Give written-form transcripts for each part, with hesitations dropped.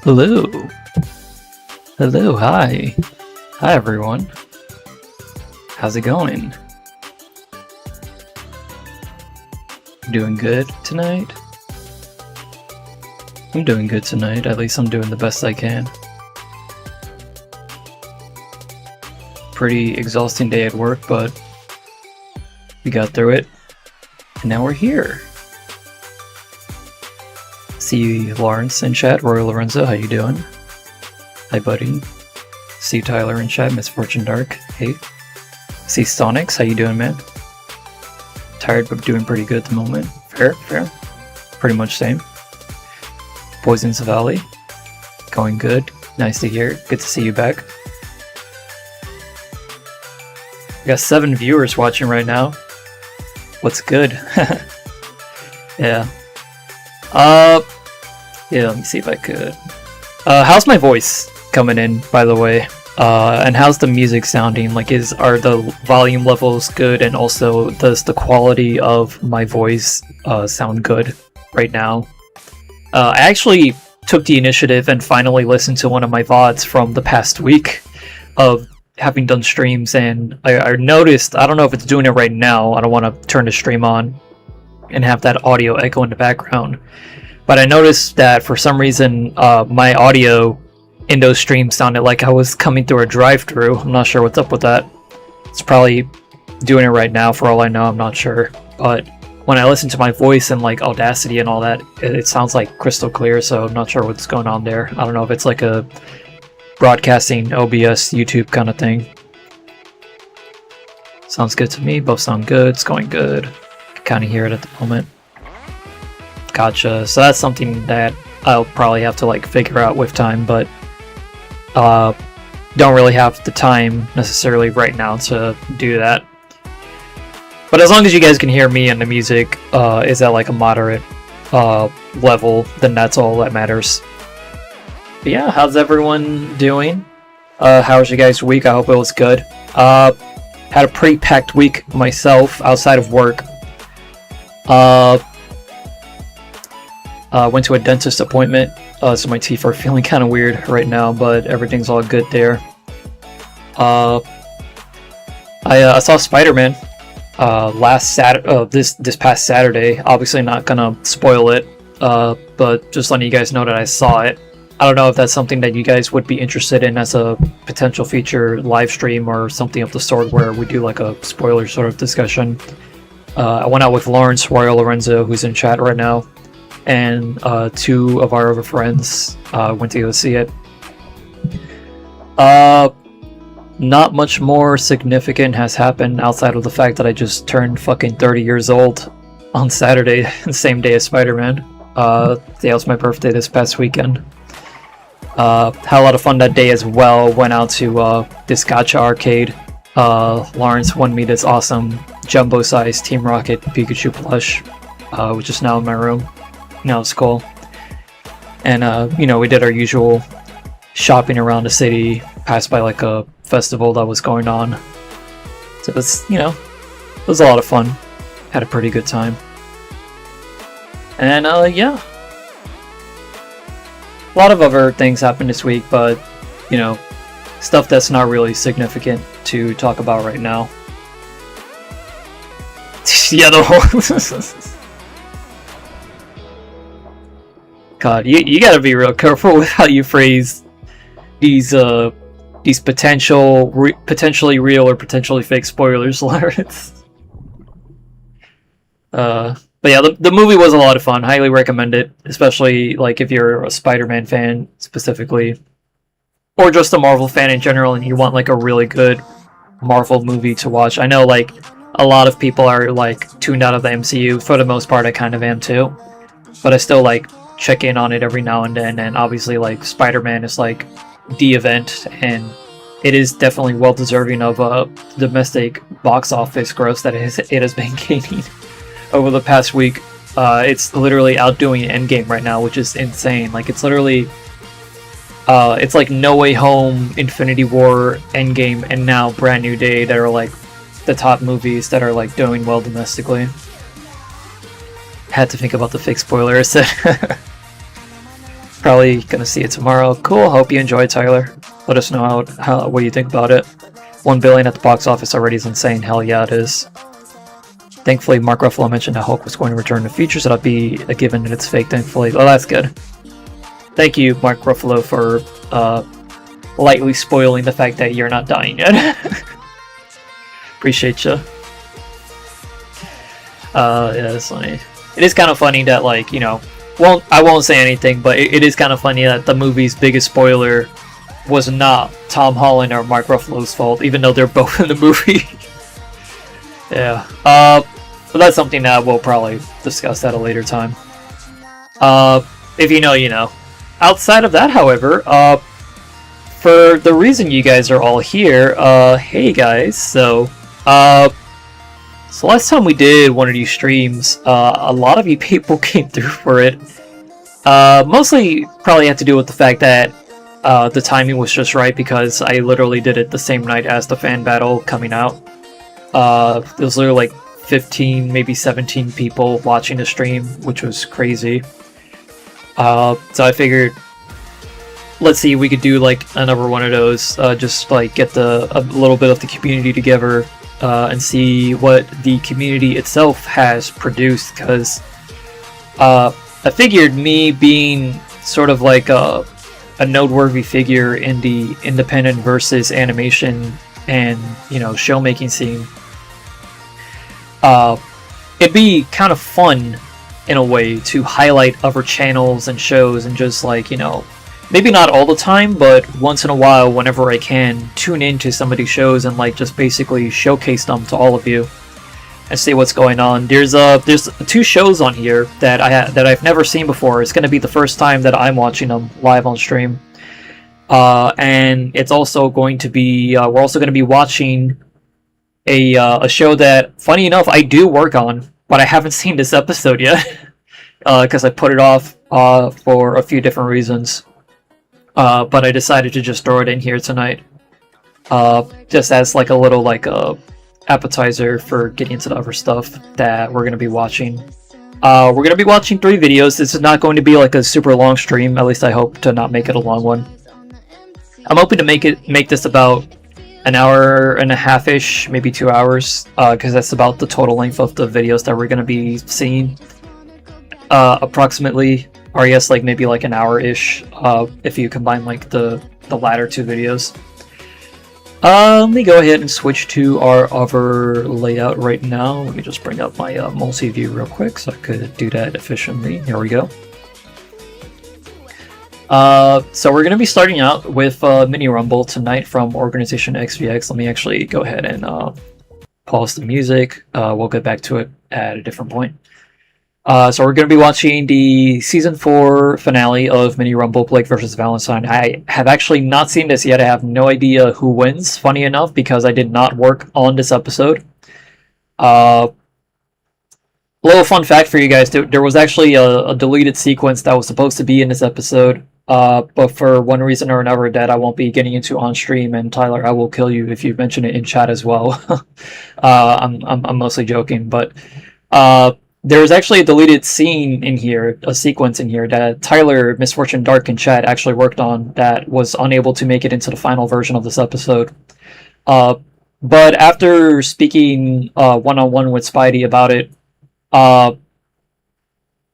Hello. Hello, hi. Hi everyone. How's it going? Doing good tonight? I'm doing good tonight, at least I'm doing the best I can. Pretty exhausting day at work, but we got through it. And now we're here. See Lawrence in chat, Royal Lorenzo, how you doing? Hi buddy. See Tyler in chat, Misfortune Dark, hey. See Stonix, how you doing, man? Tired but doing pretty good at the moment. Fair. Pretty much same. Poison's Valley, going good. Nice to hear. Good to see you back. We got 7 viewers watching right now. What's good? Yeah. Yeah, let me see if I could. How's my voice coming in, by the way? And how's the music sounding? Like, are the volume levels good, and also does the quality of my voice sound good right now? I actually took the initiative and finally listened to one of my VODs from the past week of having done streams, and I noticed, I don't know if it's doing it right now, I don't want to turn the stream on and have that audio echo in the background, but I noticed that for some reason my audio in those streams sounded like I was coming through a drive-thru. I'm not sure what's up with that. It's probably doing it right now for all I know, I'm not sure, but when I listen to my voice and like Audacity and all that, it sounds like crystal clear, so I'm not sure what's going on there. I don't know if it's like a broadcasting OBS YouTube kind of thing. Sounds good to me, both sound good, it's going good. I can kind of hear it at the moment. Gotcha, so that's something that I'll probably have to like figure out with time, but don't really have the time necessarily right now to do that. But as long as you guys can hear me and the music is at like a moderate level, then that's all that matters. But yeah, how's everyone doing? How was your guys' week? I hope it was good. Had a pretty packed week myself outside of work. Went to a dentist appointment, so my teeth are feeling kind of weird right now, but everything's all good there. I saw Spider-Man this past Saturday. Obviously not gonna spoil it, but just letting you guys know that I saw it. I don't know if that's something that you guys would be interested in as a potential feature live stream or something of the sort where we do like a spoiler sort of discussion. I went out with Lawrence, Royal Lorenzo, who's in chat right now, and 2 of our other friends went to go see it. Not much more significant has happened outside of the fact that I just turned fucking 30 years old on Saturday, the same day as Spider-Man. That was my birthday this past weekend. Had a lot of fun that day as well. Went out to this gacha arcade. Lawrence won me this awesome jumbo-sized Team Rocket Pikachu plush, which is now in my room. Now it's cool. And we did our usual shopping around the city, passed by like a festival that was going on. So it was, it was a lot of fun. Had a pretty good time. And yeah. A lot of other things happened this week, but, stuff that's not really significant to talk about right now. Yeah, the whole... God, you gotta be real careful with how you phrase these potentially real or potentially fake spoilers, Lawrence. But yeah, the movie was a lot of fun. Highly recommend it, especially like if you're a Spider-Man fan specifically, or just a Marvel fan in general, and you want like a really good Marvel movie to watch. I know like a lot of people are like tuned out of the MCU. For the most part, I kind of am too, but I still like check in on it every now and then. And obviously, like Spider-Man is like the event, and it is definitely well deserving of domestic box office gross that it has been gaining over the past week. It's literally outdoing Endgame right now, which is insane. Like it's literally, it's like No Way Home, Infinity War, Endgame, and now Brand New Day that are like the top movies that are like doing well domestically. Had to think about the fake spoilers. Probably gonna see it tomorrow. Cool. Hope you enjoy, Tyler. Let us know what you think about it. 1 billion at the box office already is insane. Hell yeah, it is. Thankfully, Mark Ruffalo mentioned that Hulk was going to return in the future, so that'll be a given and it's fake, thankfully. Well, that's good. Thank you, Mark Ruffalo, for lightly spoiling the fact that you're not dying yet. Appreciate you. Yeah, it's funny. It is kind of funny that, like, you know, I won't say anything, but it is kind of funny that the movie's biggest spoiler was not Tom Holland or Mark Ruffalo's fault, even though they're both in the movie. Yeah. But that's something that we'll probably discuss at a later time. If you know, you know. Outside of that, however, for the reason you guys are all here, hey guys, so last time we did one of these streams, a lot of you people came through for it. Mostly probably had to do with the fact that the timing was just right, because I literally did it the same night as the fan battle coming out. There was literally like 15, maybe 17 people watching the stream, which was crazy. So I figured, let's see if we could do like another one of those, just like get a little bit of the community together, and see what the community itself has produced, because I figured me being sort of like a noteworthy figure in the independent versus animation and, you know, show making scene, it'd be kind of fun in a way to highlight other channels and shows, and just like, you know, maybe not all the time, but once in a while, whenever I can, tune into some of these shows and like just basically showcase them to all of you and see what's going on. There's 2 shows on here that I've never seen before. It's going to be the first time that I'm watching them live on stream, and it's also going to be we're also going to be watching a show that, funny enough, I do work on, but I haven't seen this episode yet, because I put it off for a few different reasons. But I decided to just throw it in here tonight, just as like a little like appetizer for getting into the other stuff that we're going to be watching. We're going to be watching 3 videos. This is not going to be like a super long stream. At least I hope to not make it a long one. I'm hoping to make this about an hour and a half-ish, maybe 2 hours, because that's about the total length of the videos that we're going to be seeing, approximately. Or yes, like maybe like an hour-ish, if you combine like the latter 2 videos. Let me go ahead and switch to our other layout right now. Let me just bring up my multi-view real quick so I could do that efficiently. Here we go. So we're going to be starting out with Mini Rumble tonight from Organization XVX. Let me actually go ahead and pause the music. We'll get back to it at a different point. So we're going to be watching the Season 4 finale of Mini Rumble, Blake vs. Valentine. I have actually not seen this yet. I have no idea who wins, funny enough, because I did not work on this episode. Little fun fact for you guys, there was actually a deleted sequence that was supposed to be in this episode, but for one reason or another that I won't be getting into on stream, and Tyler, I will kill you if you mention it in chat as well. I'm mostly joking, but there's actually a deleted scene in here, a sequence in here that Tyler, Misfortune Dark, and chat actually worked on that was unable to make it into the final version of this episode. But after speaking one-on-one with Spidey about it,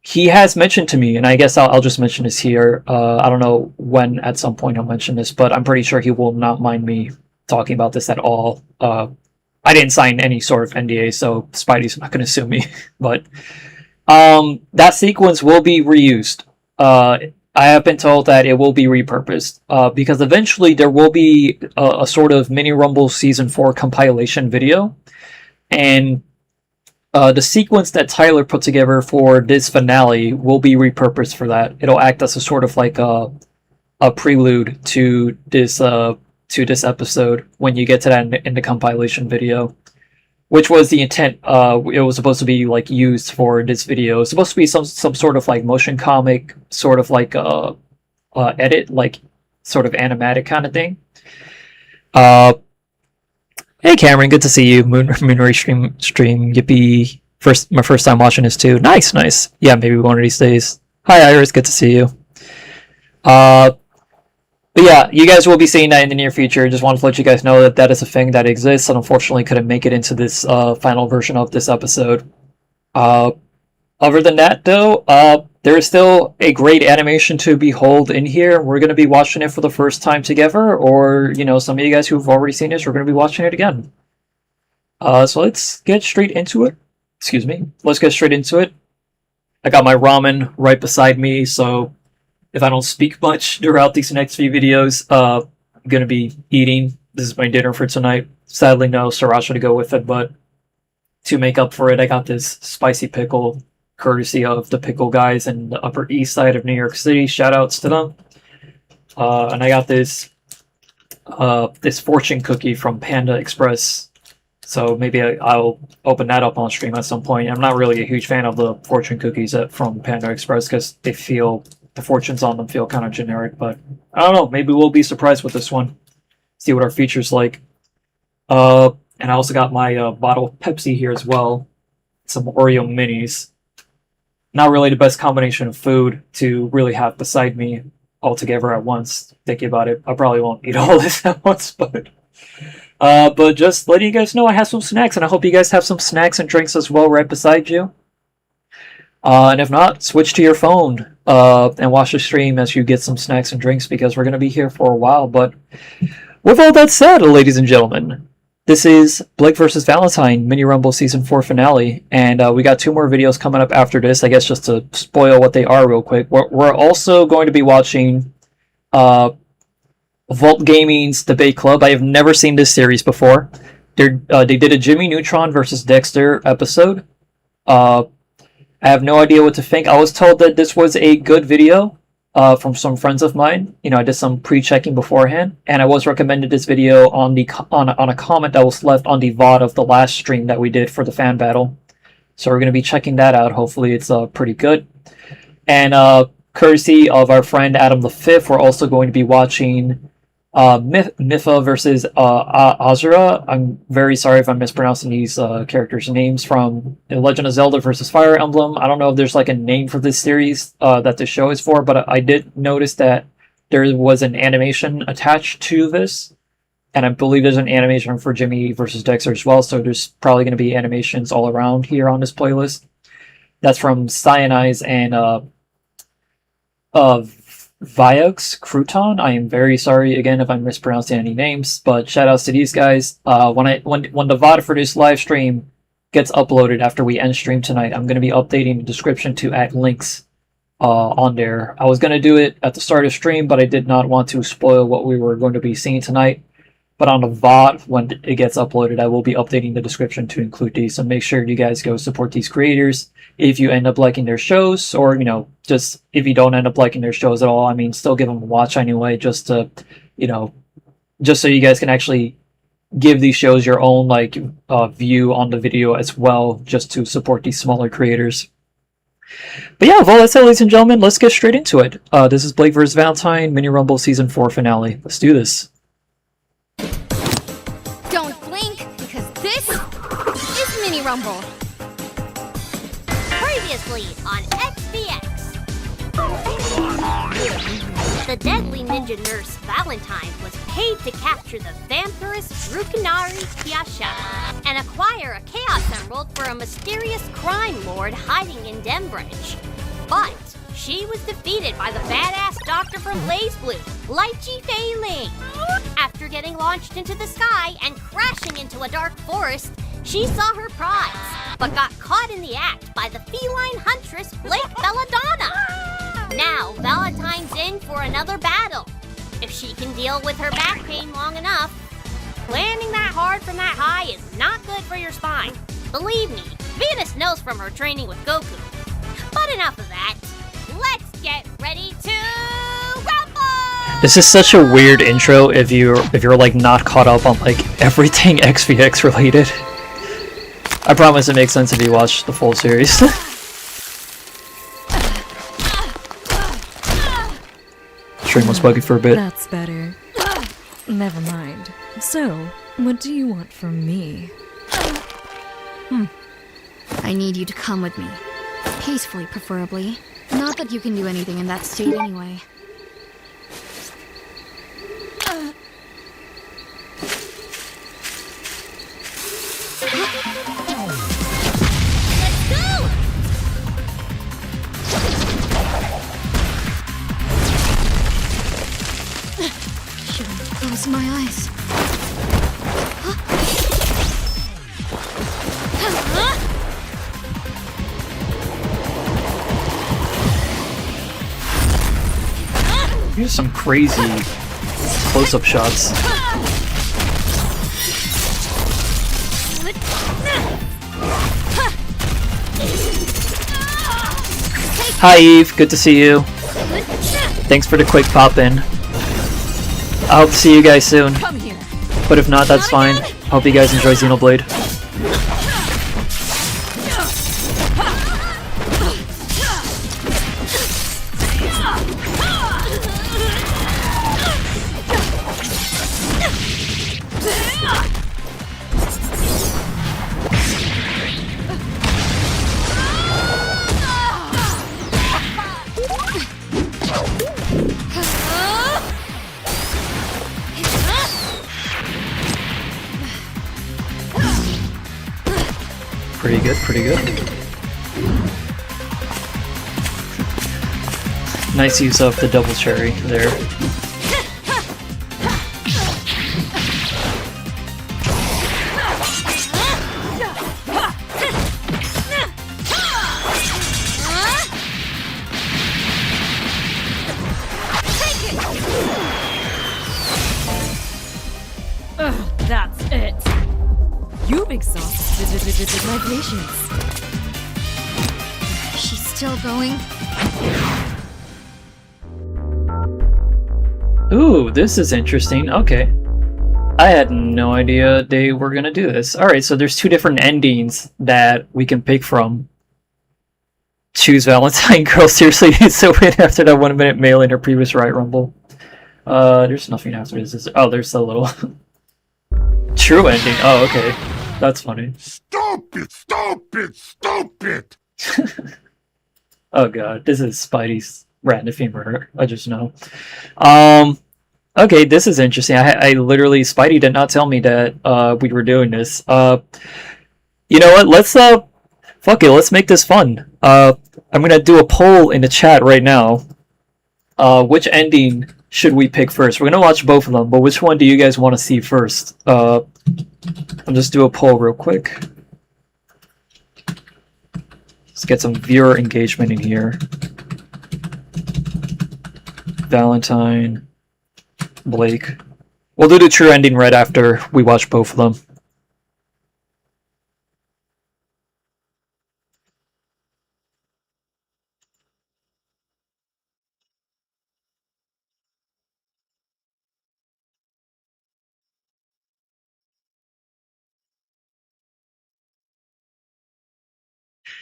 he has mentioned to me, and I guess I'll just mention this here. I don't know when at some point I'll mention this, but I'm pretty sure he will not mind me talking about this at all. I didn't sign any sort of NDA, so Spidey's not going to sue me. But that sequence will be reused. I have been told that it will be repurposed, because eventually there will be a sort of Mini Rumble Season 4 compilation video. And the sequence that Tyler put together for this finale will be repurposed for that. It'll act as a sort of like a prelude to this episode when you get to that in the compilation video, which was the intent. It was supposed to be like used for this video. It was supposed to be some sort of like motion comic, sort of like edit, like sort of animatic kind of thing. Hey Cameron, good to see you. Moonray stream. Yippee! My first time watching this too. Nice. Yeah, maybe one of these days. Hi Iris, good to see you. Uh, but yeah, you guys will be seeing that in the near future. Just wanted to let you guys know that that is a thing that exists, and unfortunately couldn't make it into this final version of this episode. Uh, Other than that, though, there is still a great animation to behold in here. We're going to be watching it for the first time together, or, you know, some of you guys who've already seen this, we're going to be watching it again. So let's get straight into it. Excuse me. Let's get straight into it. I got my ramen right beside me, so if I don't speak much throughout these next few videos, I'm going to be eating. This is my dinner for tonight. Sadly, no sriracha to go with it, but to make up for it, I got this spicy pickle, courtesy of the pickle guys in the Upper East Side of New York City. Shout outs to them. And I got this this fortune cookie from Panda Express. So maybe I'll open that up on stream at some point. I'm not really a huge fan of the fortune cookies from Panda Express because they feel, the fortunes on them feel kind of generic. But I don't know. Maybe we'll be surprised with this one. See what our feature's like. And I also got my bottle of Pepsi here as well. Some Oreo minis. Not really the best combination of food to really have beside me all together at once. Thinking about it, I probably won't eat all this at once, but just letting you guys know I have some snacks, and I hope you guys have some snacks and drinks as well right beside you. And if not, switch to your phone and watch the stream as you get some snacks and drinks, because we're going to be here for a while. But with all that said, ladies and gentlemen, this is Blake vs. Valentine Mini Rumble Season 4 finale, and we got 2 more videos coming up after this, I guess, just to spoil what they are real quick. We're also going to be watching Vault Gaming's Debate Club. I have never seen this series before. They did a Jimmy Neutron versus Dexter episode. I have no idea what to think. I was told that this was a good video from some friends of mine. You know, I did some pre-checking beforehand, and I was recommended this video on a comment that was left on the VOD of the last stream that we did for the fan battle. So we're going to be checking that out. Hopefully it's pretty good. And courtesy of our friend Adam the Fifth, we're also going to be watching Mipha versus Azura. I'm very sorry if I'm mispronouncing these characters' names, from The Legend of Zelda versus Fire Emblem. I don't know if there's like a name for this series that this show is for, but I did notice that there was an animation attached to this, and I believe there's an animation for Jimmy versus Dexter as well, so there's probably going to be animations all around here on this playlist. That's from Cyanize and Viox Crouton. I am very sorry again if I'm mispronouncing any names, but shout outs to these guys. When the VOD for this live stream gets uploaded after we end stream tonight, I'm going to be updating the description to add links on there. I was going to do it at the start of stream, but I did not want to spoil what we were going to be seeing tonight. But on the VOD, when it gets uploaded, I will be updating the description to include these. So make sure you guys go support these creators. If you end up liking their shows, or, you know, just if you don't end up liking their shows at all, I mean, still give them a watch anyway, just to, you know, just so you guys can actually give these shows your own, like, view on the video as well, just to support these smaller creators. But yeah, with all that said, ladies and gentlemen, let's get straight into it. This is Blake vs. Valentine Mini Rumble Season 4 finale. Let's do this. Don't blink, because this is Mini Rumble. Previously on XBX. The deadly ninja nurse Valentine was paid to capture the vampirist Rukinari Kiasha and acquire a Chaos Emerald for a mysterious crime lord hiding in Dembridge. But she was defeated by the badass doctor from Blaze Blue, Lychee Fei Ling. After getting launched into the sky and crashing into a dark forest, she saw her prize, but got caught in the act by the feline huntress Blake Belladonna. Now, Valentine's in for another battle. If she can deal with her back pain long enough, landing that hard from that high is not good for your spine. Believe me, Venus knows from her training with Goku. But enough of that. Let's get ready to rumble! This is such a weird intro if you're like not caught up on like everything XVX related. I promise it makes sense if you watch the full series. Stream was buggy for a bit. That's better. Never mind. So, what do you want from me? I need you to come with me. Peacefully, preferably. Not that you can do anything in that state anyway. Close my eyes. Here's some crazy close-up shots. Hi Eve, good to see you. Thanks for the quick pop-in. I hope to see you guys soon. But if not, that's fine. Hope you guys enjoy Xenoblade. Pretty good, pretty good. Nice use of the double cherry there. That's it. You've exhausted my patience. She's still going. Ooh, this is interesting. Okay. I had no idea they were gonna do this. Alright, so there's two different endings that we can pick from. Choose Valentine. Girl seriously needs to win after that 1 minute mail in her previous Riot Rumble. There's nothing after this. Oh, there's the little true ending. Oh, okay. That's funny. Stupid, stupid, stupid! Oh god, this is Spidey's random femur. I just know. Okay, this is interesting. I literally, Spidey did not tell me that we were doing this. You know what? Let's fuck it. Let's make this fun. I'm gonna do a poll in the chat right now. Which ending should we pick first? We're gonna watch both of them, but which one do you guys want to see first? I'll just do a poll real quick. Let's get some viewer engagement in here. Valentine, Blake. We'll do the true ending right after we watch both of them.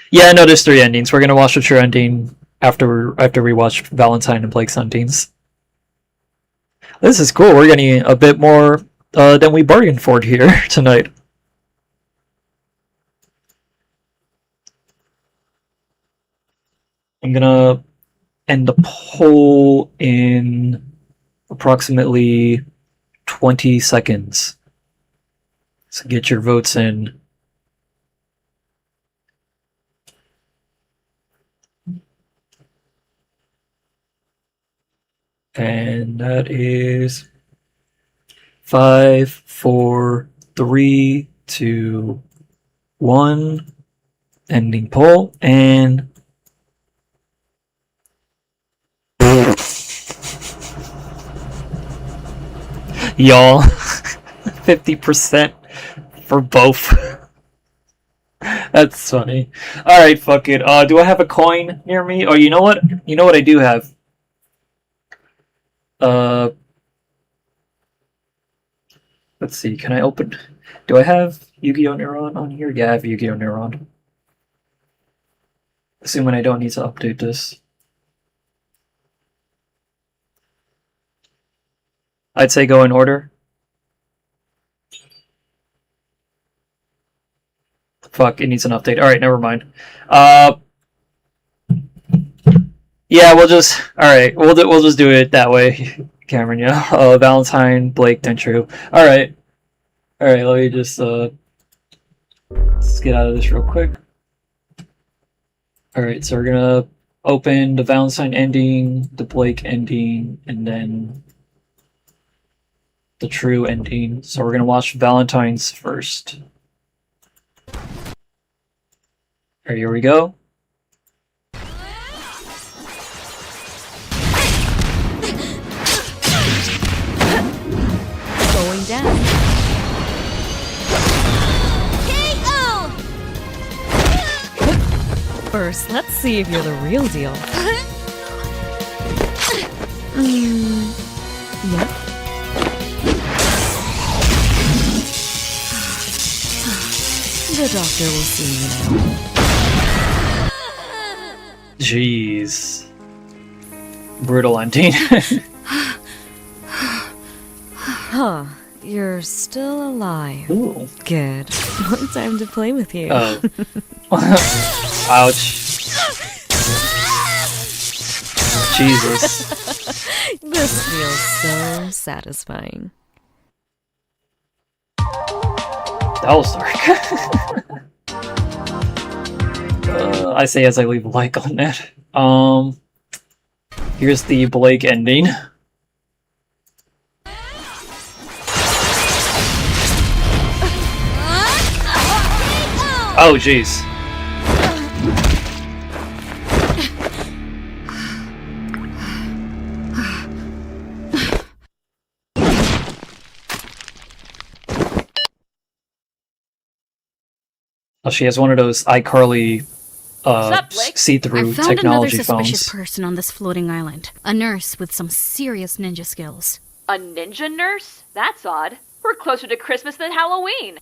Yeah, no, there's three endings. We're gonna watch the true ending after we watch Valentine and Blake's endings. This is cool. We're getting a bit more than we bargained for here tonight. I'm gonna end the poll in approximately 20 seconds. So get your votes in. And that is 5, 4, 3, 2, 1. Ending poll, and y'all, 50% for both. That's funny. Alright, fuck it. Do I have a coin near me? Oh, you know what? You know what I do have? Let's see, can I open... Do I have Yu-Gi-Oh! Neuron on here? Yeah, I have Yu-Gi-Oh! Neuron. Assuming I don't need to update this. I'd say go in order. Fuck, it needs an update. Alright, never mind. Yeah, we'll just... Alright, we'll just do it that way. Cameron, yeah. Valentine, Blake, then True. Alright. Alright, let me just, let's get out of this real quick. Alright, so we're gonna open the Valentine ending, the Blake ending, and then the true ending. So we're gonna watch Valentine's first. Alright, here we go. Going down. KO! First, let's see if you're the real deal. Yep. The doctor will see you now. Jeez. Brutal ending. Huh. You're still alive. Ooh. Good. One time to play with you. Oh. Ouch. Jesus. This feels so satisfying. That was dark. I say as I leave a like on that. Here's the Blake ending. Oh, jeez. Oh, she has one of those iCarly see-through I found another technology suspicious phones. person on this floating island. A nurse with some serious ninja skills. A ninja nurse? That's odd. We're closer to Christmas than Halloween.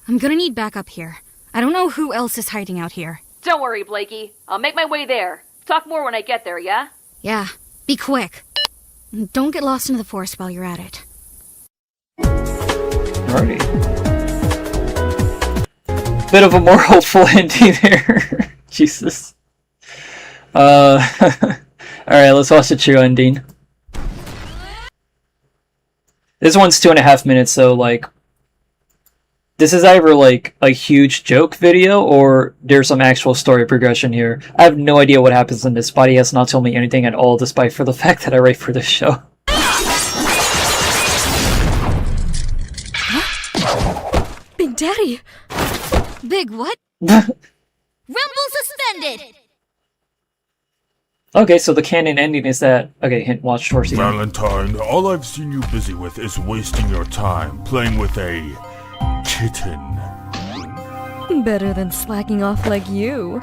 I'm gonna need backup here. I don't know who else is hiding out here. Don't worry, Blakey. I'll make my way there. Talk more when I get there, yeah? Yeah, be quick. Don't get lost in the forest while you're at it. Alrighty. Bit of a more hopeful ending there. Jesus. Alright, let's watch the true ending. This one's 2.5 minutes, so like this is either like a huge joke video or there's some actual story progression here. I have no idea what happens in this. Body has not told me anything at all, despite for the fact that I write for this show. Big Daddy! Big what? Rumble suspended! Okay, so the canon ending is that... Okay, hint, watch towards the end. Valentine, all I've seen you busy with is wasting your time playing with a kitten. Better than slacking off like you.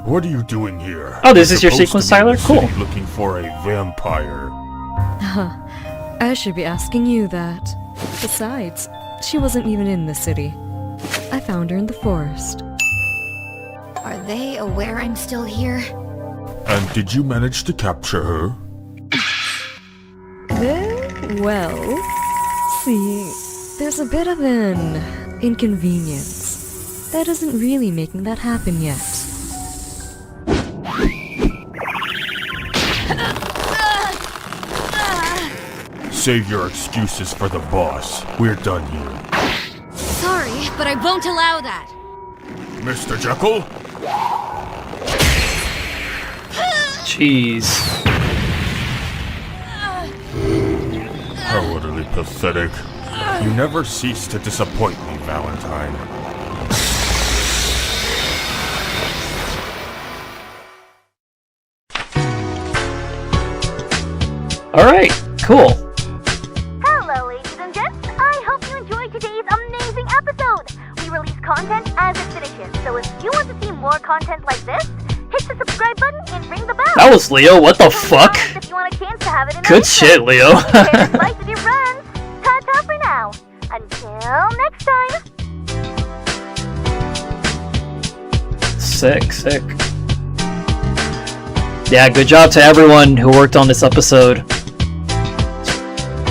What are you doing here? Oh, this is your Supposed sequence, to be in Tyler? the Cool. city looking for a vampire. I should be asking you that. Besides, she wasn't even in the city. I found her in the forest. Are they aware I'm still here? And did you manage to capture her? Well, see, there's a bit of an inconvenience. That isn't really making that happen yet. Save your excuses for the boss. We're done here. Sorry, but I won't allow that. Mr. Jekyll? Jeez. How utterly pathetic. You never cease to disappoint me, Valentine. Alright, cool. Hello, ladies and gents. I hope you enjoyed today's amazing episode. We release content as it finishes, so if you want to see more content like this, hit the subscribe button and ring the bell. That was Leo, what the fuck? If you want a chance to have it in Good shit, Leo. Share this life with your friends. Ta-ta for now. Until next time. Sick, sick. Yeah, good job to everyone who worked on this episode.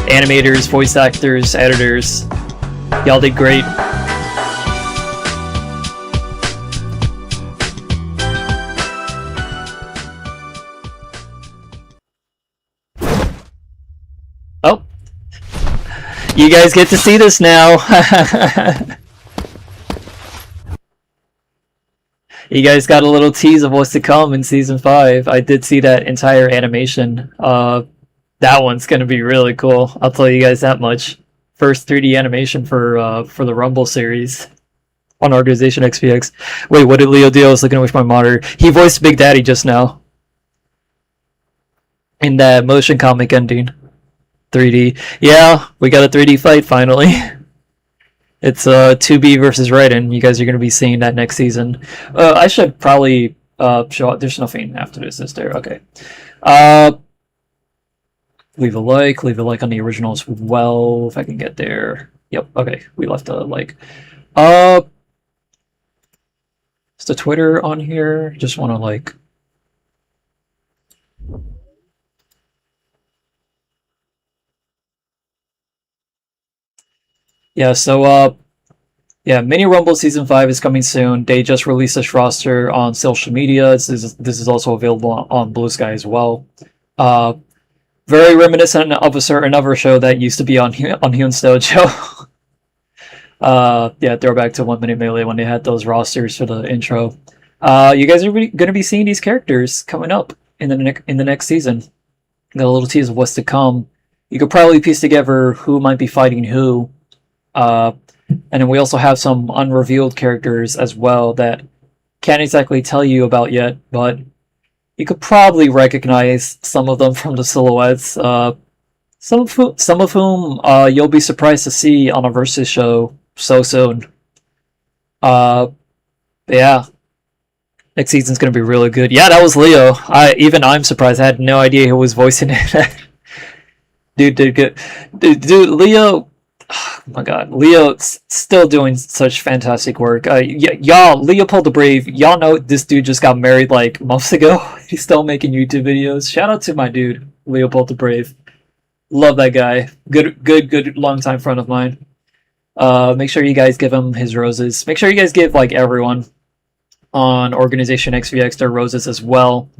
Animators, voice actors, editors. Y'all did great. Oh. You guys get to see this now. You guys got a little tease of what's to come in season 5. I did see that entire animation. That one's gonna be really cool. I'll tell you guys that much. First 3D animation for the Rumble series on Organization XPX. Wait, what did Leo do? I was looking with my monitor. He voiced Big Daddy just now in that motion comic ending. 3D. Yeah, we got a 3D fight finally. It's 2B versus Raiden. You guys are going to be seeing that next season. I should probably show up. There's nothing after this, is there? Okay. Leave a like on the original as well, if I can get there. Yep, okay, we left a like. Is the Twitter on here? Just want to like... Yeah, so, yeah, Mini Rumble Season 5 is coming soon. They just released this roster on social media. This is also available on Blue Sky as well. Very reminiscent of a certain other show that used to be on Hyun's Dojo. Yeah, throwback to 1 Minute Melee when they had those rosters for the intro. You guys are going to be seeing these characters coming up in the next season. Got a little tease of what's to come. You could probably piece together who might be fighting who. And then we also have some unrevealed characters as well that can't exactly tell you about yet, but you could probably recognize some of them from the silhouettes. Some of whom you'll be surprised to see on a Versus show so soon. Yeah, next season's gonna be really good. Yeah, that was Leo. I'm surprised. I had no idea who was voicing it. Dude did good. Dude, Leo. Oh my god, Leo's still doing such fantastic work. Y'all, Leopold the Brave, y'all know this dude just got married like months ago. He's still making YouTube videos. Shout out to my dude, Leopold the Brave. Love that guy. Good longtime friend of mine. Make sure you guys give him his roses. Make sure you guys give like everyone on Organization XVX their roses as well.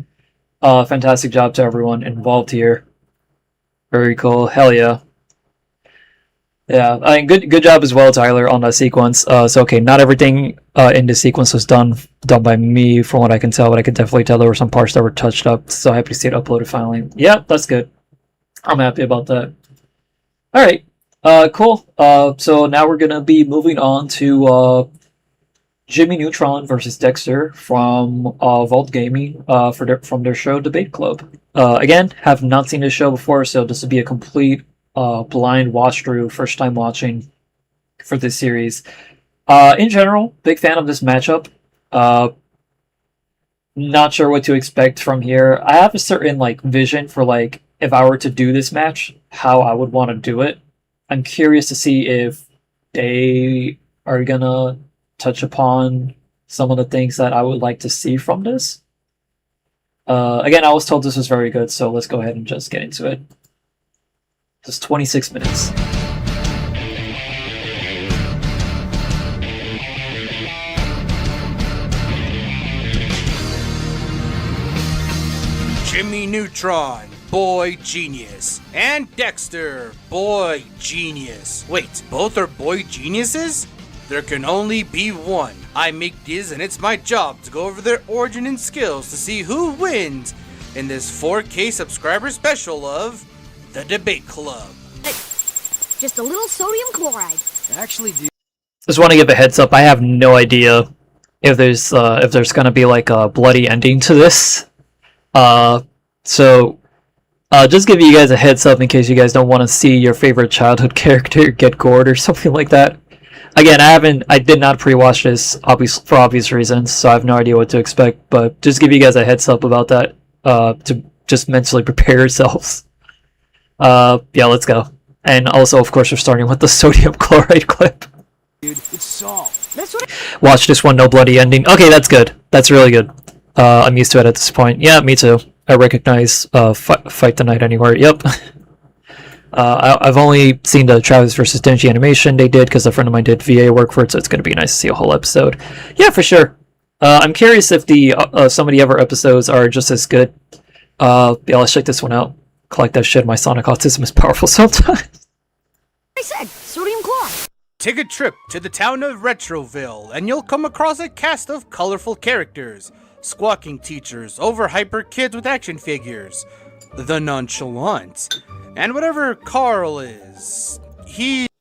Fantastic job to everyone involved here. Very cool. Hell yeah. Yeah, I mean, good job as well, Tyler, on that sequence. So okay, not everything in this sequence was done by me, from what I can tell, but I could definitely tell there were some parts that were touched up. So happy to see it uploaded finally. Yeah, that's good. I'm happy about that. All right, cool. So now we're gonna be moving on to Jimmy Neutron versus Dexter from Vault Gaming from their show Debate Club. Again, have not seen this show before, so this will be a complete blind watch through, first time watching for this series. In general, big fan of this matchup. Not sure what to expect from here. I have a certain like vision for like if I were to do this match, how I would want to do it. I'm curious to see if they are gonna touch upon some of the things that I would like to see from this. Again, I was told this was very good, so let's go ahead and just get into it. Just 26 minutes. Jimmy Neutron, boy genius. And Dexter, boy genius. Wait, both are boy geniuses? There can only be one. I make these and it's my job to go over their origin and skills to see who wins in this 4K subscriber special of The Debate Club. Hey, just a little sodium chloride. Actually, dude. Just want to give a heads up. I have no idea if there's gonna be like a bloody ending to this. So just give you guys a heads up in case you guys don't want to see your favorite childhood character get gored or something like that. Again, I did not pre-watch this for obvious reasons, so I have no idea what to expect. But just give you guys a heads up about that to just mentally prepare yourselves. Yeah, let's go. And also, of course, we're starting with the sodium chloride clip. Dude, it's solved. That's what Watch this one, no bloody ending. Okay, that's good. That's really good. I'm used to it at this point. Yeah, me too. I recognize Fight the Night Anywhere. Yep. I've only seen the Travis versus Denji animation they did because a friend of mine did VA work for it, so it's going to be nice to see a whole episode. Yeah, for sure. I'm curious if the some of the other episodes are just as good. Yeah, let's check this one out. Collect that shit. My sonic autism is powerful sometimes. I said, sodium chloride. Take a trip to the town of Retroville, and you'll come across a cast of colorful characters. Squawking teachers, overhyper kids with action figures, the nonchalant, and whatever Carl is.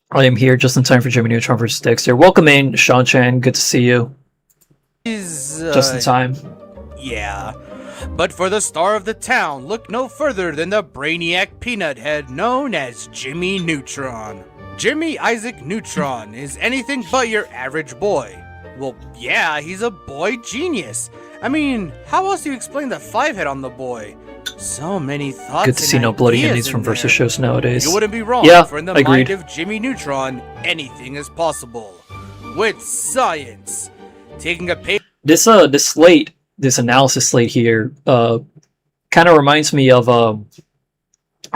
I am here just in time for Jimmy Neutron vs. Dexter. Welcome in, Sean Chan. Good to see you. Is just in time. Yeah. But for the star of the town, look no further than the brainiac peanut head known as Jimmy Neutron. Jimmy Isaac Neutron is anything but your average boy. Well, yeah, he's a boy genius. I mean, how else do you explain the 5-head on the boy? So many thoughts. Good to see no bloody indies from versus shows nowadays. You wouldn't be wrong. Yeah, for in the agreed. mind of Jimmy Neutron, anything is possible. With science. Taking a page. This slate, this analysis slate here, kind of reminds me of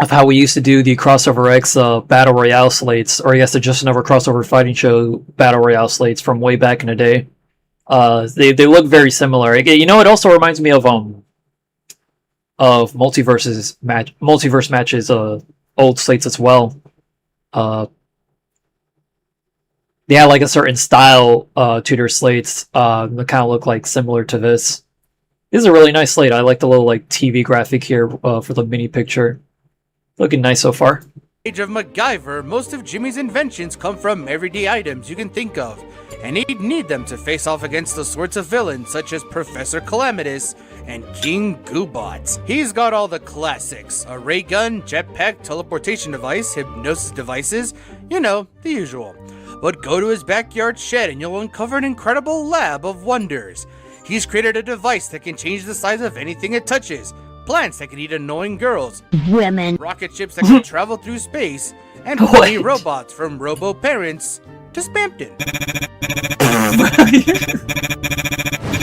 how we used to do the Crossover X Battle Royale slates, or I guess the Just Another Crossover Fighting Show Battle Royale slates from way back in the day. They look very similar. You know, it also reminds me of multiverse matches, old slates as well. They had like a certain style to their slates that kind of look like similar to this. This is a really nice slate. I like the little like TV graphic here for the mini picture. Looking nice so far. Age of MacGyver, most of Jimmy's inventions come from everyday items you can think of, and he'd need them to face off against the sorts of villains such as Professor Calamitous and King Goobot. He's got all the classics: a ray gun, jetpack, teleportation device, hypnosis devices, you know, the usual. But go to his backyard shed and you'll uncover an incredible lab of wonders. He's created a device that can change the size of anything it touches, plants that can eat annoying girls, Women. rocket ships that can travel through space, and funny robots from robo-parents to Spampton.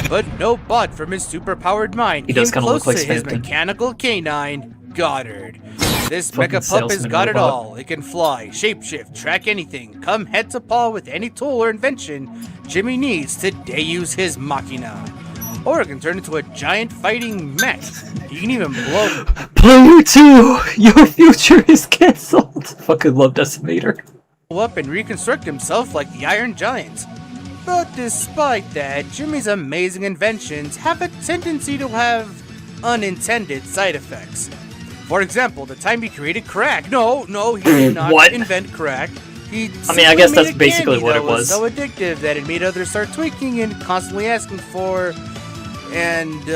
But no bot from his superpowered mind He does came kinda look close like to his Spampton. mechanical canine, Goddard. This Fucking mecha pup has salesman got it robot. all. It can fly, shapeshift, track anything, come head to paw with any tool or invention Jimmy needs to deuse his machina. Or it can turn into a giant fighting mech. You can even blow Player 2, your future is cancelled. Fucking love Decimator. up and reconstruct himself like the Iron Giant. But despite that, Jimmy's amazing inventions have a tendency to have unintended side effects. For example, the time he created crack. No, he did not What? invent crack. He I mean, I guess simply that's made a basically candy what that it was. so addictive that it made others start tweaking and constantly asking for. And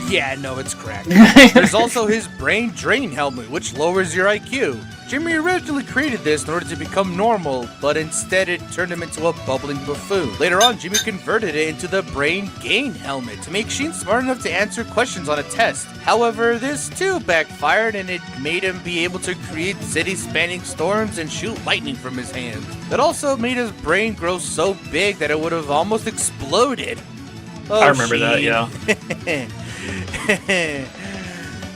yeah, no, it's crack. There's also his brain drain helmet, which lowers your IQ. Jimmy originally created this in order to become normal, but instead it turned him into a bubbling buffoon. Later on, Jimmy converted it into the brain gain helmet to make Sheen smart enough to answer questions on a test. However, this too backfired, and it made him be able to create city-spanning storms and shoot lightning from his hand. It also made his brain grow so big that it would have almost exploded. Oh, I remember that, Sheen.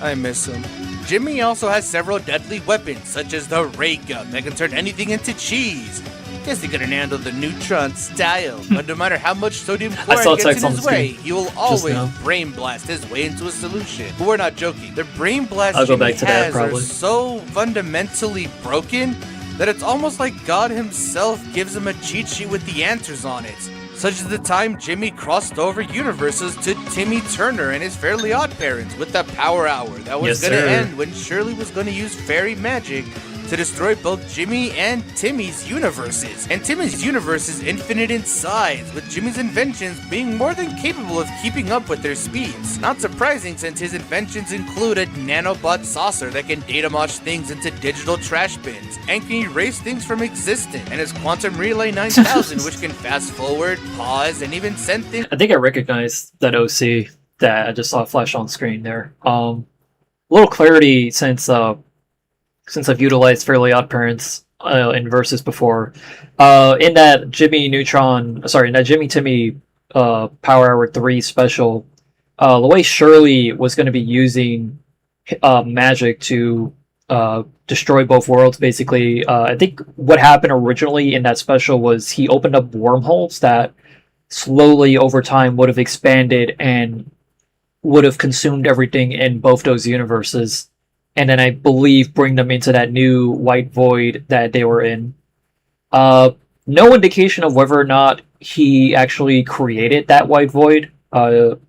I miss him. Jimmy also has several deadly weapons, such as the ray gun that can turn anything into cheese. Guess he couldn't handle the Neutron style, but no matter how much sodium saw chloride gets text in on his the way, screen he will just always now. brain blast his way into a solution. But we're not joking. The brain blasts I'll go Jimmy back to that, has are probably. so fundamentally broken that it's almost like God himself gives him a cheat sheet with the answers on it. Such as the time Jimmy crossed over universes to Timmy Turner and his Fairly Odd Parents with the Power Hour that was Yes, gonna sir. end when Shirley was gonna use fairy magic to destroy both Jimmy and Timmy's universes. And Timmy's universe is infinite in size, with Jimmy's inventions being more than capable of keeping up with their speeds. Not surprising, since his inventions include a nanobot saucer that can data mosh things into digital trash bins and can erase things from existence, and his Quantum Relay 9000, which can fast forward, pause, and even send things. I think I recognized that OC that I just saw flash on screen there. A little clarity since I've utilized Fairly Odd Parents in Versus before. In that Jimmy Timmy Power Hour 3 special, the way Shirley was going to be using magic to destroy both worlds, basically. I think what happened originally in that special was he opened up wormholes that slowly over time would have expanded and would have consumed everything in both those universes, and then I believe bring them into that new white void that they were in. No indication of whether or not he actually created that white void. And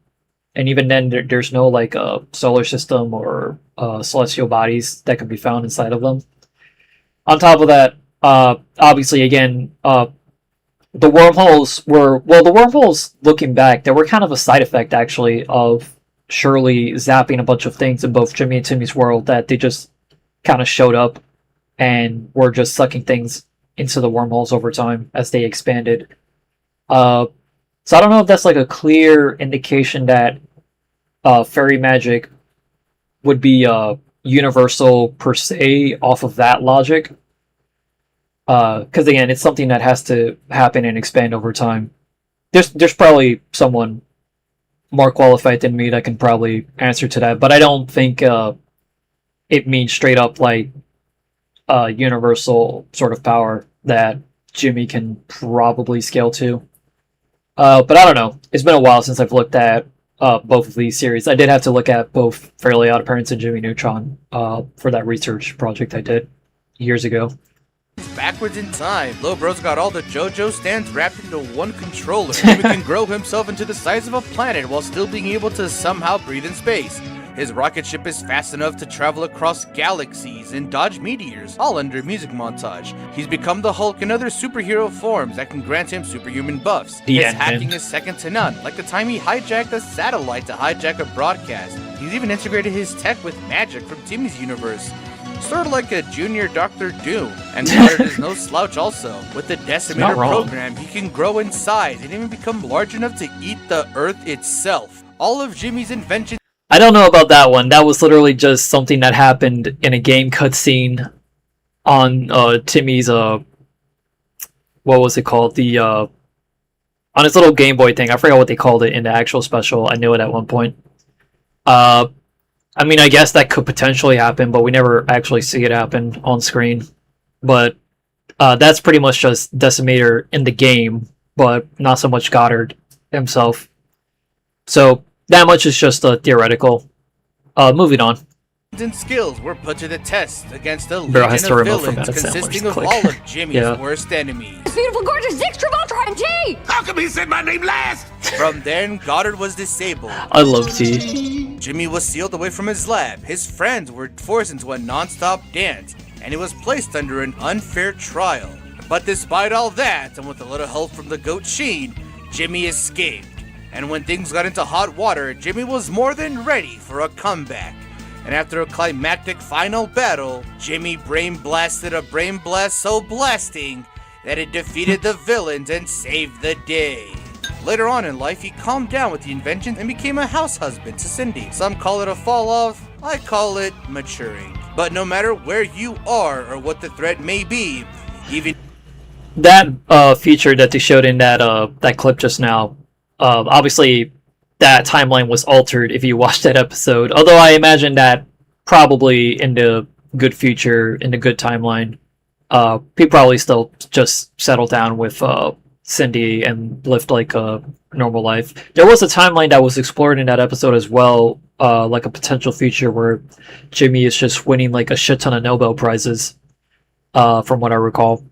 even then, there's no like solar system or celestial bodies that can be found inside of them. On top of that, obviously, again, the wormholes looking back, they were kind of a side effect actually of Shirley zapping a bunch of things in both Jimmy and Timmy's world, that they just kind of showed up and were just sucking things into the wormholes over time as they expanded. So I don't know if that's like a clear indication that fairy magic would be universal per se off of that logic. Because again, it's something that has to happen and expand over time. There's probably someone more qualified than me that can probably answer to that, but I don't think it means straight up like universal sort of power that Jimmy can probably scale to. But I don't know. It's been a while since I've looked at both of these series. I did have to look at both Fairly Odd Parents and Jimmy Neutron for that research project I did years ago. Backwards in time, Lil Bro's got all the JoJo stands wrapped into one controller. Jimmy can grow himself into the size of a planet while still being able to somehow breathe in space. His rocket ship is fast enough to travel across galaxies and dodge meteors, all under music montage. He's become the Hulk and other superhero forms that can grant him superhuman buffs. His hacking is second to none, like the time he hijacked a satellite to hijack a broadcast. He's even integrated his tech with magic from Timmy's universe. Sort of like a junior Doctor Doom. And Goddard is no slouch also. With the Decimator program, he can grow in size and even become large enough to eat the Earth itself. All of Jimmy's inventions... I don't know about that one. That was literally just something that happened in a game cutscene on Timmy's, what was it called? The, on his little Game Boy thing. I forgot what they called it in the actual special. I knew it at one point. I mean, I guess that could potentially happen, but we never actually see it happen on screen. But that's pretty much just Decimator in the game, but not so much Goddard himself. So that much is just theoretical. Moving on. And skills were put to the test against a legion of villains consisting of all of Jimmy's worst enemies. Beautiful, gorgeous Dexter, Valentine, T! How come he said my name last? From then, Goddard was disabled. I love T. Jimmy was sealed away from his lab. His friends were forced into a non-stop dance, and he was placed under an unfair trial. But despite all that, and with a little help from the goat Sheen, Jimmy escaped. And when things got into hot water, Jimmy was more than ready for a comeback. And after a climactic final battle, Jimmy brain blasted a brain blast so blasting that it defeated the villains and saved the day. Later on in life, he calmed down with the invention and became a house husband to Cindy. Some call it a fall off, I call it maturing. But no matter where you are or what the threat may be, even that feature that they showed in that clip just now, obviously that timeline was altered if you watched that episode. Although I imagine that probably in the good future, in the good timeline, he probably still just settle down with Cindy and lived like a normal life. There was a timeline that was explored in that episode as well, like a potential future where Jimmy is just winning like a shit ton of Nobel Prizes, from what I recall.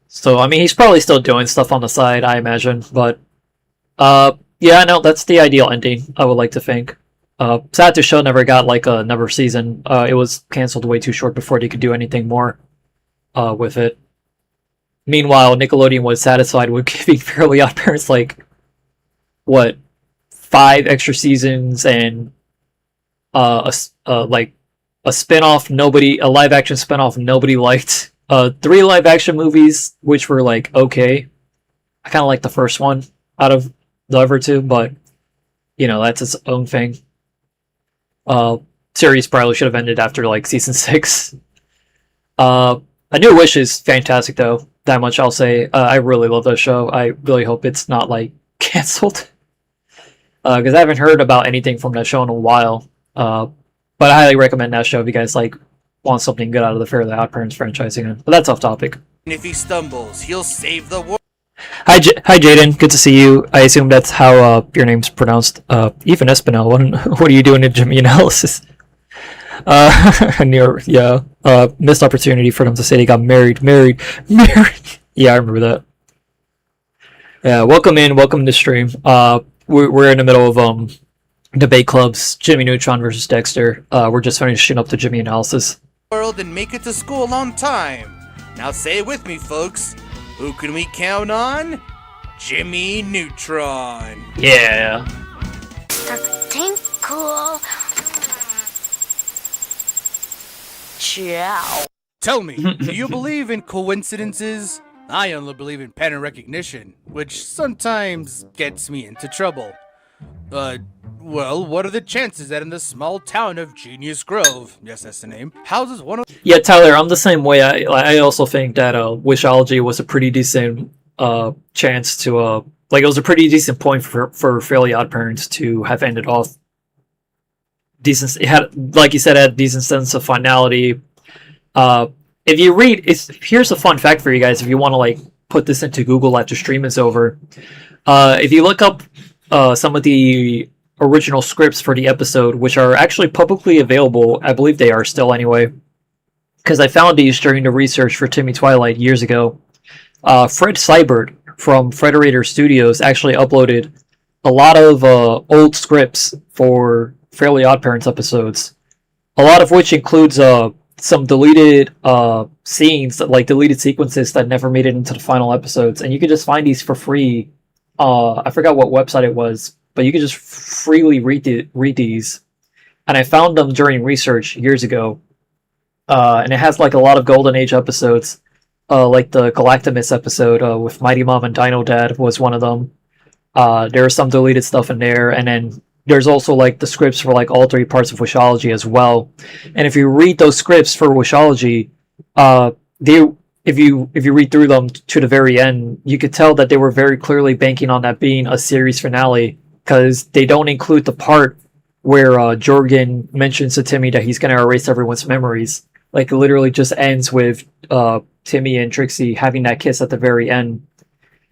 So, I mean, he's probably still doing stuff on the side, I imagine, but yeah, no, that's the ideal ending, I would like to think. Sad the show never got like another season. It was canceled way too short before they could do anything more with it. Meanwhile, Nickelodeon was satisfied with giving Fairly Odd Parents like, what, 5 extra seasons and like a spin-off a live action spin-off nobody liked. 3 live action movies which were like okay. I kind of like the first one out of the other 2, but you know, that's its own thing. Series probably should have ended after like season 6. A New Wish is fantastic though. That much I'll say. I really love that show. I really hope it's not like canceled, because I haven't heard about anything from that show in a while. But I highly recommend that show if you guys like want something good out of the Fairly Odd Parents franchise again. But that's off topic. if he stumbles, he'll save the world. Hi, hi, Jaden. Good to see you. I assume that's how your name's pronounced. Even Espinel. What are you doing in Jimmy analysis? Missed opportunity for them to say they got married. Yeah, I remember that. Yeah, welcome to stream. We're in the middle of debate clubs, Jimmy Neutron versus Dexter. We're just finishing up the Jimmy analysis. World and make it to school on time. Now say it with me, folks. Who can we count on? Jimmy Neutron. Yeah. Tinkle. Ciao. Tell me, do you believe in coincidences? I only believe in pattern recognition, which sometimes gets me into trouble. Well, what are the chances that in the small town of Genius Grove, yes, that's the name, houses one of... Yeah, Tyler, I'm the same way. I also think that Wishology was a pretty decent chance to like, it was a pretty decent point for Fairly Odd Parents to have ended off decent. It had, like you said, had a decent sense of finality. If you read, here's a fun fact for you guys. If you want to like put this into Google after stream is over, if you look up some of the original scripts for the episode, which are actually publicly available, I believe they are still anyway, because I found these during the research for Timmy Twilight years ago. Fred Seibert from Frederator Studios actually uploaded a lot of old scripts for Fairly Odd Parents episodes, a lot of which includes some deleted scenes, like deleted sequences that never made it into the final episodes, and you could just find these for free. I forgot what website it was, but you could just freely read these. And I found them during research years ago, and it has like a lot of Golden Age episodes, like the Galactimus episode with Mighty Mom and Dino Dad was one of them. There's some deleted stuff in there, and then there's also like the scripts for like all three parts of Wishology as well. And if you read those scripts for Wishology, if you read through them to the very end, you could tell that they were very clearly banking on that being a series finale, because they don't include the part where Jorgen mentions to Timmy that he's going to erase everyone's memories. Like, it literally just ends with Timmy and Trixie having that kiss at the very end.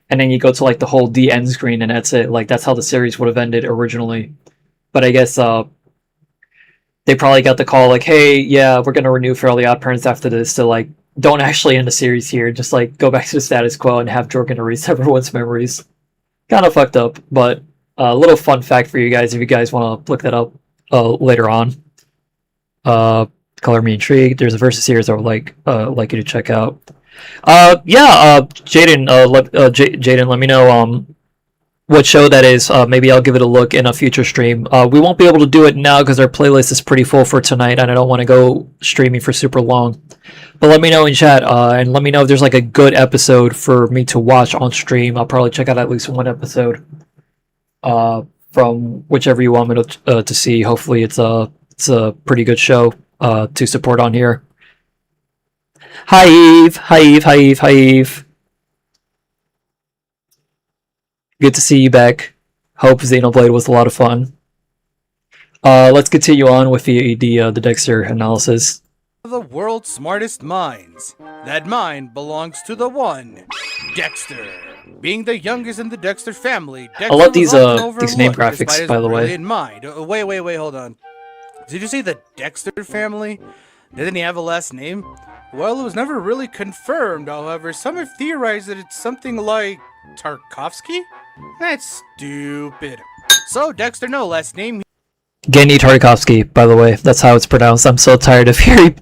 And then you go to like the whole the end screen, and that's it. Like, that's how the series would have ended originally. But I guess they probably got the call like, hey, yeah, we're gonna renew Fairly Odd Parents after this, so like, don't actually end the series here. Just like go back to the status quo and have Jorgen erase everyone's memories. Kind of fucked up, but a little fun fact for you guys if you guys want to look that up later on. Color me intrigued. There's a versus series I would like you to check out. Jaden, Jaden, let me know what show that is. Maybe I'll give it a look in a future stream. We won't be able to do it now because our playlist is pretty full for tonight, and I don't want to go streaming for super long. But let me know in chat, and let me know if there's like a good episode for me to watch on stream. I'll probably check out at least one episode from whichever you want me to see. Hopefully, it's a pretty good show to support on here. Hi Eve, hi Eve, hi Eve, hi Eve. Good to see you back. Hope Xenoblade was a lot of fun. Let's continue on with the Dexter analysis. The world's smartest minds. That mind belongs to the one, Dexter. Being the youngest in the Dexter family, Dexter I love these name despite graphics, his by the way. brilliant mind. Wait, hold on. Did you say the Dexter family? Didn't he have a last name? Well, it was never really confirmed, however. Some have theorized that it's something like Tarkovsky? That's stupid. So, Dexter, no last name. Genny Tartakovsky, by the way. That's how it's pronounced. I'm so tired of hearing...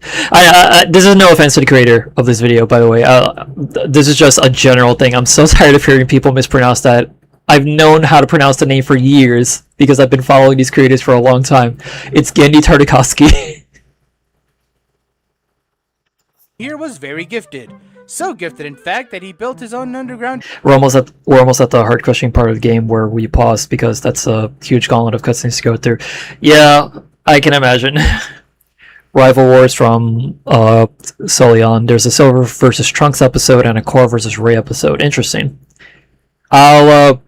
this is no offense to the creator of this video, by the way. This is just a general thing. I'm so tired of hearing people mispronounce that. I've known how to pronounce the name for years, because I've been following these creators for a long time. It's Genny Tartakovsky. Here was very gifted. So gifted, in fact, that he built his own underground... We're almost at the heart-crushing part of the game where we pause, because that's a huge gauntlet of cutscenes to go through. Yeah, I can imagine. Rival Wars from Solion. There's a Silver versus Trunks episode and a Core versus Ray episode. Interesting. I'll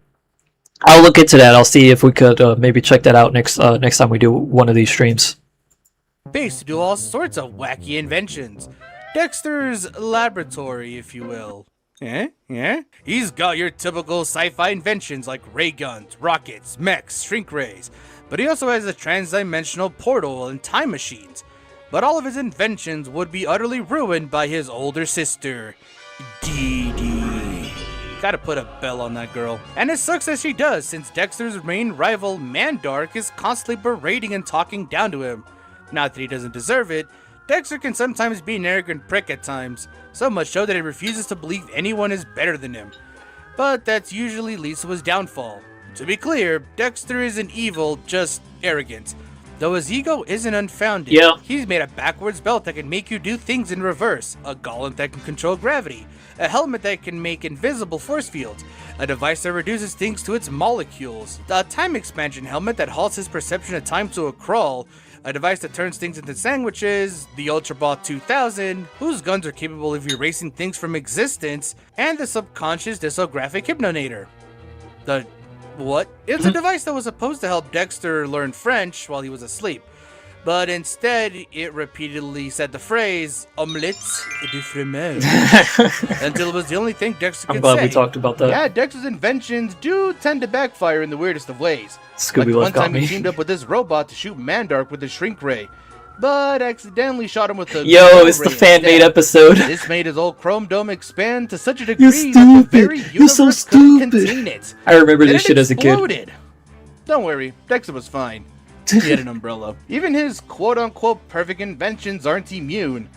look into that. I'll see if we could maybe check that out next time we do one of these streams. Base to do all sorts of wacky inventions. Dexter's laboratory, if you will. Yeah? He's got your typical sci-fi inventions like ray guns, rockets, mechs, shrink rays. But he also has a trans-dimensional portal and time machines. But all of his inventions would be utterly ruined by his older sister, Dee Dee. Gotta put a bell on that girl. And it sucks that she does, since Dexter's main rival, Mandark, is constantly berating and talking down to him. Not that he doesn't deserve it, Dexter can sometimes be an arrogant prick at times, so much so that he refuses to believe anyone is better than him. But that's usually leads to his downfall. To be clear, Dexter isn't evil, just arrogant. Though his ego isn't unfounded. Yeah. He's made a backwards belt that can make you do things in reverse, a gauntlet that can control gravity, a helmet that can make invisible force fields, a device that reduces things to its molecules, a time expansion helmet that halts his perception of time to a crawl, a device that turns things into sandwiches, the Ultrabot 2000, whose guns are capable of erasing things from existence, and the subconscious discographic hypnonator. The what? It's a device that was supposed to help Dexter learn French while he was asleep, but instead it repeatedly said the phrase omelette du fromage until it was the only thing Dexter could say. I'm glad we talked about that. Yeah, Dexter's inventions do tend to backfire in the weirdest of ways. Scooby Like one got time me. he teamed up with this robot to shoot Mandark with a shrink ray, but accidentally shot him with a Yo, glow it's the ray fan-made instead. episode. This made his old chrome dome expand to such a degree You're that the stupid. very You're so universe couldn't stupid. contain it. I remember Then this it shit as a kid. exploded. Don't worry, Dexter was fine. He had an umbrella. Even his quote-unquote perfect inventions aren't immune.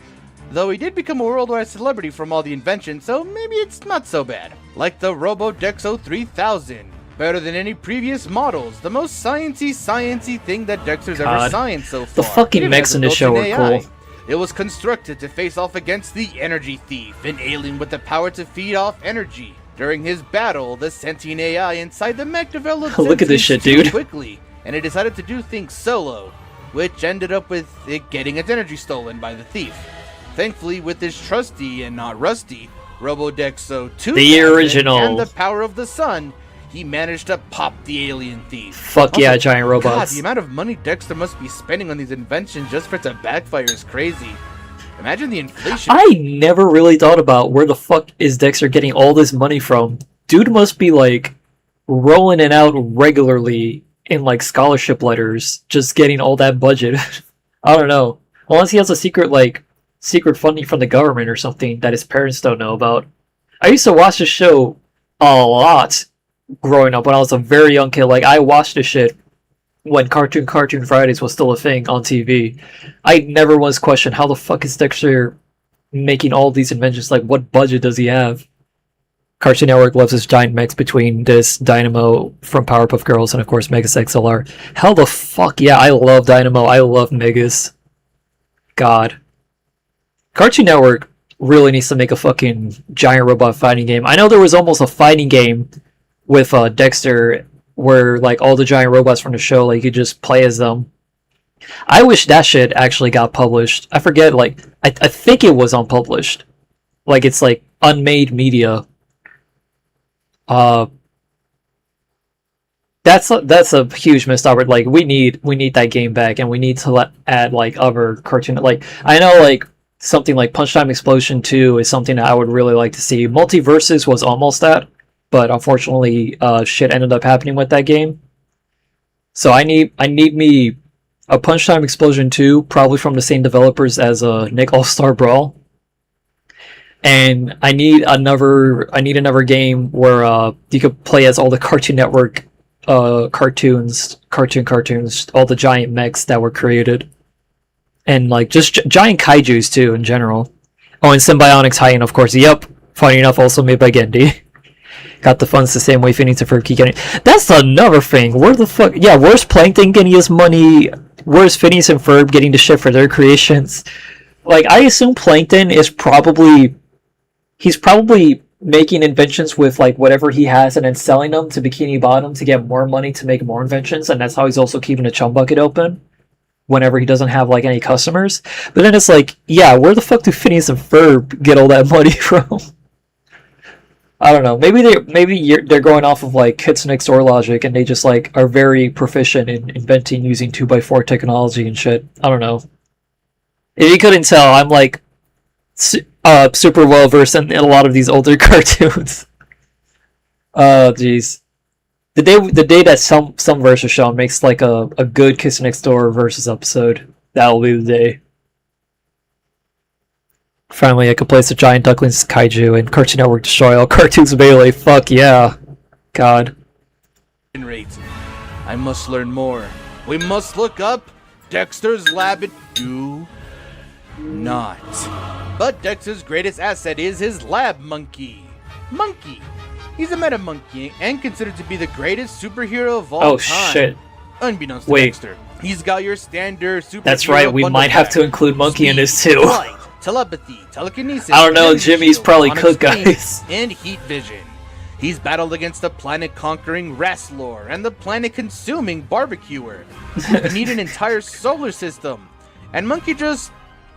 Though he did become a worldwide celebrity from all the inventions, so maybe it's not so bad. Like the RoboDexo 3000. Better than any previous models. The most sciencey thing that Dexter's ever God. scienced so far. The fucking Even mechs as a in this show built-in are AI. cool. It was constructed to face off against the Energy Thief, an alien with the power to feed off energy. During his battle, the sentient AI inside the mech developed Look at this shit, sentience too dude. quickly, and it decided to do things solo, which ended up with it getting its energy stolen by the thief. Thankfully, with his trusty and not rusty RoboDexo 2000 The original. and the power of the sun, he managed to pop the alien thief. Fuck yeah, giant God, robots. the amount of money Dexter must be spending on these inventions just for it to backfire is crazy. Imagine the inflation. I never really thought about where the fuck is Dexter getting all this money from. Dude must be like rolling it out regularly in like scholarship letters, just getting all that budget. I don't know. Unless he has a secret funding from the government or something that his parents don't know about. I used to watch this show a lot growing up when I was a very young kid. Like I watched this shit when Cartoon Fridays was still a thing on TV. I never once questioned how the fuck is Dexter making all these inventions. Like, what budget does he have? Cartoon Network loves his giant mix between this Dynamo from Powerpuff Girls and, of course, Megas XLR. Hell the fuck yeah, I love Dynamo. I love Megas. God. Cartoon Network really needs to make a fucking giant robot fighting game. I know there was almost a fighting game with Dexter where like all the giant robots from the show, like you could just play as them. I wish that shit actually got published. I forget, like I think it was unpublished. Like it's like unmade media. That's a huge missed opportunity. Like we need that game back, and we need to add like other cartoon. Like I know like something like Punch Time Explosion 2 is something that I would really like to see. Multiverses was almost that. But unfortunately, shit ended up happening with that game. So I need me a Punch Time Explosion 2, probably from the same developers as Nick All-Star Brawl. And I need another game where you could play as all the Cartoon Network cartoons, all the giant mechs that were created, and like just giant kaiju's too in general. Oh, and Symbionix Titan, of course. Yep, funny enough, also made by Gendy. Got the funds the same way Phineas and Ferb keep getting. That's another thing. Where the fuck? Yeah, where's Plankton getting his money? Where's Phineas and Ferb getting the shit for their creations? Like, I assume Plankton is probably making inventions with like whatever he has and then selling them to Bikini Bottom to get more money to make more inventions, and that's how he's also keeping the chum bucket open whenever he doesn't have like any customers. But then it's like, yeah, where the fuck do Phineas and Ferb get all that money from? I don't know. Maybe they're going off of like Kids Next Door logic, and they just like are very proficient in inventing using 2x4 technology and shit. I don't know. If you couldn't tell, I'm like super well versed in a lot of these older cartoons. Oh jeez. The day that some versus shown makes like a good Kids Next Door versus episode, that will be the day. Finally, I could place the Giant Ducklings Kaiju and Cartoon Network destroy all cartoons melee. Fuck yeah. God. Rate. I must learn more. We must look up Dexter's lab. Do not. But Dexter's greatest asset is his lab monkey. Monkey. He's a meta monkey and considered to be the greatest superhero of all time. Shit. Unbeknownst to Dexter. He's got your standard superhero. That's right, we might have to include Monkey in this too. Light, telepathy, telekinesis. I don't know, energy Jimmy's shield, probably onyx cooked, wings, guys. And heat vision. He's battled against the planet-conquering Rastlor and the planet-consuming Barbecuer. You need an entire solar system. And Monkey just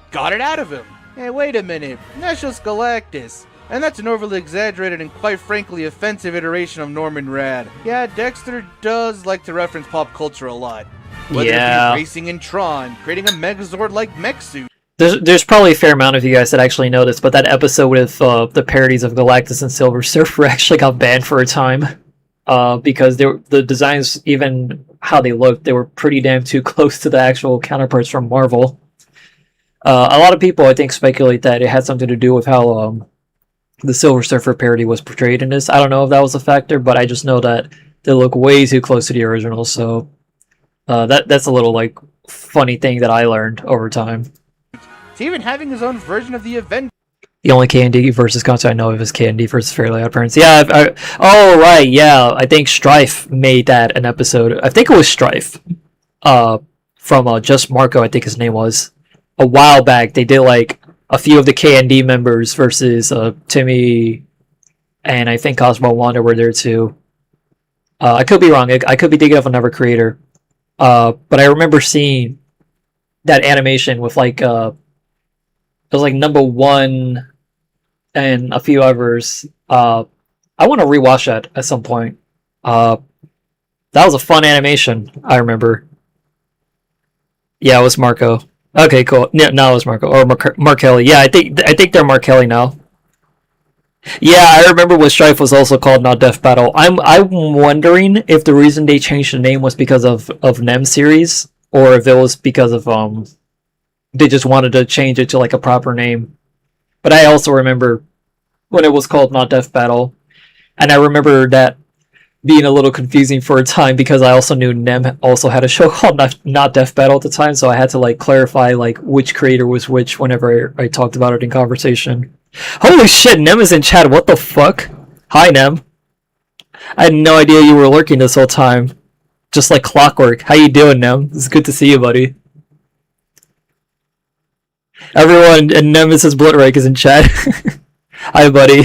got it out of him. Hey, wait a minute. That's just Galactus. And that's an overly exaggerated and quite frankly offensive iteration of Norman Rad. Yeah, Dexter does like to reference pop culture a lot. Whether it be racing in Tron, creating a Megazord-like mech suit. There's probably a fair amount of you guys that actually noticed, but that episode with the parodies of Galactus and Silver Surfer actually got banned for a time. Because the designs, even how they looked, they were pretty damn too close to the actual counterparts from Marvel. A lot of people, I think, speculate that it had something to do with how the Silver Surfer parody was portrayed in this. I don't know if that was a factor, but I just know that they look way too close to the original, so that's a little, like, funny thing that I learned over time. To even having his own version of the event. The only K&D versus content I know of is K&D versus Fairly Odd Parents. Yeah, oh, right, yeah, I think Strife made that an episode. I think it was Strife, from Just Marco, I think his name was. A while back, they did, like, a few of the K&D members versus Timmy and I think Cosmo Wanda were there too. I could be wrong. I could be thinking of another creator. But I remember seeing that animation with like it was like number 1 and a few others. I want to rewatch that at some point. That was a fun animation, I remember. Yeah, it was Marco. Okay, cool. Yeah, no, it was Marco or Mark Kelly. Yeah, I think they're Mark Kelly now. Yeah, I remember when Strife was also called Not Death Battle. I'm wondering if the reason they changed the name was because of Nem series, or if it was because of they just wanted to change it to like a proper name. But I also remember when it was called Not Death Battle, and I remember that being a little confusing for a time because I also knew Nem also had a show called Not Death Battle at the time, so I had to like clarify like which creator was which whenever I talked about it in conversation. Holy shit, Nem is in chat, what the fuck? Hi, Nem. I had no idea you were lurking this whole time. Just like clockwork. How you doing, Nem? It's good to see you, buddy. Everyone, and Nemesis Blittrake is in chat. Hi, buddy.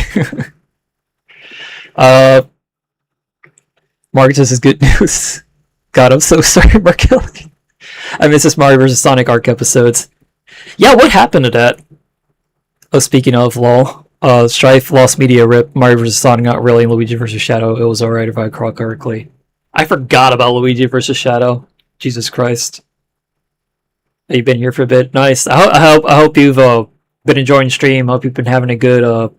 Marcus is good news. God, I'm so sorry, Mark Kelly. I miss this Mario vs. Sonic arc episodes. Yeah, what happened to that? Oh, speaking of, lol. Strife lost media rip. Mario vs. Sonic not really in Luigi vs. Shadow. It was alright if I recall correctly. I forgot about Luigi vs. Shadow. Jesus Christ. You've been here for a bit. Nice. I hope you've been enjoying the stream. I hope you've been having a good.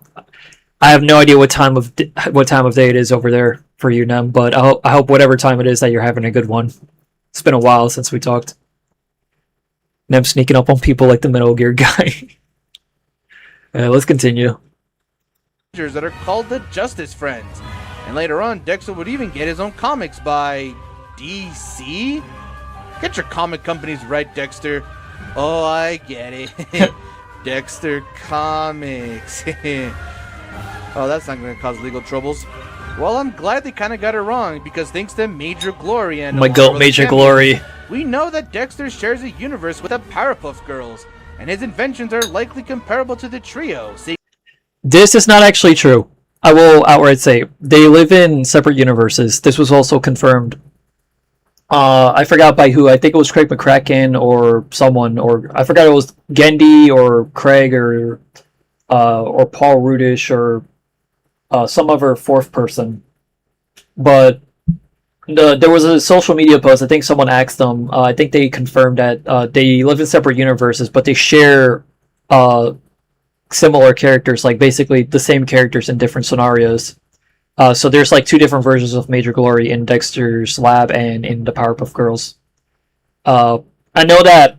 I have no idea what time of day it is over there for you, Nem. But I hope whatever time it is that you're having a good one. It's been a while since we talked. Nem sneaking up on people like the Metal Gear guy. Let's continue. That are called the Justice Friends, and later on, Dexter would even get his own comics by DC. Get your comic companies right, Dexter. Oh, I get it. Dexter Comics. Oh, that's not going to cause legal troubles. Well, I'm glad they kind of got it wrong, because thanks to Major Glory and my goat, Major Glory, we know that Dexter shares a universe with the Powerpuff Girls, and his inventions are likely comparable to the trio. This is not actually true. I will outright say they live in separate universes. This was also confirmed. I forgot by who. I think it was Craig McCracken or someone, or I forgot it was Gendy or Craig or Paul Rudish or some other fourth person. But there was a social media post. I think someone asked them. I think they confirmed that they live in separate universes, but they share similar characters, like basically the same characters in different scenarios. So there's like 2 different versions of Major Glory in Dexter's lab and in the Powerpuff Girls. I know that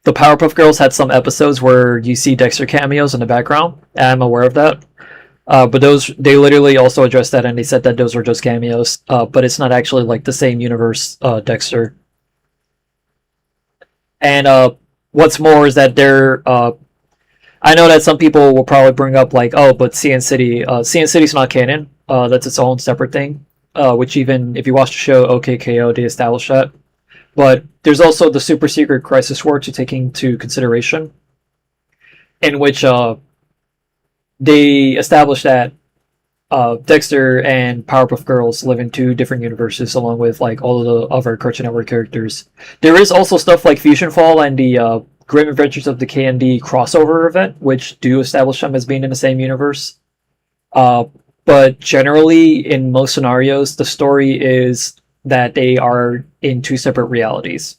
the Powerpuff Girls had some episodes where you see Dexter cameos in the background. I'm aware of that. But they literally also addressed that, and they said that those were just cameos. But it's not actually like the same universe Dexter. And what's more is that I know that some people will probably bring up like, oh, but CN City's not canon. That's its own separate thing. Which even if you watch the show OKKO, they establish that. But there's also the super secret Crisis War to take into consideration, in which they establish that Dexter and Powerpuff Girls live in two different universes, along with like all of the other Cartoon Network characters. There is also stuff like Fusion Fall and the Grim Adventures of the KND crossover event, which do establish them as being in the same universe. But generally, in most scenarios, the story is that they are in two separate realities.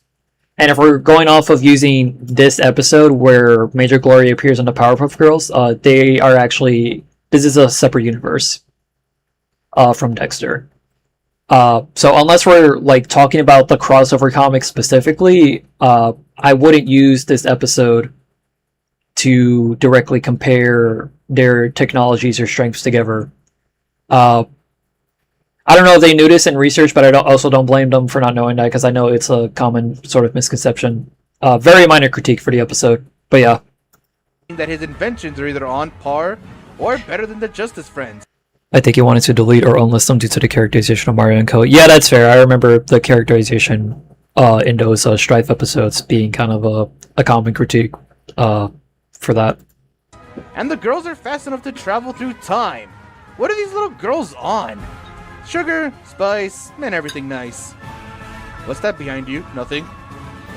And if we're going off of using this episode where Major Glory appears in the Powerpuff Girls, they are actually... This is a separate universe from Dexter. So unless we're like talking about the crossover comics specifically, I wouldn't use this episode to directly compare their technologies or strengths together. I don't know if they knew this in research, but I also don't blame them for not knowing that, because I know it's a common sort of misconception. Very minor critique for the episode, but yeah. That his inventions are either on par or better than the Justice Friends. I think he wanted to delete or unlist them due to the characterization of Mario and Co. Yeah, that's fair. I remember the characterization in those Strife episodes being kind of a common critique for that. And the girls are fast enough to travel through time. What are these little girls on? Sugar, spice, and everything nice. What's that behind you? Nothing.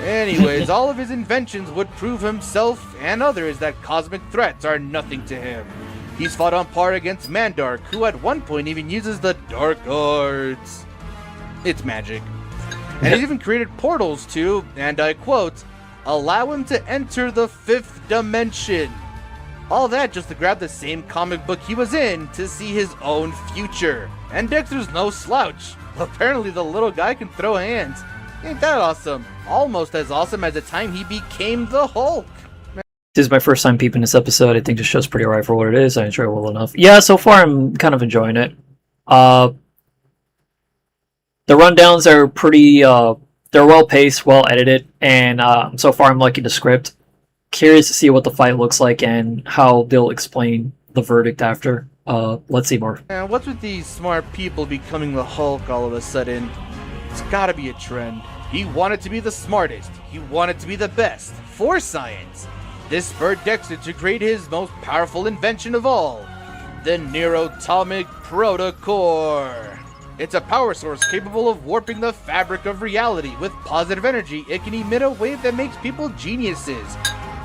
Anyways, all of his inventions would prove himself and others that cosmic threats are nothing to him. He's fought on par against Mandark, who at one point even uses the Dark Arts. It's magic. And he's even created portals to, and I quote, allow him to enter the 5th dimension. All that just to grab the same comic book he was in to see his own future. And Dexter's no slouch. Apparently the little guy can throw hands. Ain't that awesome? Almost as awesome as the time he became the Hulk. This is my first time peeping this episode. I think the show's pretty alright for what it is. I enjoy it well enough. Yeah, so far I'm kind of enjoying it. The rundowns are pretty, they're well paced, well edited, and so far I'm liking the script. Curious to see what the fight looks like and how they'll explain the verdict after. Let's see more. And what's with these smart people becoming the Hulk all of a sudden? It's gotta be a trend. He wanted to be the smartest. He wanted to be the best. For science. This spurred Dexter to create his most powerful invention of all. The Neurotomic Protocore. It's a power source capable of warping the fabric of reality. With positive energy, it can emit a wave that makes people geniuses.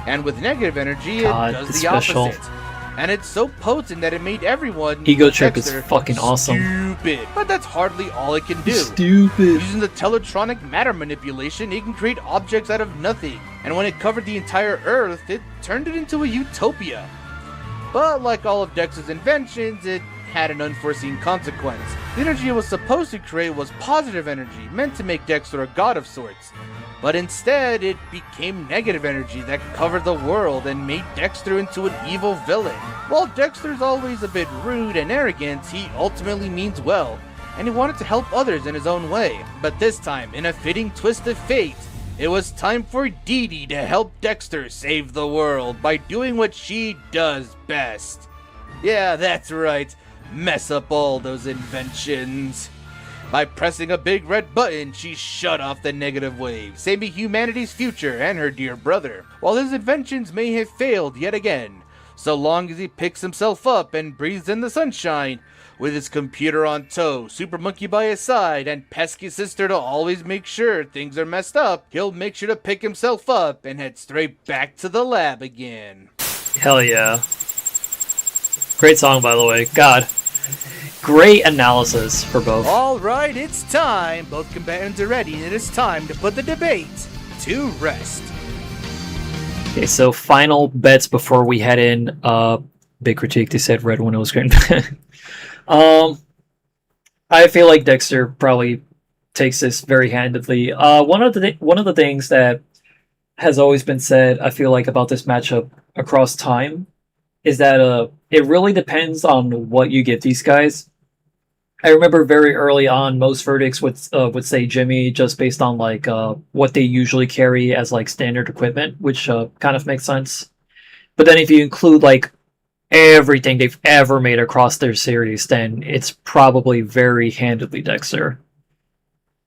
And with negative energy, it does the opposite. And it's so potent that it made everyone Ego Trip is fucking awesome. Stupid. But that's hardly all it can do. Stupid. Using the teletronic matter manipulation, it can create objects out of nothing. And when it covered the entire Earth, it turned it into a utopia. But like all of Dexter's inventions, it had an unforeseen consequence. The energy it was supposed to create was positive energy, meant to make Dexter a god of sorts. But instead, it became negative energy that covered the world and made Dexter into an evil villain. While Dexter's always a bit rude and arrogant, he ultimately means well, and he wanted to help others in his own way. But this time, in a fitting twist of fate, it was time for Dee Dee to help Dexter save the world by doing what she does best. Yeah, that's right, mess up all those inventions. By pressing a big red button, she shut off the negative wave, saving humanity's future and her dear brother. While his inventions may have failed yet again, so long as he picks himself up and breathes in the sunshine, with his computer on tow, Super Monkey by his side, and pesky sister to always make sure things are messed up, he'll make sure to pick himself up and head straight back to the lab again. Hell yeah. Great song, by the way. God. Great analysis for both. Alright, it's time. Both combatants are ready, and it is time to put the debate to rest. Okay, so final bets before we head in. Big critique, they said red when it was green. I feel like Dexter probably takes this very handedly. One of the things that has always been said, I feel like, about this matchup across time, is that it really depends on what you give these guys. I remember very early on, most verdicts would say Jimmy just based on like what they usually carry as like standard equipment, which kind of makes sense. But then if you include like everything they've ever made across their series, then it's probably very handedly Dexter.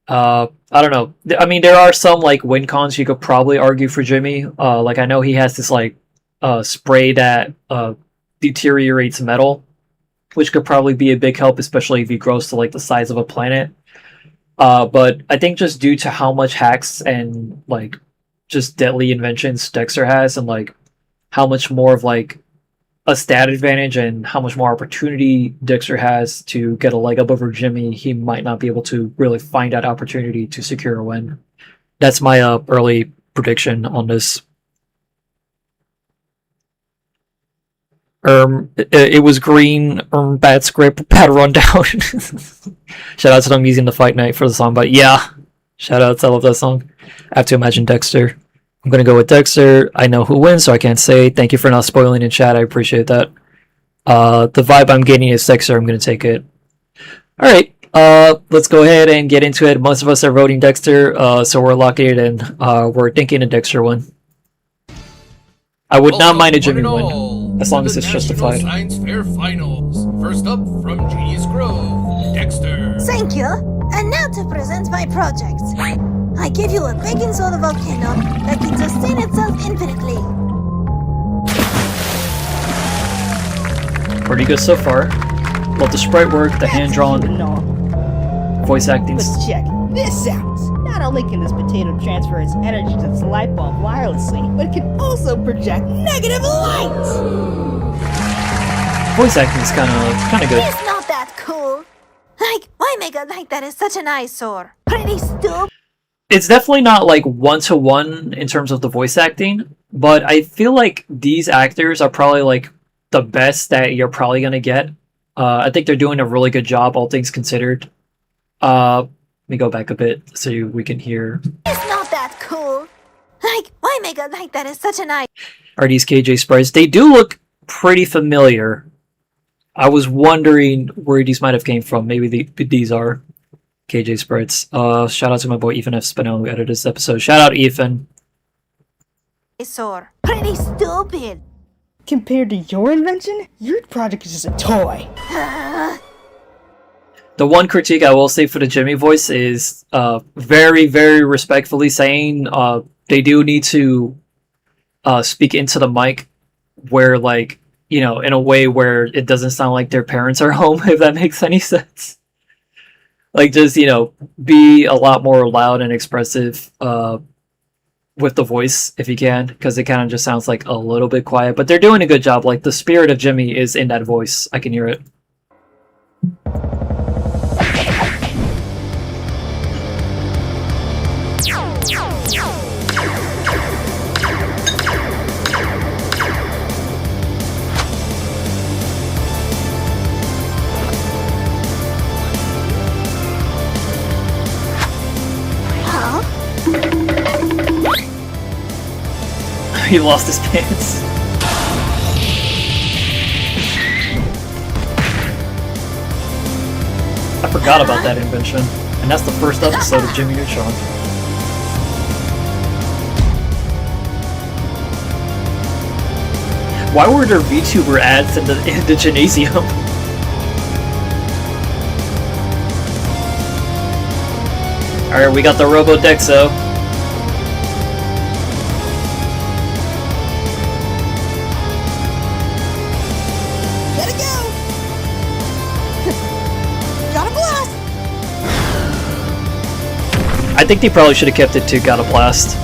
I don't know. I mean, there are some like win cons you could probably argue for Jimmy. Like I know he has this like spray that deteriorates metal, which could probably be a big help, especially if he grows to like the size of a planet. But I think just due to how much hacks and like just deadly inventions Dexter has, and like how much more of like a stat advantage and how much more opportunity Dexter has to get a leg up over Jimmy, he might not be able to really find that opportunity to secure a win. That's my early prediction on this. It was green, bad script, bad rundown. Shout out to them using the Fight Night for the song, but yeah, shout out, I love that song. I have to imagine Dexter. I'm gonna go with Dexter. I know who wins, so I can't say. Thank you for not spoiling in chat, I appreciate that. The vibe I'm getting is Dexter, I'm gonna take it. Alright, let's go ahead and get into it. Most of us are voting Dexter, so we're locking it in. We're thinking a Dexter win. I would not mind a Jimmy win, as long as it's justified. Science Fair Finals. First up from Genius Grove, Dexter. Thank you. And now to present my project. I give you a baking soda volcano that can sustain itself infinitely. Pretty good so far. Love the sprite work, the hand-drawn voice acting. Let's check this out. Not only can this potato transfer its energy to its light bulb wirelessly, but it can also project negative light! Voice acting is kind of good. It's not that cool. Like, why make a light that is such an eyesore? Pretty stupid. It's definitely not like one-to-one in terms of the voice acting, but I feel like these actors are probably like the best that you're probably gonna get. I think they're doing a really good job, all things considered. Let me go back a bit so we can hear. It's not that cool. Like, why make a light that is such an eye? Are these KJ sprites? They do look pretty familiar. I was wondering where these might have came from. Maybe these are KJ sprites. Shout out to my boy Ethan F. Spinell who edited this episode. Shout out Ethan. Eyesore. Pretty stupid. Compared to your invention, your project is just a toy. The one critique I will say for the Jimmy voice is very, very respectfully saying they do need to speak into the mic where, like, you know, in a way where it doesn't sound like their parents are home, if that makes any sense. Like, just, you know, be a lot more loud and expressive with the voice, if you can, because it kind of just sounds like a little bit quiet. But they're doing a good job. Like, the spirit of Jimmy is in that voice. I can hear it. He lost his pants. I forgot about that invention. And that's the first episode of Jimmy Neutron. Why were there VTuber ads in the gymnasium? Alright, we got the Robo Dexo. I think they probably should have kept it to Gotta Blast.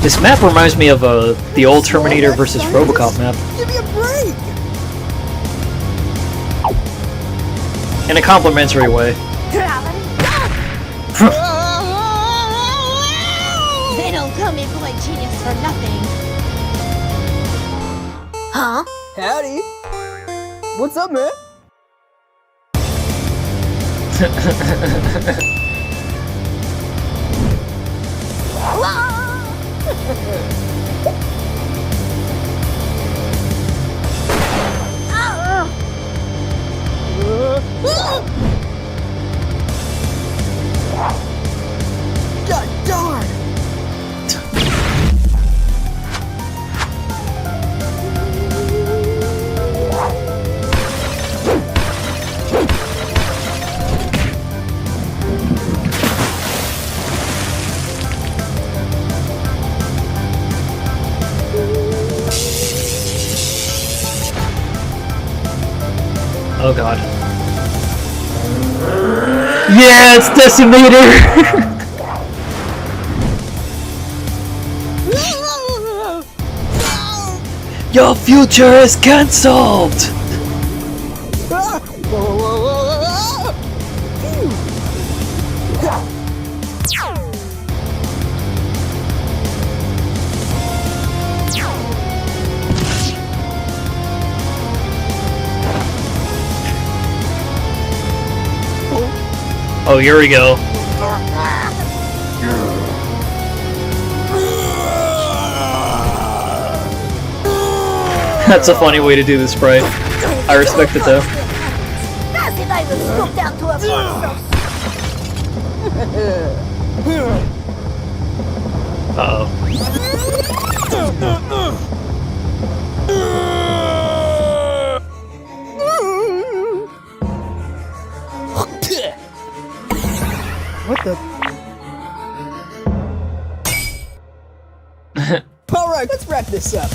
This map reminds me of the old Terminator versus Robocop map. Give me a break! In a complimentary way. They don't call me boy genius for nothing. Huh? Howdy! What's up, man? God darn! Oh god. Yeah, it's Decimator! Your future is cancelled! Oh, here we go. That's a funny way to do this, sprite. I respect it though. As if I will scoop down to a Uh-oh. What the? Alright, let's wrap this up.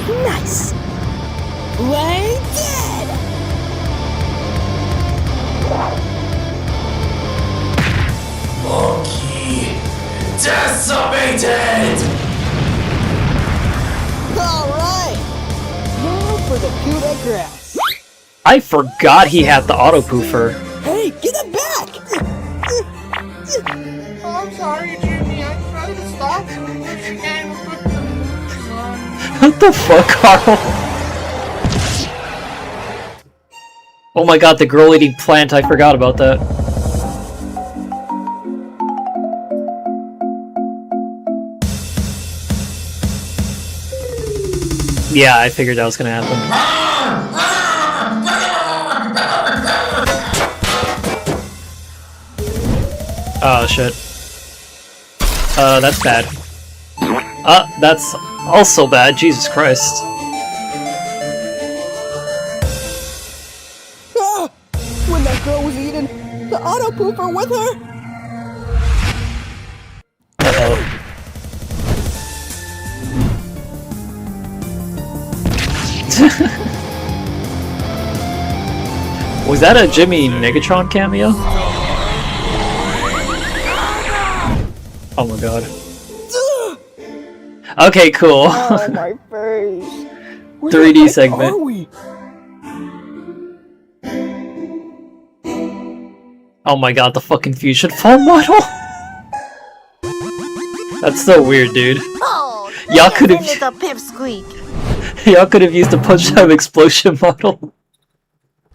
Nice. Play dead! Monkey decimated! Alright! Now for the coup de grace. I forgot he had the auto poofer. Hey, give it back! Oh, I'm sorry, Jimmy. I tried to stop you, but you can't put the on. What the fuck, Carl? Oh my god, the girl eating plant, I forgot about that. Yeah, I figured that was gonna happen. Oh shit. That's bad. That's also bad, Jesus Christ. Ah! When that girl was eating the auto pooper with her. Uh-oh. Was that a Jimmy Negatron cameo? Oh my god. Okay, cool. Oh, my face. 3D segment. Are we? Oh my god, the fucking fusion form model? That's so weird, dude. Oh, Y'all could have little pipsqueak. y'all could have used the punch time explosion model.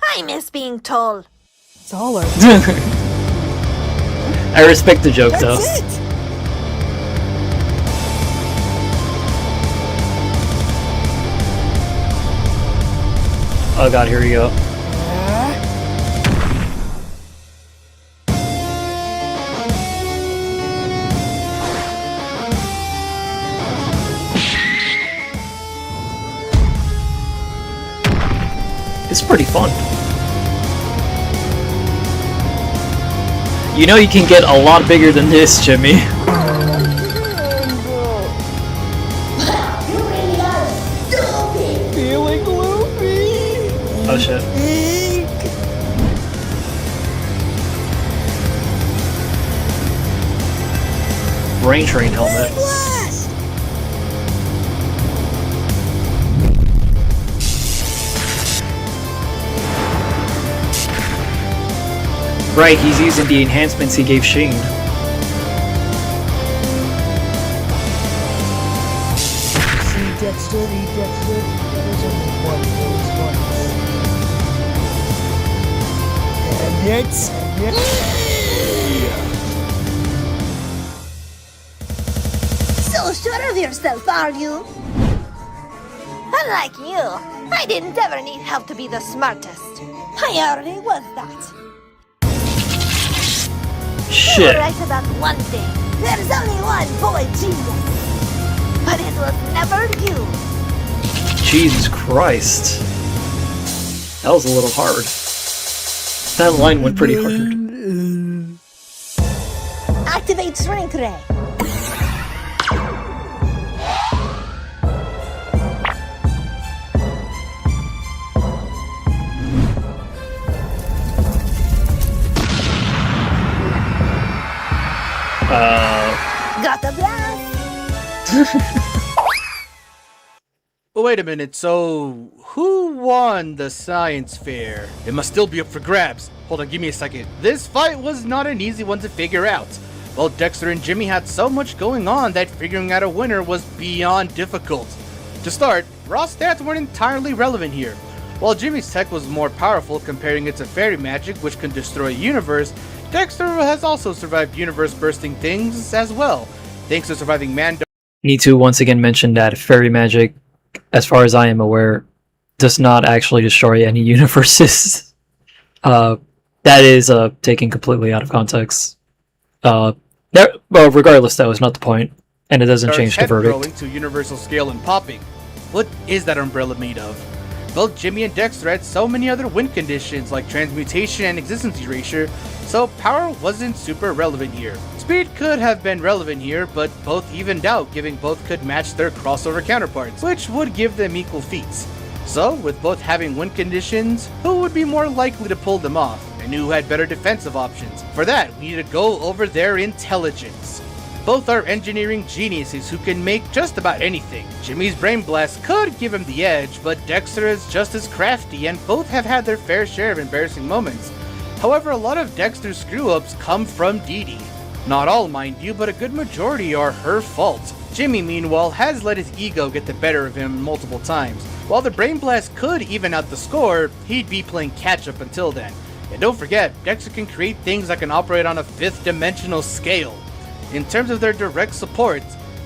I miss being tall. Taller. I respect the joke though. That's it! Oh god, here we go. It's pretty fun. You know you can get a lot bigger than this, Jimmy. Feeling loopy. Oh shit. Brain Train helmet. Blast! Right, he's using the enhancements he gave Sheen. See, Dexter, there's only one of those ones. And So sure of yourself, are you? Unlike you, I didn't ever need help to be the smartest. I already was that. You were Shit. right about one thing. There's only one boy genius. But it was never you. Jesus Christ. That was a little hard. That line went pretty hard. Activate Shrink Ray. Got a blast. Wait a minute, so who won the science fair? It must still be up for grabs. Hold on, give me a second. This fight was not an easy one to figure out. Both Dexter and Jimmy had so much going on that figuring out a winner was beyond difficult. To start, raw stats weren't entirely relevant here. While Jimmy's tech was more powerful, comparing it to fairy magic, which can destroy a universe, Dexter has also survived universe-bursting things as well, thanks to surviving Mando. Need to once again mention that fairy magic, as far as I am aware, does not actually destroy any universes. That is taken completely out of context. Well, regardless, that was not the point, and it doesn't change the verdict. Growing to universal scale and popping. What is that umbrella made of? Both Jimmy and Dexter had so many other win conditions like transmutation and existence erasure, so power wasn't super relevant here. Speed could have been relevant here, but both evened out, giving both could match their crossover counterparts, which would give them equal feats. So, with both having win conditions, who would be more likely to pull them off, and who had better defensive options? For that, we need to go over their intelligence. Both are engineering geniuses who can make just about anything. Jimmy's Brain Blast could give him the edge, but Dexter is just as crafty, and both have had their fair share of embarrassing moments. However, a lot of Dexter's screw-ups come from Dee Dee. Not all, mind you, but a good majority are her fault. Jimmy, meanwhile, has let his ego get the better of him multiple times. While the Brain Blast could even out the score, he'd be playing catch-up until then. And don't forget, Dexter can create things that can operate on a 5th-dimensional scale. In terms of their direct support,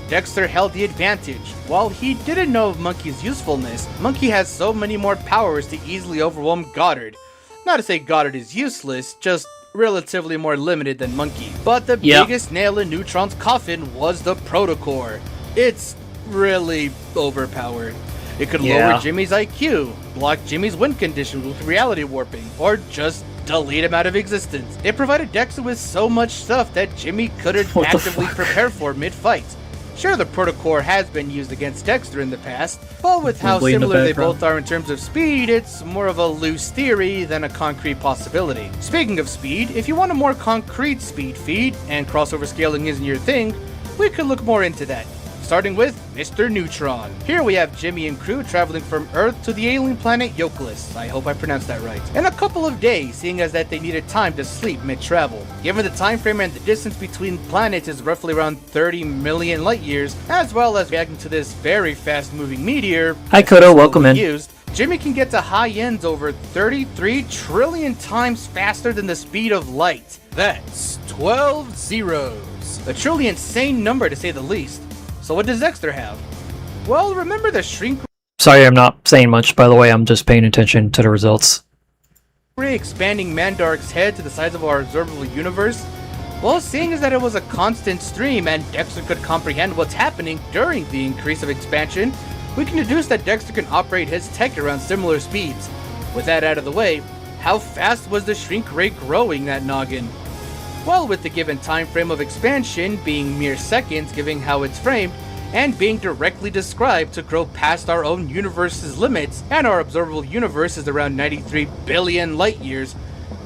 Dexter held the advantage. While he didn't know of Monkey's usefulness, Monkey has so many more powers to easily overwhelm Goddard. Not to say Goddard is useless, just relatively more limited than Monkey. But the biggest nail in Neutron's coffin was the Protocore. It's really overpowered. It could lower Jimmy's IQ, block Jimmy's win condition with reality warping, or just delete him out of existence. It provided Dexter with so much stuff that Jimmy couldn't actively prepare for mid-fight. Sure, the Protocore has been used against Dexter in the past, but with how similar they both are in terms of speed, it's more of a loose theory than a concrete possibility. Speaking of speed, if you want a more concrete speed feed, and crossover scaling isn't your thing, we could look more into that. Starting with Mr. Neutron. Here we have Jimmy and crew traveling from Earth to the alien planet Yokelis. I hope I pronounced that right. In a couple of days, seeing as that they needed time to sleep mid-travel. Given the time frame and the distance between planets is roughly around 30 million light years, as well as reacting to this very fast-moving meteor. Hi Kodo, welcome in. Jimmy can get to high ends over 33 trillion times faster than the speed of light. That's 12 zeros. A truly insane number to say the least. So what does Dexter have? Well, remember the shrink Sorry, I'm not saying much, by the way, I'm just paying attention to the results. ray expanding Mandark's head to the size of our observable universe? Well, seeing as that it was a constant stream and Dexter could comprehend what's happening during the increase of expansion, we can deduce that Dexter can operate his tech around similar speeds. With that out of the way, how fast was the shrink ray growing that noggin? Well, with the given time frame of expansion being mere seconds given how it's framed, and being directly described to grow past our own universe's limits, and our observable universe is around 93 billion light years,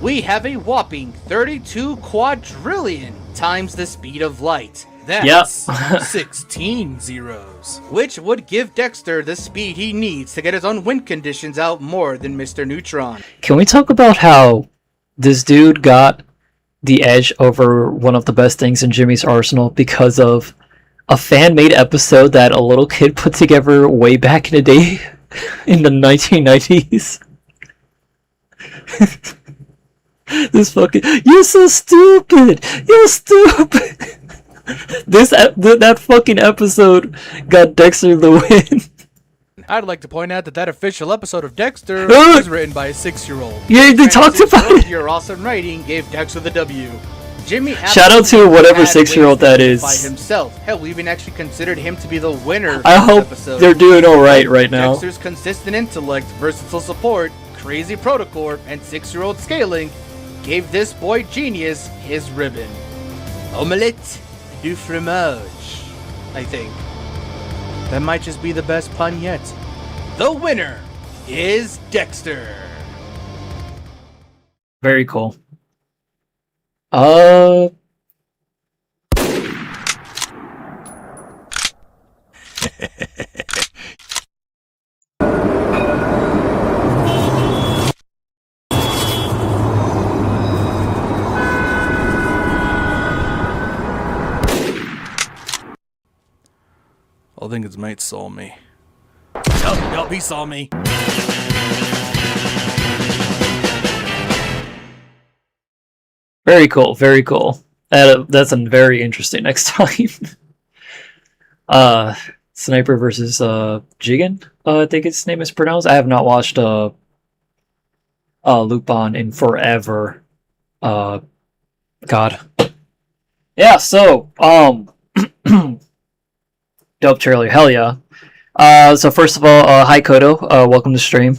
we have a whopping 32 quadrillion times the speed of light. That's 16 zeros, which would give Dexter the speed he needs to get his own win conditions out more than Mr. Neutron. Can we talk about how this dude got the edge over one of the best things in Jimmy's arsenal because of a fan-made episode that a little kid put together way back in the day in the 1990s? This fucking... You're so stupid! You're stupid! That fucking episode got Dexter the win. I'd like to point out that official episode of Dexter was written by a 6-year-old. Yeah, they talked about it. Your awesome writing gave Dexter the W. Jimmy shout out to whatever 6-year-old that is. By himself. Hell, we even actually considered him to be the winner. I hope they're doing all right now. Dexter's consistent intellect, versatile support, crazy protocorp, and 6-year-old scaling gave this boy genius his ribbon. Omelette du fromage, I think. That might just be the best pun yet. The winner is Dexter. Very cool. I think his mate saw me. Nope, he saw me. Very cool, very cool. That's a very interesting next time. Sniper versus Jigen, I think his name is pronounced. I have not watched Lupin in forever. God. Yeah, so dope trailer, hell yeah. So first of all, hi Kodo, welcome to stream.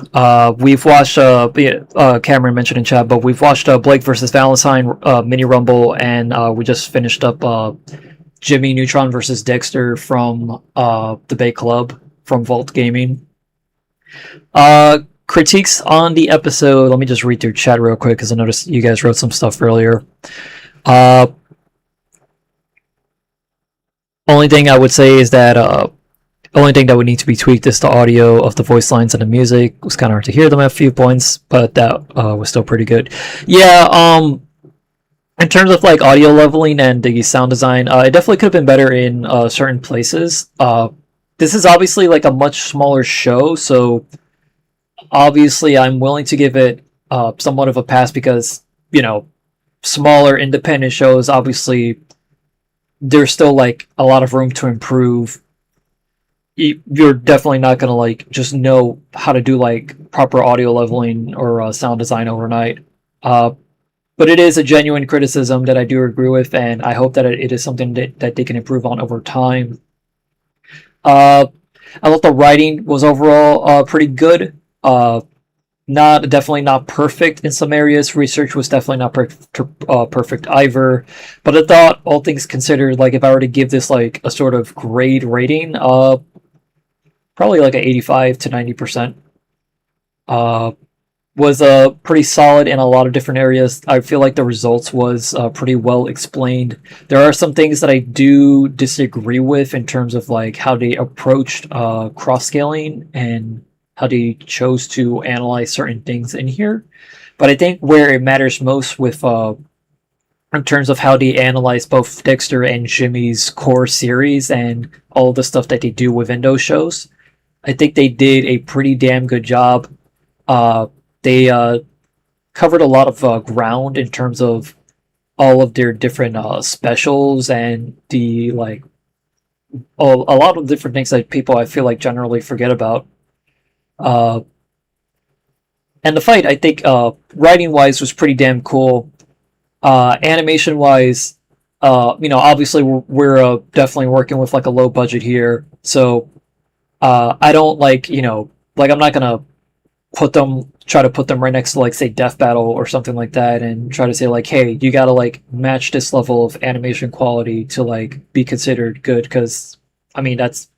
We've watched, Cameron mentioned in chat, but we've watched Blake versus Valentine mini rumble, and we just finished up Jimmy Neutron versus Dexter from Debate Club from Vault Gaming. Critiques on the episode. Let me just read through chat real quick because I noticed you guys wrote some stuff earlier. Only thing I would say is that only thing that would need to be tweaked is the audio of the voice lines and the music. It was kind of hard to hear them at a few points, but that was still pretty good. Yeah, in terms of like audio leveling and the sound design, it definitely could have been better in certain places. This is obviously like a much smaller show, so obviously I'm willing to give it somewhat of a pass because, you know, smaller independent shows, obviously there's still like a lot of room to improve. You're definitely not gonna like just know how to do like proper audio leveling or sound design overnight. But it is a genuine criticism that I do agree with, and I hope that it is something that they can improve on over time. I thought the writing was overall pretty good. Definitely not perfect in some areas. Research was definitely not perfect either. But I thought, all things considered, like if I were to give this like a sort of grade rating, probably like an 85 to 90%. Was pretty solid in a lot of different areas. I feel like the results was pretty well explained. There are some things that I do disagree with in terms of like how they approached cross-scaling and how they chose to analyze certain things in here. But I think where it matters most with in terms of how they analyze both Dexter and Jimmy's core series and all the stuff that they do within those shows, I think they did a pretty damn good job. They covered a lot of ground in terms of all of their different specials and the like a lot of different things that people I feel like generally forget about. And the fight, I think, writing wise was pretty damn cool. Animation wise, obviously we're definitely working with like a low budget here, so I don't like I'm not gonna try to put them right next to like say Death Battle or something like that and try to say like, hey, you gotta like match this level of animation quality to like be considered good, because I mean that's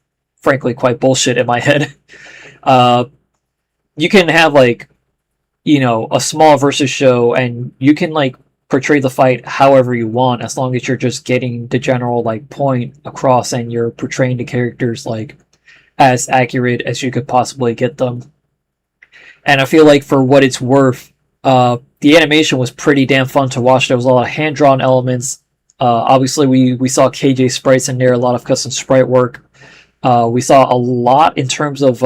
frankly quite bullshit in my head. You can have like a small versus show and you can like portray the fight however you want, as long as you're just getting the general like point across and you're portraying the characters like as accurate as you could possibly get them. And I feel like for what it's worth, the animation was pretty damn fun to watch. There was a lot of hand-drawn elements. Obviously, we saw KJ sprites in there, a lot of custom sprite work. We saw a lot in terms of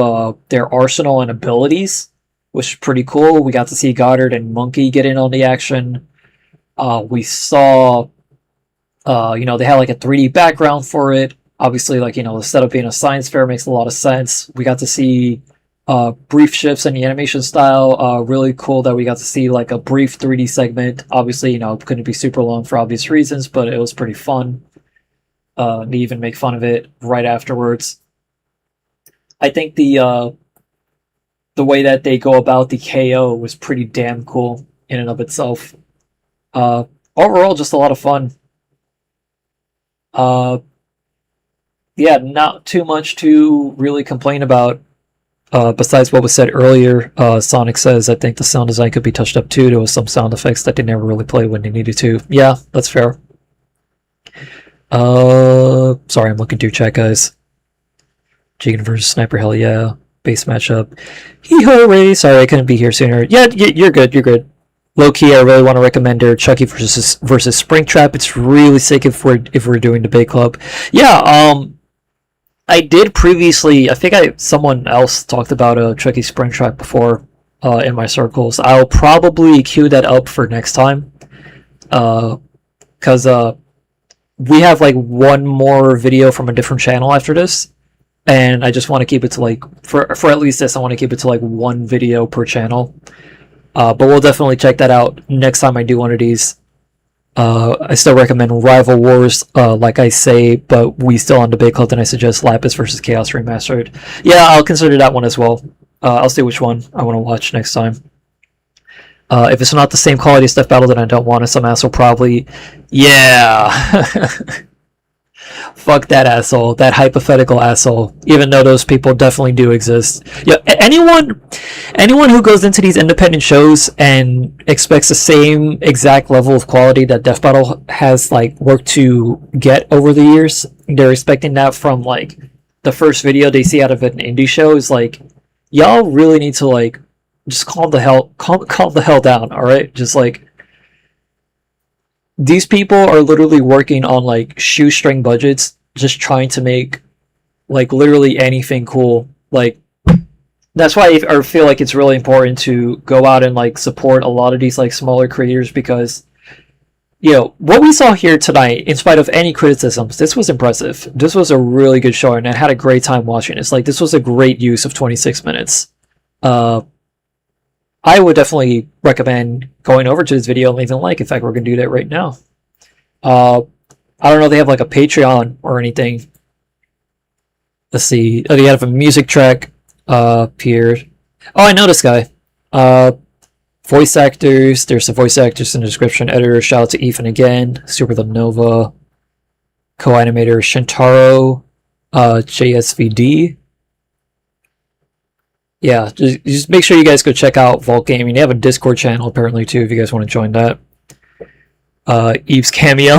their arsenal and abilities, which is pretty cool. We got to see Goddard and Monkey get in on the action. We saw, they had like a 3D background for it. Obviously, like, the setup being a science fair makes a lot of sense. We got to see brief shifts in the animation style. Really cool that we got to see like a brief 3D segment. Obviously, it couldn't be super long for obvious reasons, but it was pretty fun. They even make fun of it right afterwards. I think the way that they go about the KO was pretty damn cool in and of itself. Overall, just a lot of fun. Yeah, not too much to really complain about. Besides what was said earlier, Sonic says, I think the sound design could be touched up too. There was some sound effects that they never really played when they needed to. Yeah, that's fair. Sorry, I'm looking through chat, guys. Jigen versus Sniper, hell yeah. Base matchup. Hee-ho, Ray. Sorry, I couldn't be here sooner. Yeah, you're good, you're good. Low-key, I really want to recommend their Chucky versus Springtrap. It's really sick if we're doing Debate Club. Yeah, I did previously, I think someone else talked about Chucky Springtrap before in my circles. I'll probably queue that up for next time. Because we have like one more video from a different channel after this. And I just want to keep it to like, for at least this, I want to keep it to like one video per channel. But we'll definitely check that out next time I do one of these. I still recommend Rival Wars, like I say, but we still on Debate Club, and I suggest Lapis versus Chaos Remastered. Yeah, I'll consider that one as well. I'll see which one I want to watch next time. If it's not the same quality as Death Battle, then I don't want it. Some asshole probably... Yeah! Fuck that asshole, that hypothetical asshole, even though those people definitely do exist. Yeah, anyone who goes into these independent shows and expects the same exact level of quality that Death Battle has like worked to get over the years, they're expecting that from like the first video they see out of an indie show. Is like, y'all really need to like just calm the hell down, all right? Just like, these people are literally working on like shoestring budgets, just trying to make like literally anything cool. Like, that's why I feel like it's really important to go out and like support a lot of these like smaller creators, because what we saw here tonight, in spite of any criticisms, this was impressive. This was a really good show, and I had a great time watching this. Like, this was a great use of 26 minutes. I would definitely recommend going over to this video and leaving a like. In fact, we're going to do that right now. I don't know if they have like a Patreon or anything. Let's see. Oh, they have a music track here. Oh, I know this guy. Voice actors. There's the voice actors in the description. Editor, shout out to Ethan again. Super the Nova. Co-animator Shintaro. JSVD. Yeah, just make sure you guys go check out Vault Gaming. They have a Discord channel apparently too, if you guys want to join that. Eve's cameo.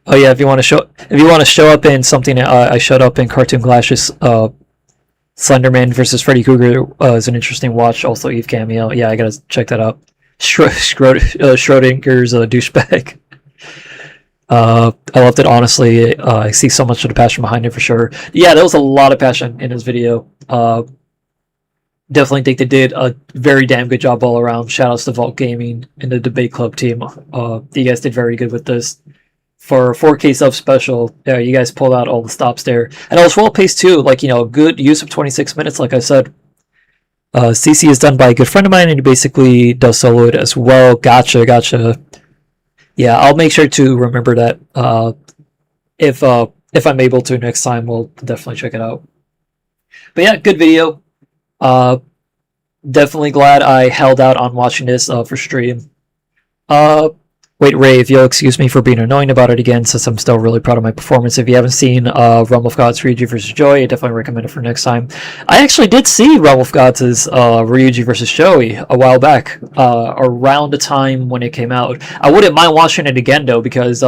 Oh yeah, if you want to show up in something, I showed up in Cartoon Clash's Slenderman versus Freddy Krueger is an interesting watch. Also Eve cameo. Yeah, I gotta check that out. Schrodinger's a douchebag. I loved it, honestly. I see so much of the passion behind it for sure. Yeah, there was a lot of passion in this video. Definitely think they did a very damn good job all around. Shoutouts to Vault Gaming and the Debate Club team. You guys did very good with this. For 4K sub special, yeah, you guys pulled out all the stops there. And it was well paced too. Like, good use of 26 minutes, like I said. CC is done by a good friend of mine, and he basically does solo it as well. Gotcha. Yeah, I'll make sure to remember that. If I'm able to next time, we'll definitely check it out. But yeah, good video. Definitely glad I held out on watching this for stream. Wait, Ray, if you'll excuse me for being annoying about it again, since I'm still really proud of my performance. If you haven't seen Realm of Gods Ryuji vs. Joey, I definitely recommend it for next time. I actually did see Realm of Gods' Ryuji vs. Joey a while back, around the time when it came out. I wouldn't mind watching it again, though, because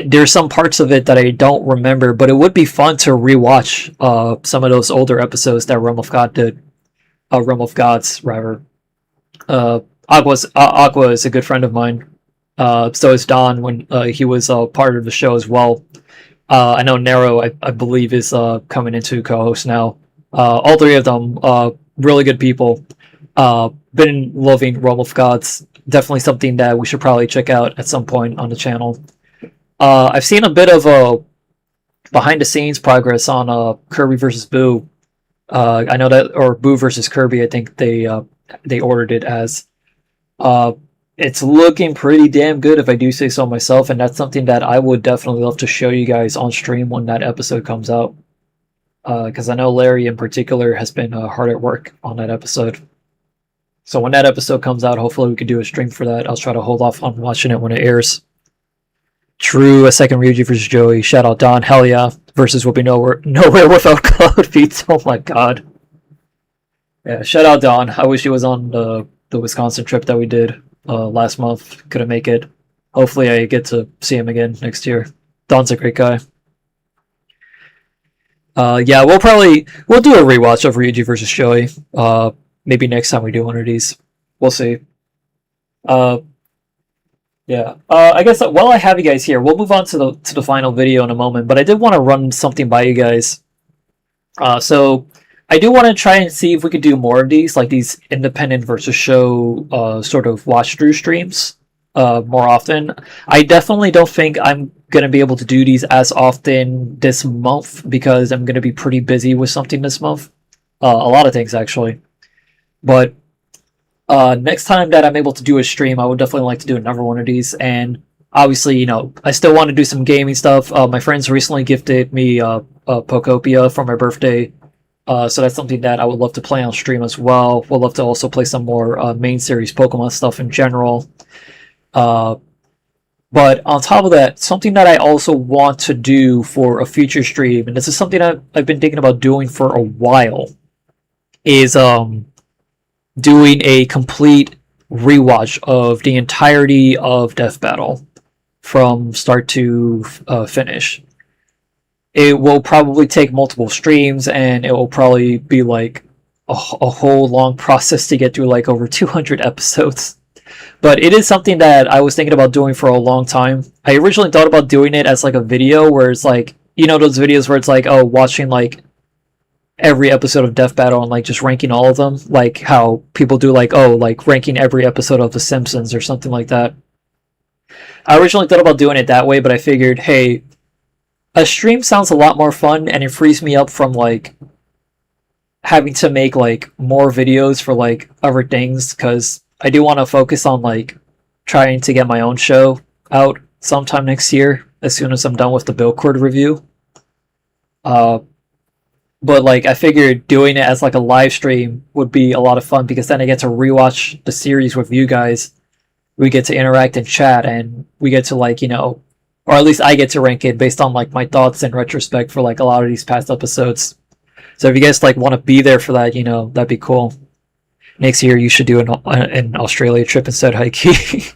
there's some parts of it that I don't remember, but it would be fun to rewatch some of those older episodes that Realm of God did. Realm of Gods, rather. Aqua is a good friend of mine. So is Don when he was part of the show as well. I know Nero, I believe, is coming into co-host now. All three of them, really good people. Been loving Realm of Gods. Definitely something that we should probably check out at some point on the channel. I've seen a bit of behind-the-scenes progress on Kirby versus Boo. I know that, or Boo versus Kirby, I think they ordered it as. It's looking pretty damn good, if I do say so myself, and that's something that I would definitely love to show you guys on stream when that episode comes out. Because I know Larry in particular has been hard at work on that episode. So when that episode comes out, hopefully we could do a stream for that. I'll try to hold off on watching it when it airs. True, a second Ryuji versus Joey. Shout out Don, hell yeah. Versus will be nowhere without Cloud Beats. Oh my god. Yeah, shout out Don. I wish he was on the Wisconsin trip that we did last month. Couldn't make it. Hopefully I get to see him again next year. Don's a great guy. Yeah, we'll do a rewatch of Ryuji versus Joey. Maybe next time we do one of these. We'll see. Yeah. I guess while I have you guys here, we'll move on to the final video in a moment, but I did want to run something by you guys. So I do want to try and see if we could do more of these, like these independent versus show sort of watch through streams more often. I definitely don't think I'm going to be able to do these as often this month because I'm going to be pretty busy with something this month. A lot of things, actually. But next time that I'm able to do a stream, I would definitely like to do another one of these. And obviously, you know, I still want to do some gaming stuff. My friends recently gifted me Pokopia for my birthday. So that's something that I would love to play on stream as well. Would love to also play some more main series Pokemon stuff in general. But on top of that, something that I also want to do for a future stream, and this is something I've been thinking about doing for a while, is doing a complete rewatch of the entirety of Death Battle from start to finish. It will probably take multiple streams, and it will probably be like a whole long process to get through like over 200 episodes. But it is something that I was thinking about doing for a long time. I originally thought about doing it as like a video where it's like, you know, those videos where it's like, oh, watching like every episode of Death Battle and like just ranking all of them, like how people do like, oh, like ranking every episode of The Simpsons or something like that. I originally thought about doing it that way, but I figured, hey, a stream sounds a lot more fun, and it frees me up from like having to make like more videos for like other things, because I do want to focus on like trying to get my own show out sometime next year as soon as I'm done with the Buildcord review. But like I figured doing it as like a live stream would be a lot of fun, because then I get to rewatch the series with you guys. We get to interact and chat, and we get to like, you know, or at least I get to rank it based on like my thoughts in retrospect for like a lot of these past episodes. So if you guys like want to be there for that, you know, that'd be cool. Next year you should do an Australia trip instead, Heike. You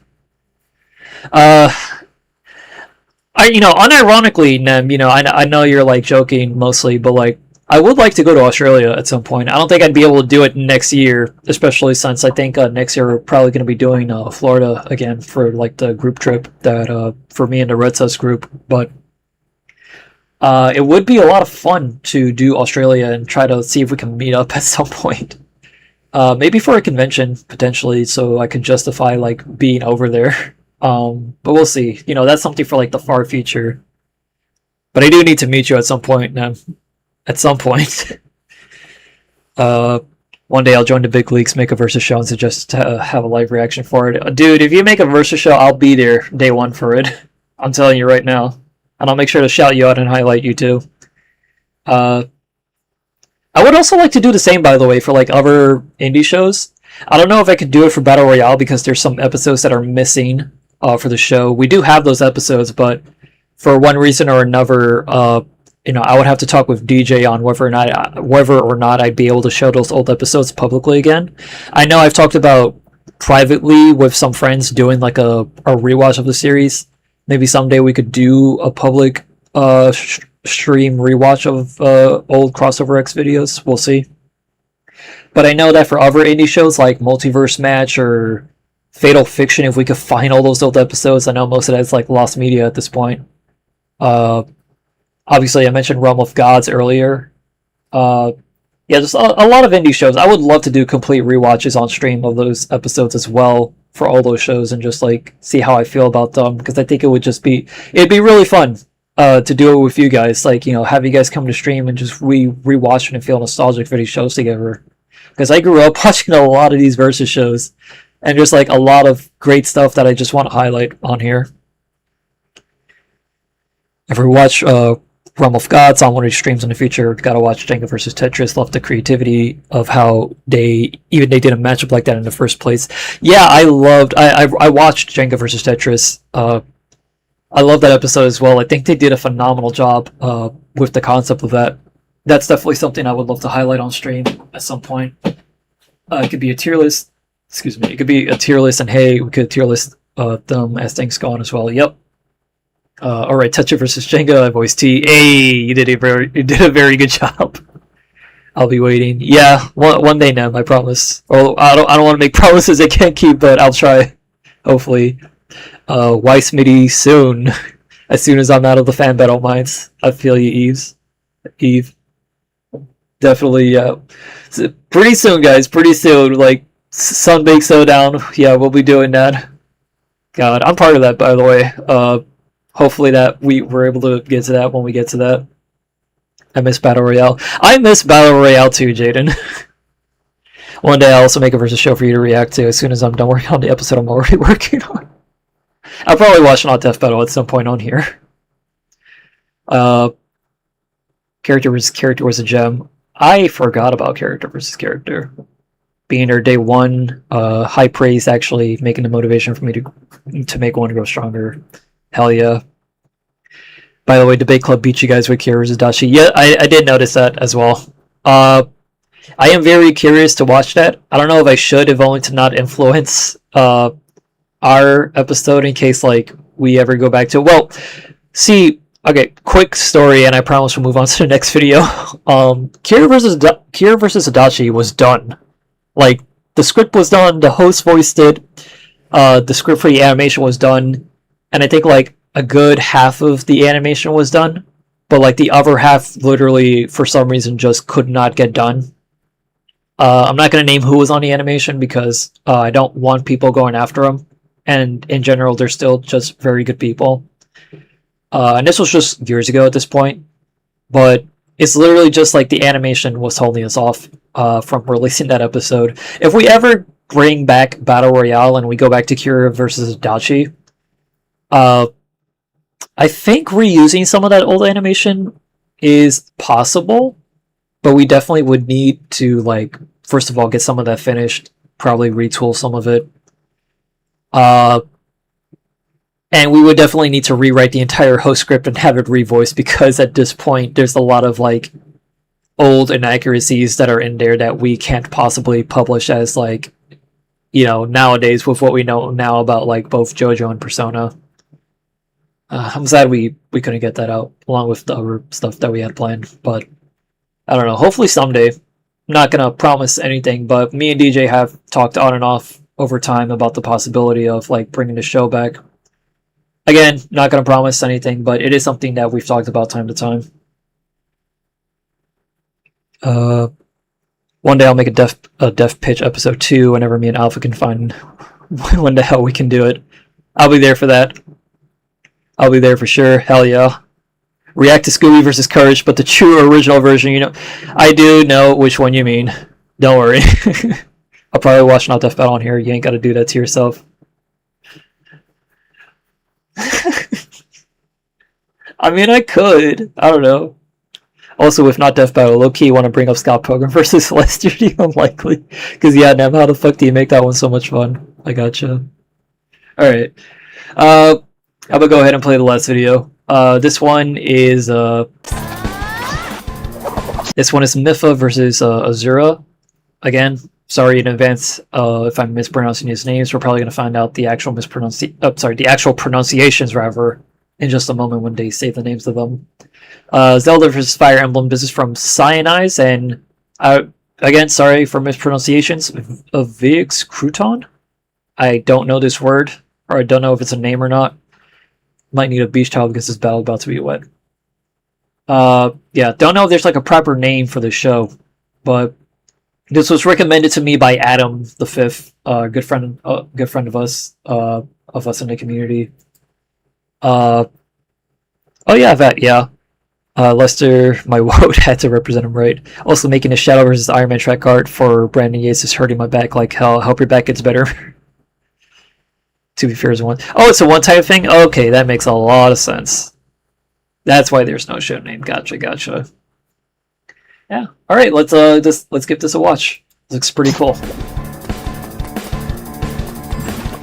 know, unironically, Nem, you know, I know you're like joking mostly, but like I would like to go to Australia at some point. I don't think I'd be able to do it next year, especially since I think next year we're probably going to be doing Florida again for like the group trip that for me and the Red Sus group. But it would be a lot of fun to do Australia and try to see if we can meet up at some point. Maybe for a convention potentially, so I can justify like being over there. But we'll see. You know, that's something for like the far future. But I do need to meet you at some point, Nem. At some point. One day I'll join the big leagues, make a versus show, and suggest have a live reaction for it. Dude, if you make a versus show, I'll be there day one for it. I'm telling you right now. And I'll make sure to shout you out and highlight you too. I would also like to do the same, by the way, for like other indie shows. I don't know if I could do it for Battle Royale because there's some episodes that are missing for the show. We do have those episodes, but for one reason or another, I would have to talk with DJ on whether or not I'd be able to show those old episodes publicly again. I know I've talked about privately with some friends doing like a rewatch of the series. Maybe someday we could do a public stream rewatch of old Crossover X videos. We'll see. But I know that for other indie shows like Multiverse Match or Fatal Fiction, if we could find all those old episodes, I know most of that is like lost media at this point. Obviously, I mentioned Realm of Gods earlier. Just a lot of indie shows. I would love to do complete rewatches on stream of those episodes as well for all those shows and just like see how I feel about them, because I think it'd be really fun to do it with you guys. Like, have you guys come to stream and just rewatch and feel nostalgic for these shows together. Because I grew up watching a lot of these Versus shows and just like a lot of great stuff that I just want to highlight on here. If we watch Realm of Gods on one of these streams in the future, gotta watch Jenga versus Tetris. Love the creativity of how they did a matchup like that in the first place. Yeah, I watched Jenga versus Tetris. I love that episode as well. I think they did a phenomenal job with the concept of that. That's definitely something I would love to highlight on stream at some point. It could be a tier list. Excuse me. It could be a tier list, and hey, we could tier list them as things go on as well. Yep. Alright, Tetris versus Jenga, voice T. Hey, you did a very good job. I'll be waiting. Yeah, one day, Nem, I promise. Or I don't want to make promises I can't keep, but I'll try. Hopefully. Weissmitty soon. As soon as I'm out of the fan battle mines. I feel you, Eve. Definitely, yeah. So, pretty soon, guys. Pretty soon. Like, Sunbake Showdown. Yeah, we'll be doing that. God, I'm part of that, by the way. Hopefully that we're able to get to that when we get to that. I miss Battle Royale. I miss Battle Royale too, Jaden. One day I'll also make a versus show for you to react to as soon as I'm done working on the episode I'm already working on. I'll probably watch Not Death Battle at some point on here. Character versus character was a gem. I forgot about character versus character. Being there day one, high praise actually making the motivation for me to make one grow stronger. Hell yeah. By the way, Debate Club beat you guys with Kira versus Dachi. Yeah, I did notice that as well. I am very curious to watch that. I don't know if I should, if only to not influence our episode in case like we ever go back to... Well, see, okay, quick story, and I promise we'll move on to the next video. Kira versus Adachi was done. Like, the script was done, the host voiced it, the script for the animation was done, and I think like a good half of the animation was done, but like the other half literally for some reason just could not get done. I'm not going to name who was on the animation because I don't want people going after them, and in general they're still just very good people. And this was just years ago at this point, but it's literally just like the animation was holding us off from releasing that episode. If we ever bring back Battle Royale and we go back to Kira versus Adachi, I think reusing some of that old animation is possible, but we definitely would need to, like, first of all, get some of that finished, probably retool some of it. And we would definitely need to rewrite the entire host script and have it revoiced, because at this point there's a lot of like old inaccuracies that are in there that we can't possibly publish as like, nowadays with what we know now about like both JoJo and Persona. I'm sad we couldn't get that out along with the other stuff that we had planned, but I don't know, hopefully someday. I'm not gonna promise anything, but me and DJ have talked on and off over time about the possibility of like bringing the show back. Again, not gonna promise anything, but it is something that we've talked about time to time. One day I'll make a Def Pitch episode 2 whenever me and Alpha can find when the hell we can do it. I'll be there for that. I'll be there for sure. Hell yeah. React to Scooby versus Courage, but the true original version, I do know which one you mean. Don't worry. I'll probably watch Not Death Battle on here. You ain't gotta do that to yourself. I mean, I could. I don't know. Also, with Not Death Battle, low-key want to bring up Scott Pilgrim versus Celestial. Unlikely. Because, yeah, Nev, how the fuck do you make that one so much fun? I gotcha. Alright. I'm gonna go ahead and play the last video. This one is Mipha versus Azura. Again, sorry in advance if I'm mispronouncing his names. We're probably gonna find out the actual the actual pronunciations rather in just a moment when they say the names of them. Zelda versus Fire Emblem. This is from Cyanize, and again, sorry for mispronunciations. Vix Crouton. I don't know this word, or I don't know if it's a name or not. Might need a beach towel because this battle about to be wet. Yeah, don't know if there's like a proper name for the show, but this was recommended to me by Adam the Fifth, good friend of us in the community. Oh yeah, that yeah. Lester, my woad had to represent him right. Also making a Shadow versus Iron Man track art for Brandon Yates is hurting my back like hell. Hope your back gets better. To be fair, is one. Oh, it's a one-time thing? Okay, that makes a lot of sense. That's why there's no show name. Gotcha. Yeah. Alright, let's give this a watch. Looks pretty cool.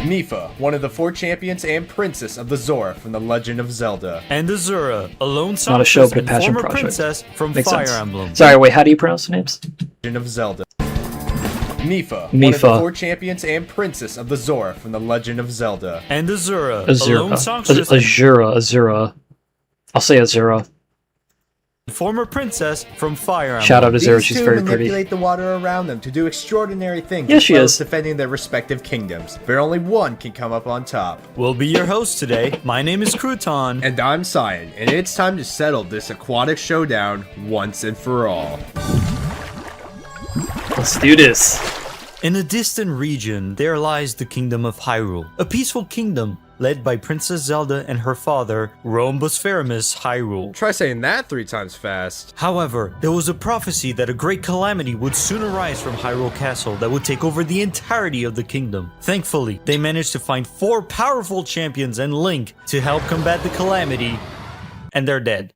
Mipha, one of the 4 champions and princess of the Zora from The Legend of Zelda. And Azura, a lone Not a show, songstress but a and passion former project. princess from Makes Fire sense. Emblem. Sorry, wait, how do you pronounce the names? Legend of Zelda. Mipha, one of the 4 champions and princess of the Zora from The Legend of Zelda. And Azura, a lone songstress Azura. I'll say Azura. and former princess from Fire Emblem. Shout out to Azura, These she's two very manipulate pretty. the water around them to do extraordinary things, Yeah, as she well is. as defending their respective kingdoms. But only one can come up on top. We'll be your host today. My name is Crouton. And I'm Cyan, and it's time to settle this aquatic showdown once and for all. Let's do this. In a distant region, there lies the Kingdom of Hyrule, a peaceful kingdom led by Princess Zelda and her father, Rhombus Feramus Hyrule. Try saying that 3 times fast. However, there was a prophecy that a great calamity would soon arise from Hyrule Castle that would take over the entirety of the kingdom. Thankfully, they managed to find 4 powerful champions and Link to help combat the calamity, and they're dead.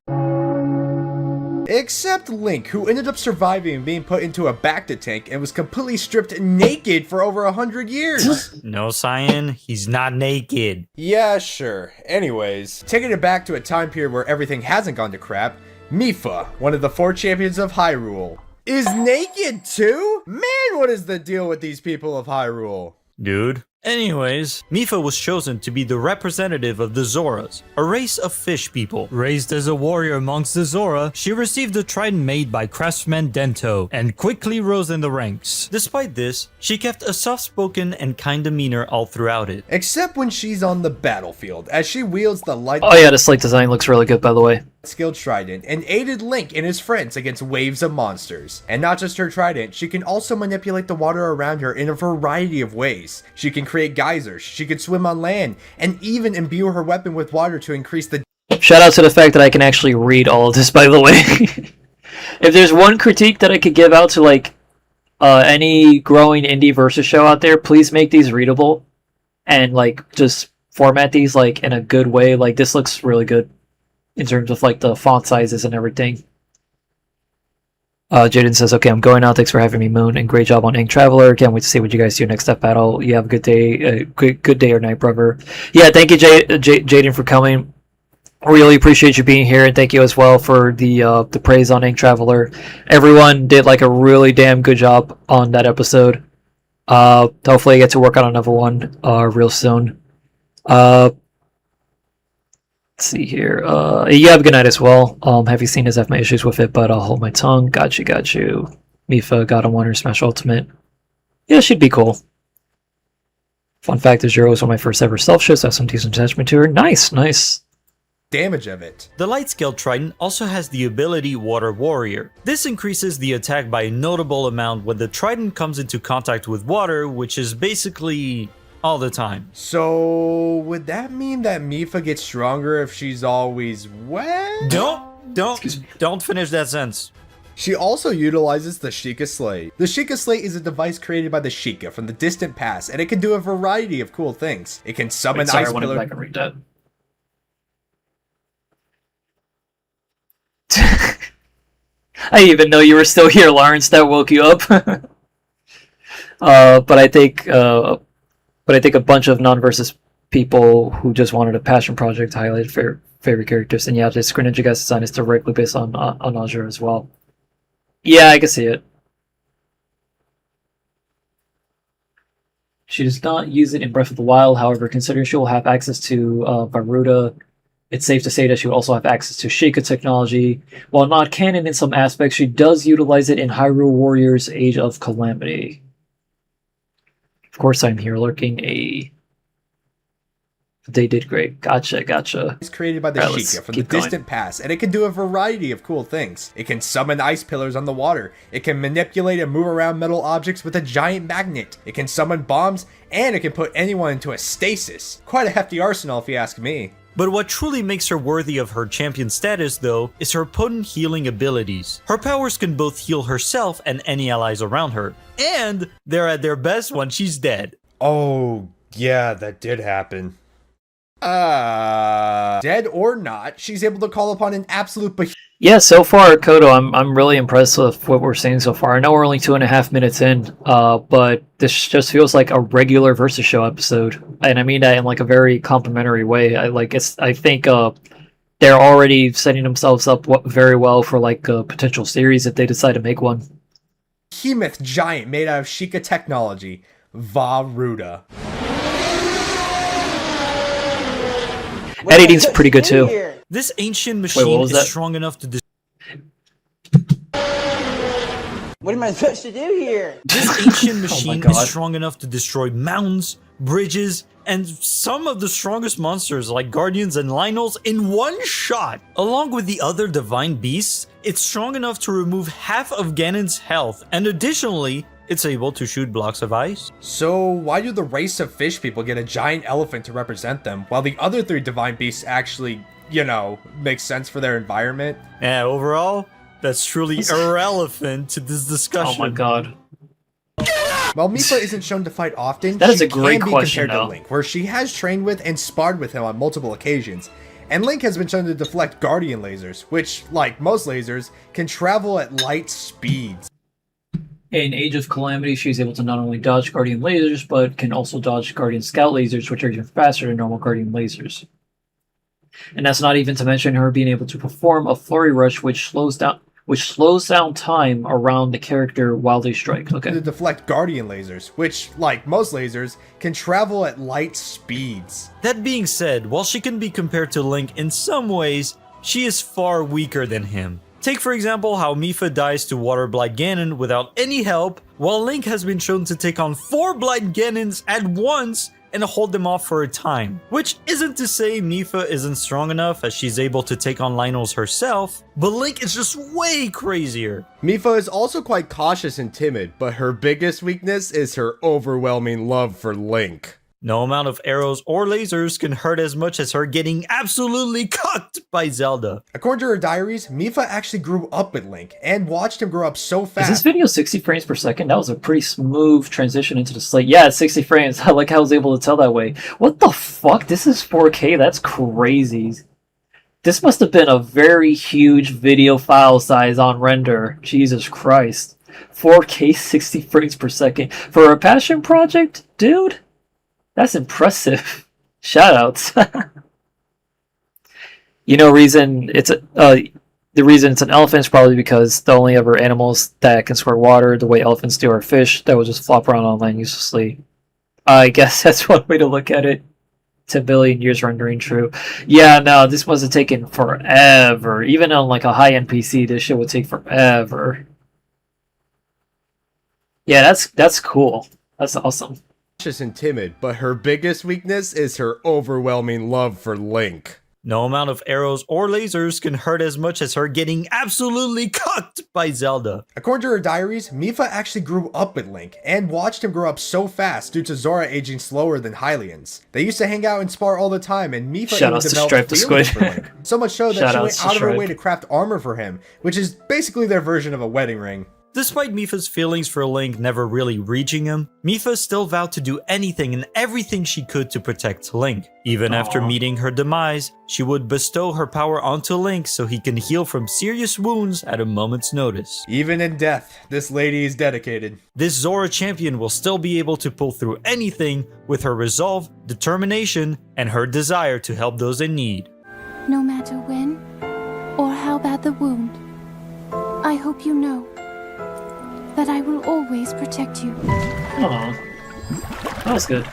Except Link, who ended up surviving and being put into a Bacta tank and was completely stripped naked for over 100 years. No, Cyan, he's not naked. Yeah, sure. Anyways, taking it back to a time period where everything hasn't gone to crap, Mipha, one of the 4 champions of Hyrule, is naked too? Man, what is the deal with these people of Hyrule? Dude. Anyways, Mipha was chosen to be the representative of the Zoras, a race of fish people. Raised as a warrior amongst the Zora, she received a trident made by craftsman Dento, and quickly rose in the ranks. Despite this, she kept a soft-spoken and kind demeanor all throughout it. Except when she's on the battlefield, as she wields the light Oh yeah, this Link design looks really good, by the way. skilled trident and aided Link and his friends against waves of monsters. And not just her trident, she can also manipulate the water around her in a variety of ways. She can create geysers, she can swim on land, and even imbue her weapon with water to increase the Shout out to the fact that I can actually read all of this, by the way. If there's one critique that I could give out to like any growing indie versus show out there, please make these readable and like just format these like in a good way. Like this looks really good in terms of like the font sizes and everything. Jaden says, okay, I'm going out. Thanks for having me, Moon, and great job on Ink Traveler. Can't wait to see what you guys do next step battle. You have a good day, good day or night, brother. Yeah, thank you, Jaden, for coming. Really appreciate you being here, and thank you as well for the praise on Ink Traveler. Everyone did like a really damn good job on that episode. Hopefully I get to work on another one real soon. Let's see here. You have a good night as well. Have you seen his F my issues with it, but I'll hold my tongue. Got you. Mipha, God of Wonder, Smash Ultimate. Yeah, she'd be cool. Fun fact, Azura was one of my first ever self-shows. I have some decent attachment to her. Nice. damage of it. The light scale trident also has the ability Water Warrior. This increases the attack by a notable amount when the trident comes into contact with water, which is basically all the time. So, would that mean that Mipha gets stronger if she's always wet? Don't finish that sentence. She also utilizes the Sheikah Slate. The Sheikah Slate is a device created by the Sheikah from the distant past, and it can do a variety of cool things. It can summon ice pillar. I can read that. I didn't even know you were still here, Lawrence. That woke you up. But I think a bunch of non-versus people who just wanted a passion project to highlight favorite characters. And yeah, this Greninja guy's design is directly based on Azura as well. Yeah, I can see it. She does not use it in Breath of the Wild, however, considering she will have access to Varuda, it's safe to say that she will also have access to Sheikah technology. While not canon in some aspects, she does utilize it in Hyrule Warriors Age of Calamity. Of course, I'm here lurking. They did great. Gotcha. It's created by the Sheikah from the distant past, and it can do a variety of cool things. It can summon ice pillars on the water. It can manipulate and move around metal objects with a giant magnet. It can summon bombs, and it can put anyone into a stasis. Quite a hefty arsenal, if you ask me. But what truly makes her worthy of her champion status, though, is her potent healing abilities. Her powers can both heal herself and any allies around her, and they're at their best when she's dead. Oh, yeah, that did happen. Dead or not, she's able to call upon an absolute behemoth. Yeah, so far, Kodo, I'm really impressed with what we're seeing so far. I know we're only 2.5 minutes in, but this just feels like a regular Versus Show episode, and I mean that in like a very complimentary way. I think they're already setting themselves up very well for like a potential series if they decide to make one. Behemoth giant made out of Sheikah technology, Varuda. Editing's pretty good too. This ancient machine is strong enough to What am I supposed to do here? This ancient machine is strong enough to destroy mountains, bridges, and some of the strongest monsters like Guardians and Lynels in one shot. Along with the other divine beasts, it's strong enough to remove half of Ganon's health, and additionally, it's able to shoot blocks of ice. So why do the race of fish people get a giant elephant to represent them, while the other 3 divine beasts actually, you know, make sense for their environment? Yeah, overall, that's truly irrelevant to this discussion. Oh my god. While Mipha isn't shown to fight often, that is she a great can be question, compared to Link, where she has trained with and sparred with him on multiple occasions. And Link has been shown to deflect Guardian lasers, which, like most lasers, can travel at light speeds. In Age of Calamity, she's able to not only dodge Guardian lasers, but can also dodge Guardian Scout lasers, which are even faster than normal Guardian lasers. And that's not even to mention her being able to perform a Flurry Rush, which slows down time around the character while they strike. Okay. To deflect Guardian lasers, which, like most lasers, can travel at light speeds. That being said, while she can be compared to Link in some ways, she is far weaker than him. Take for example how Mipha dies to Water Blight Ganon without any help, while Link has been shown to take on 4 Blight Ganons at once and hold them off for a time. Which isn't to say Mipha isn't strong enough as she's able to take on Lynels herself, but Link is just way crazier. Mipha is also quite cautious and timid, but her biggest weakness is her overwhelming love for Link. No amount of arrows or lasers can hurt as much as her getting absolutely cucked by Zelda. According to her diaries, Mipha actually grew up with Link and watched him grow up so fast. Is this video 60 frames per second? That was a pretty smooth transition into the slate. Yeah, it's 60 frames. I like how I was able to tell that way. What the fuck? This is 4K? That's crazy. This must have been a very huge video file size on render. Jesus Christ. 4K 60 frames per second. For a passion project? Dude? That's impressive. Shoutouts. You know, the reason it's an elephant is probably because the only other animals that can squirt water the way elephants do are fish that will just flop around on land uselessly. I guess that's one way to look at it. 10 billion years rendering true. Yeah, no, this must have taken forever. Even on like a high-end PC, this shit would take forever. Yeah, that's cool. That's awesome. And timid, but her biggest weakness is her overwhelming love for Link. No amount of arrows or lasers can hurt as much as her getting absolutely cucked by Zelda. According to her diaries, Mipha actually grew up with Link and watched him grow up so fast due to Zora aging slower than Hylians. They used to hang out and spar all the time, and Mipha even developed feelings for Link. So much so that she went out of her way to craft armor for him, which is basically their version of a wedding ring. Despite Mipha's feelings for Link never really reaching him, Mipha still vowed to do anything and everything she could to protect Link. Even after meeting her demise, she would bestow her power onto Link so he can heal from serious wounds at a moment's notice. Even in death, this lady is dedicated. This Zora champion will still be able to pull through anything with her resolve, determination, and her desire to help those in need. No matter when or how bad the wound, I hope you know that I will always protect you. Aww. That was good.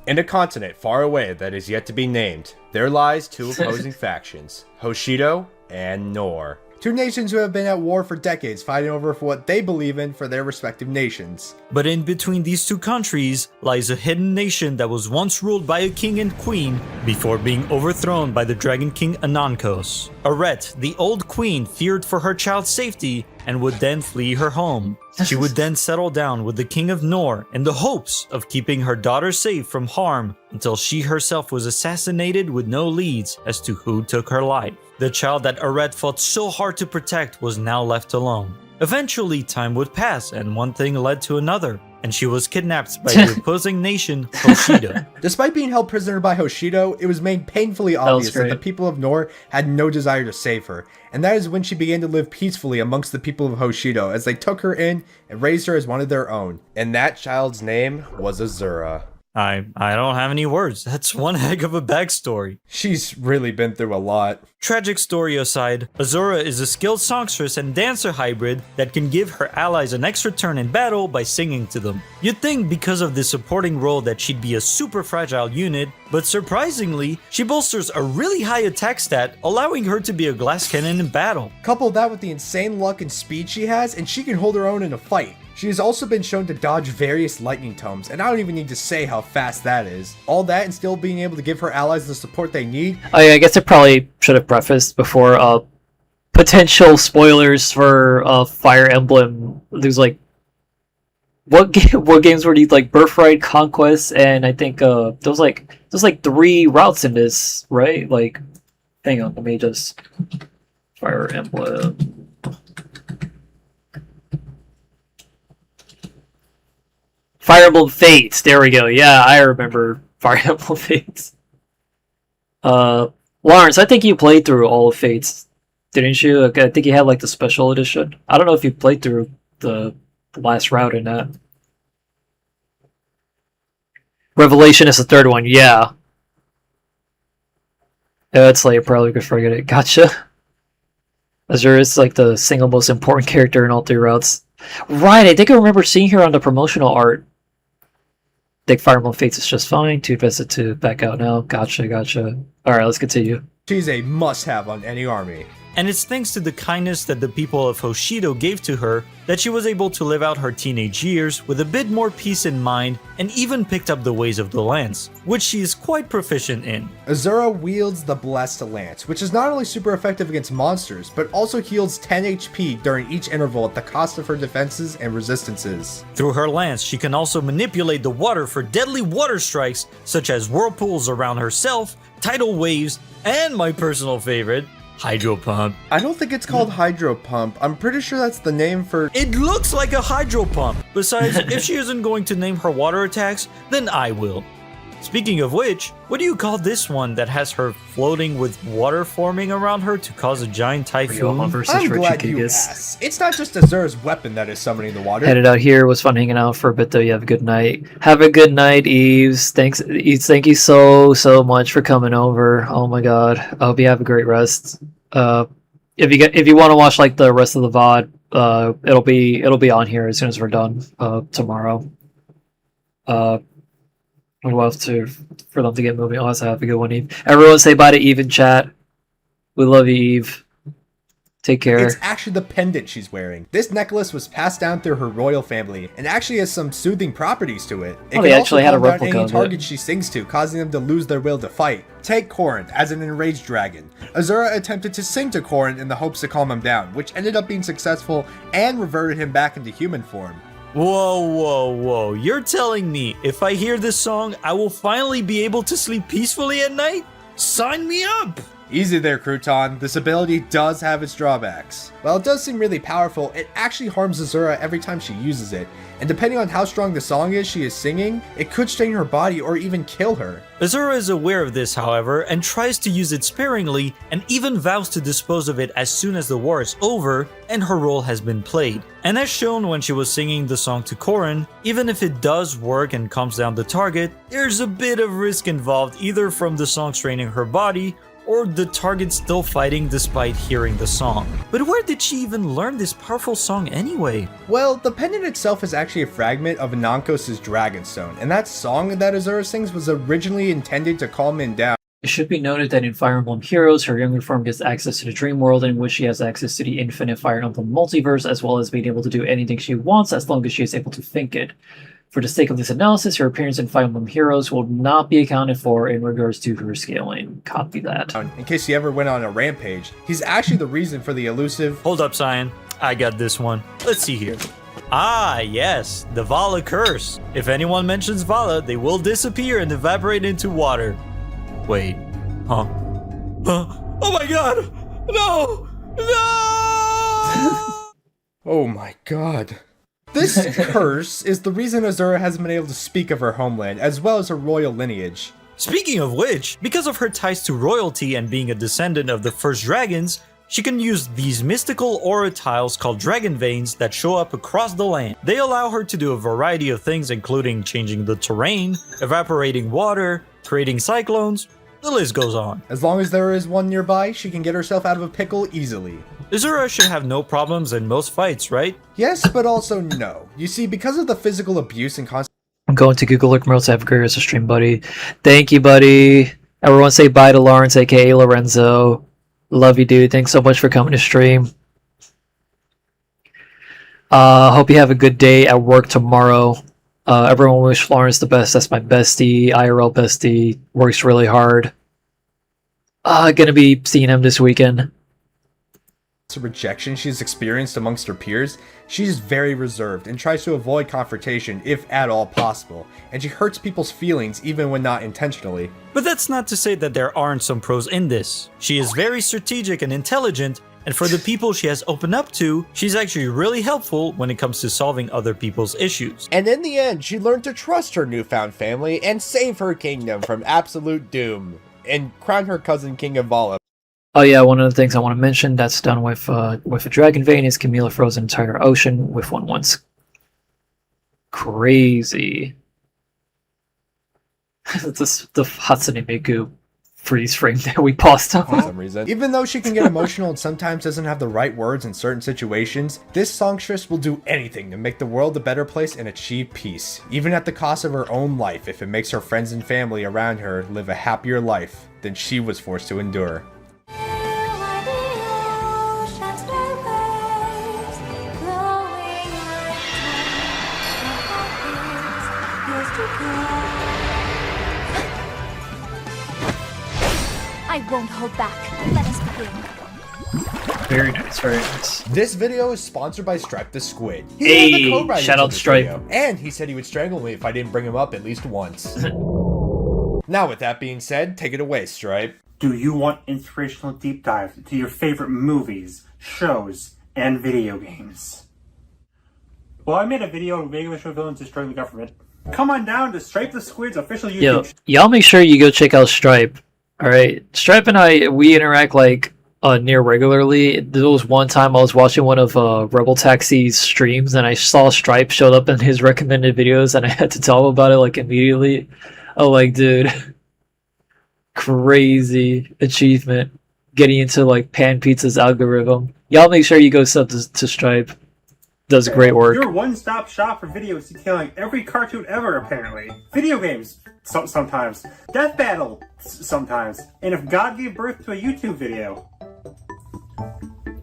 In a continent far away that is yet to be named, there lies two opposing factions, Hoshido and Nor. Two nations who have been at war for decades, fighting over for what they believe in for their respective nations. But in between these two countries lies a hidden nation that was once ruled by a king and queen before being overthrown by the Dragon King Anankos. Aret, the old queen, feared for her child's safety and would then flee her home. She would then settle down with the King of Nor in the hopes of keeping her daughter safe from harm until she herself was assassinated with no leads as to who took her life. The child that Aret fought so hard to protect was now left alone. Eventually, time would pass and one thing led to another, and she was kidnapped by the opposing nation, Hoshido. Despite being held prisoner by Hoshido, it was made painfully obvious that the people of Nor had no desire to save her, and that is when she began to live peacefully amongst the people of Hoshido as they took her in and raised her as one of their own. And that child's name was Azura. I don't have any words. That's one heck of a backstory. She's really been through a lot. Tragic story aside, Azura is a skilled songstress and dancer hybrid that can give her allies an extra turn in battle by singing to them. You'd think because of this supporting role that she'd be a super fragile unit, but surprisingly, she bolsters a really high attack stat, allowing her to be a glass cannon in battle. Couple that with the insane luck and speed she has, and she can hold her own in a fight. She has also been shown to dodge various lightning tomes, and I don't even need to say how fast that is. All that and still being able to give her allies the support they need. I guess I probably should have prefaced before, potential spoilers for Fire Emblem. There's like, what games were these, like Birthright, Conquest, and I think there's like 3 routes in this, right? Like, hang on, let me just Fire Emblem. Fire Emblem Fates, there we go. Yeah, I remember Fire Emblem Fates. Lawrence, I think you played through all of Fates, didn't you? I think you had like the special edition. I don't know if you played through the last route in that. Revelation is the 3rd one, yeah. Yeah, it's like, probably could forget it. Gotcha. Azura is like the single most important character in all 3 routes. Right, I think I remember seeing her on the promotional art. I think Fire Emblem Fates is just fine. 2 visit to back out now. Gotcha. Alright, let's continue. She's a must-have on any army. And it's thanks to the kindness that the people of Hoshido gave to her that she was able to live out her teenage years with a bit more peace in mind and even picked up the ways of the lance, which she is quite proficient in. Azura wields the Blessed Lance, which is not only super effective against monsters, but also heals 10 HP during each interval at the cost of her defenses and resistances. Through her lance, she can also manipulate the water for deadly water strikes such as whirlpools around herself, tidal waves, and my personal favorite, Hydro Pump. I don't think it's called Hydro Pump. I'm pretty sure that's the name for... It looks like a Hydro Pump. Besides, if she isn't going to name her water attacks, then I will. Speaking of which, what do you call this one that has her floating with water forming around her to cause a giant typhoon? I'm glad you asked. It's not just Azura's weapon that is summoning the water. Headed out here. Was fun hanging out for a bit though. You have a good night. Have a good night, Eves. Thanks, Eves. Thank you so much for coming over. Oh my god. I hope you have a great rest. If you want to watch like the rest of the VOD, it'll be on here as soon as we're done tomorrow. I'd love for them to get moving. Also, have a good one, Eve. Everyone say bye to Eve in chat. We love you, Eve. Take care. It's actually the pendant she's wearing. This necklace was passed down through her royal family and actually has some soothing properties to it. It they actually had a replica any of target it. she sings to, causing them to lose their will to fight. Take Corinth as an enraged dragon. Azura attempted to sing to Corinth in the hopes to calm him down, which ended up being successful and reverted him back into human form. Whoa. You're telling me if I hear this song, I will finally be able to sleep peacefully at night? Sign me up! Easy there, Crouton. This ability does have its drawbacks. While it does seem really powerful, it actually harms Azura every time she uses it, and depending on how strong the song is she is singing, it could strain her body or even kill her. Azura is aware of this, however, and tries to use it sparingly, and even vows to dispose of it as soon as the war is over and her role has been played. And as shown when she was singing the song to Corrin, even if it does work and calms down the target, there's a bit of risk involved either from the song straining her body, or the target still fighting despite hearing the song. But where did she even learn this powerful song anyway? Well, the pendant itself is actually a fragment of Anankos' Dragonstone, and that song that Azura sings was originally intended to calm Min down. It should be noted that in Fire Emblem Heroes, her younger form gets access to the Dream World, in which she has access to the infinite Fire Emblem multiverse, as well as being able to do anything she wants as long as she is able to think it. For the sake of this analysis, her appearance in Fire Emblem Heroes will not be accounted for in regards to her scaling. Copy that. In case he ever went on a rampage, he's actually the reason for the elusive... Hold up, Cyan. I got this one. Let's see here. Ah, yes, the Vala curse. If anyone mentions Vala, they will disappear and evaporate into water. Wait. Huh? Oh my god! No! No! Oh my god. This curse is the reason Azura hasn't been able to speak of her homeland, as well as her royal lineage. Speaking of which, because of her ties to royalty and being a descendant of the first dragons, she can use these mystical aura tiles called dragon veins that show up across the land. They allow her to do a variety of things, including changing the terrain, evaporating water, creating cyclones. The list goes on. As long as there is one nearby, she can get herself out of a pickle easily. Azura should have no problems in most fights, right? Yes, but also no. You see, because of the physical abuse and constant... I'm going to Google Look Merle to have a great stream, buddy. Thank you, buddy. Everyone say bye to Lawrence, aka Lorenzo. Love you, dude. Thanks so much for coming to stream. Hope you have a good day at work tomorrow. Everyone wish Florence the best. That's my bestie, IRL bestie. Works really hard. Gonna be seeing him this weekend. Rejection she's experienced amongst her peers, she's very reserved and tries to avoid confrontation if at all possible, and she hurts people's feelings even when not intentionally. But that's not to say that there aren't some pros in this. She is very strategic and intelligent, and for the people she has opened up to, she's actually really helpful when it comes to solving other people's issues. And in the end, she learned to trust her newfound family and save her kingdom from absolute doom, and crown her cousin King of Vala. Oh yeah, one of the things I want to mention that's done with a dragon vein is Camila froze an entire ocean with one once. Crazy. This the Hatsune Miku freeze frame that we paused on. For some reason. Even though she can get emotional and sometimes doesn't have the right words in certain situations, this songstress will do anything to make the world a better place and achieve peace, even at the cost of her own life if it makes her friends and family around her live a happier life than she was forced to endure. I won't hold back. Let us begin. Very nice, very nice. This video is sponsored by Stripe the Squid. Hey, shout out Stripe. Video, and he said he would strangle me if I didn't bring him up at least once. Now with that being said, take it away, Stripe. Do you want inspirational deep dives into your favorite movies, shows, and video games? Well, I made a video on regular show villains destroying the government. Come on down to Stripe the Squid's official YouTube Yo, y'all make sure you go check out Stripe. Alright, Stripe and I, we interact like near regularly. There was one time I was watching one of Rebel Taxi's streams and I saw Stripe showed up in his recommended videos and I had to tell him about it like immediately. Oh, like, dude, crazy achievement getting into like Pan Pizza's algorithm. Y'all make sure you go sub to Stripe. Does great work. Your one-stop shop for videos detailing every cartoon ever, apparently. Video games, sometimes. Death Battle, sometimes. And if God gave birth to a YouTube video,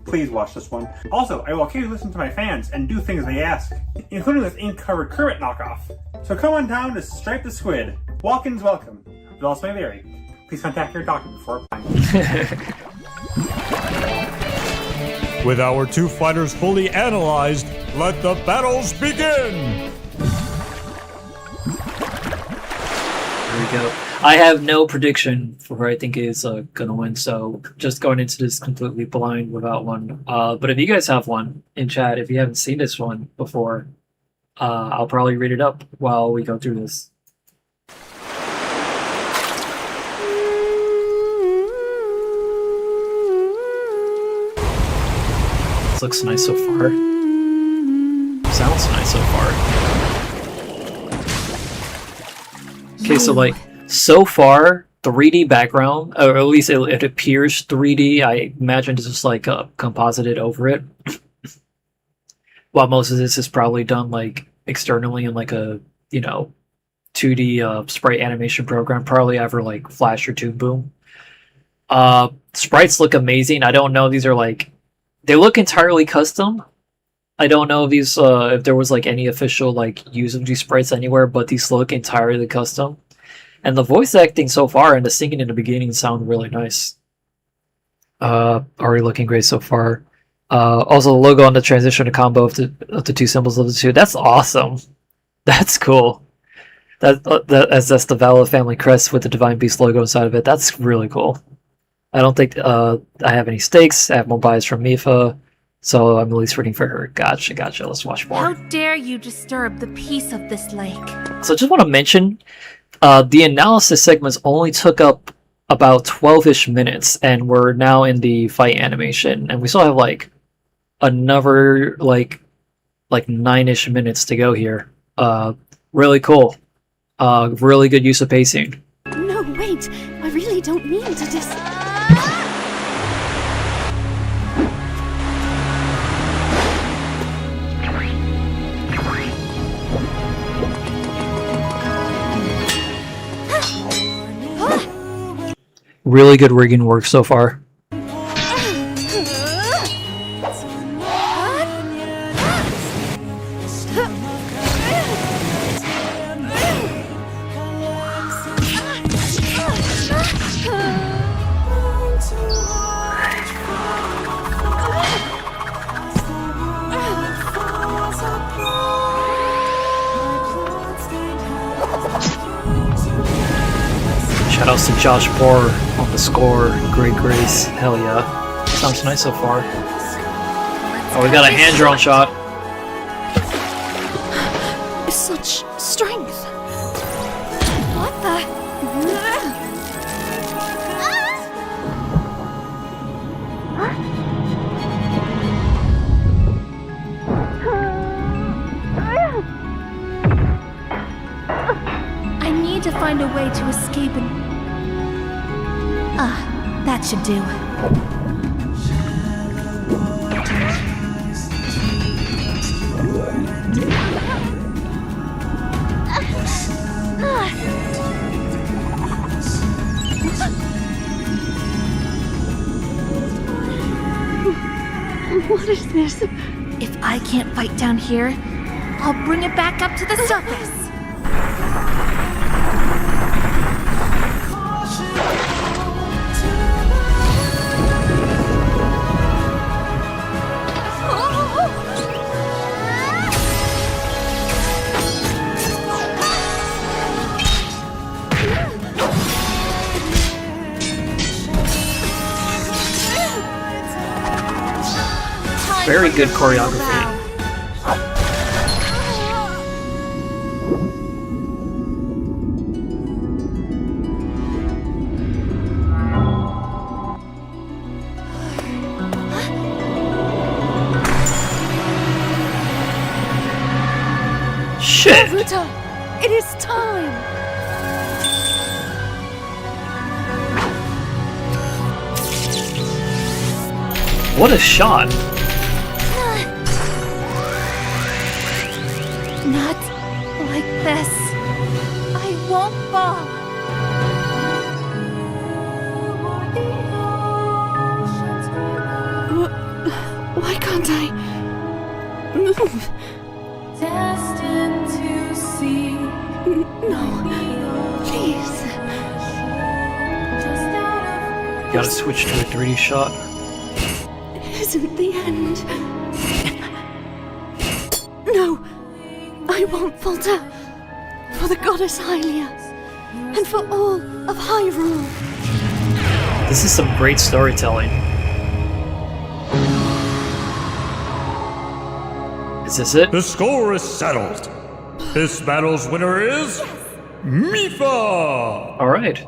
please watch this one. Also, I will occasionally listen to my fans and do things they ask, including this ink-covered Kermit knockoff. So come on down to Stripe the Squid. Walk-ins welcome. But also may vary. Please contact your doctor before applying. With our two fighters fully analyzed, let the battles begin! Here we go. I have no prediction for who I think is gonna win, so just going into this completely blind without one. But if you guys have one in chat, if you haven't seen this one before, I'll probably read it up while we go through this. This looks nice so far. Sounds nice so far. Okay, so like, so far, 3D background, or at least it appears 3D. I imagine this is like composited over it. While most of this is probably done like externally in like a, you know, 2D sprite animation program, probably ever like Flash or Toon Boom. Sprites look amazing. I don't know, these are like, they look entirely custom. I don't know if these if there was like any official like use of these sprites anywhere, but these look entirely custom. And the voice acting so far and the singing in the beginning sound really nice. Already looking great so far. Also the logo on the transition to combo of the two symbols of the two. That's awesome. That's cool. That's the Vala family crest with the Divine Beast logo inside of it. That's really cool. I don't think I have any stakes. I have more bias from Mipha. So I'm at least rooting for her. Gotcha. Let's watch more. How dare you disturb the peace of this lake? So I just want to mention, the analysis segments only took up about 12-ish minutes, and we're now in the fight animation, and we still have like another like 9-ish minutes to go here. Really cool. Really good use of pacing. No, wait. I really don't mean to just... Really good rigging work so far. Shoutouts to Josh Bohr on the score. Great Grace. Hell yeah. Sounds nice so far. Oh, we got a hand-drawn shot. Such strength. What the... I need to find a way to escape and... that should do. What is this? If I can't fight down here, I'll bring it back up to the surface. Very good choreography. Shit! Naruto, it is time! What a shot! Not like this. I won't fall. Why can't I move? Destined to see. No, please. Gotta switch to a 3D shot. It isn't the end. No, I won't falter. For the goddess Hylia. and for all of Hyrule. This is some great storytelling. Is this it? The score is settled. This battle's winner is Mipha! Alright.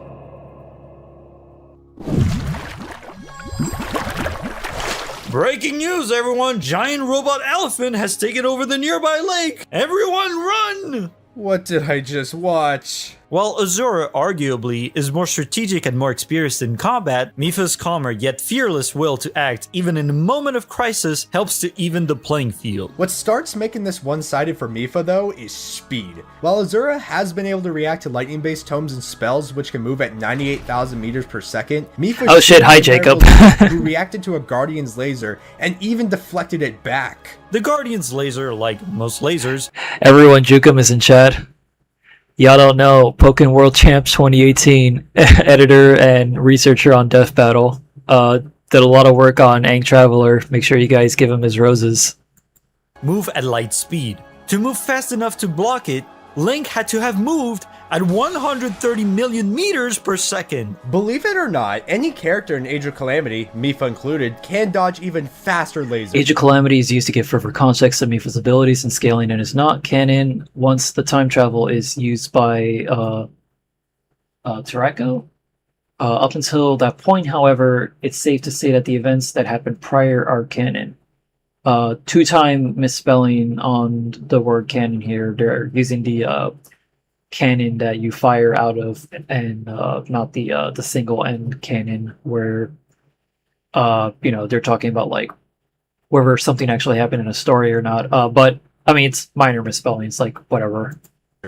Breaking news, everyone! Giant robot elephant has taken over the nearby lake! Everyone run! What did I just watch? While Azura arguably is more strategic and more experienced in combat, Mipha's calmer yet fearless will to act even in a moment of crisis helps to even the playing field. What starts making this one-sided for Mipha though is speed. While Azura has been able to react to lightning-based tomes and spells which can move at 98,000 meters per second, Mipha oh shit, hi Jacob. who reacted to a Guardian's laser and even deflected it back. The Guardian's laser, like most lasers... Everyone, Jukum is in chat. Y'all don't know, Pokken World Champs 2018, editor and researcher on Death Battle, did a lot of work on Aang Traveler. Make sure you guys give him his roses. Move at light speed. To move fast enough to block it, Link had to have moved at 130 million meters per second. Believe it or not, any character in Age of Calamity, Mipha included, can dodge even faster lasers. Age of Calamity is used to give further context to Mipha's abilities and scaling, and is not canon once the time travel is used by Tarako. Up until that point, however, it's safe to say that the events that happened prior are canon. Two-time misspelling on the word canon here. They're using the cannon that you fire out of, and not the single end cannon where you know, they're talking about like whether something actually happened in a story or not. But I mean, it's minor misspellings, like whatever.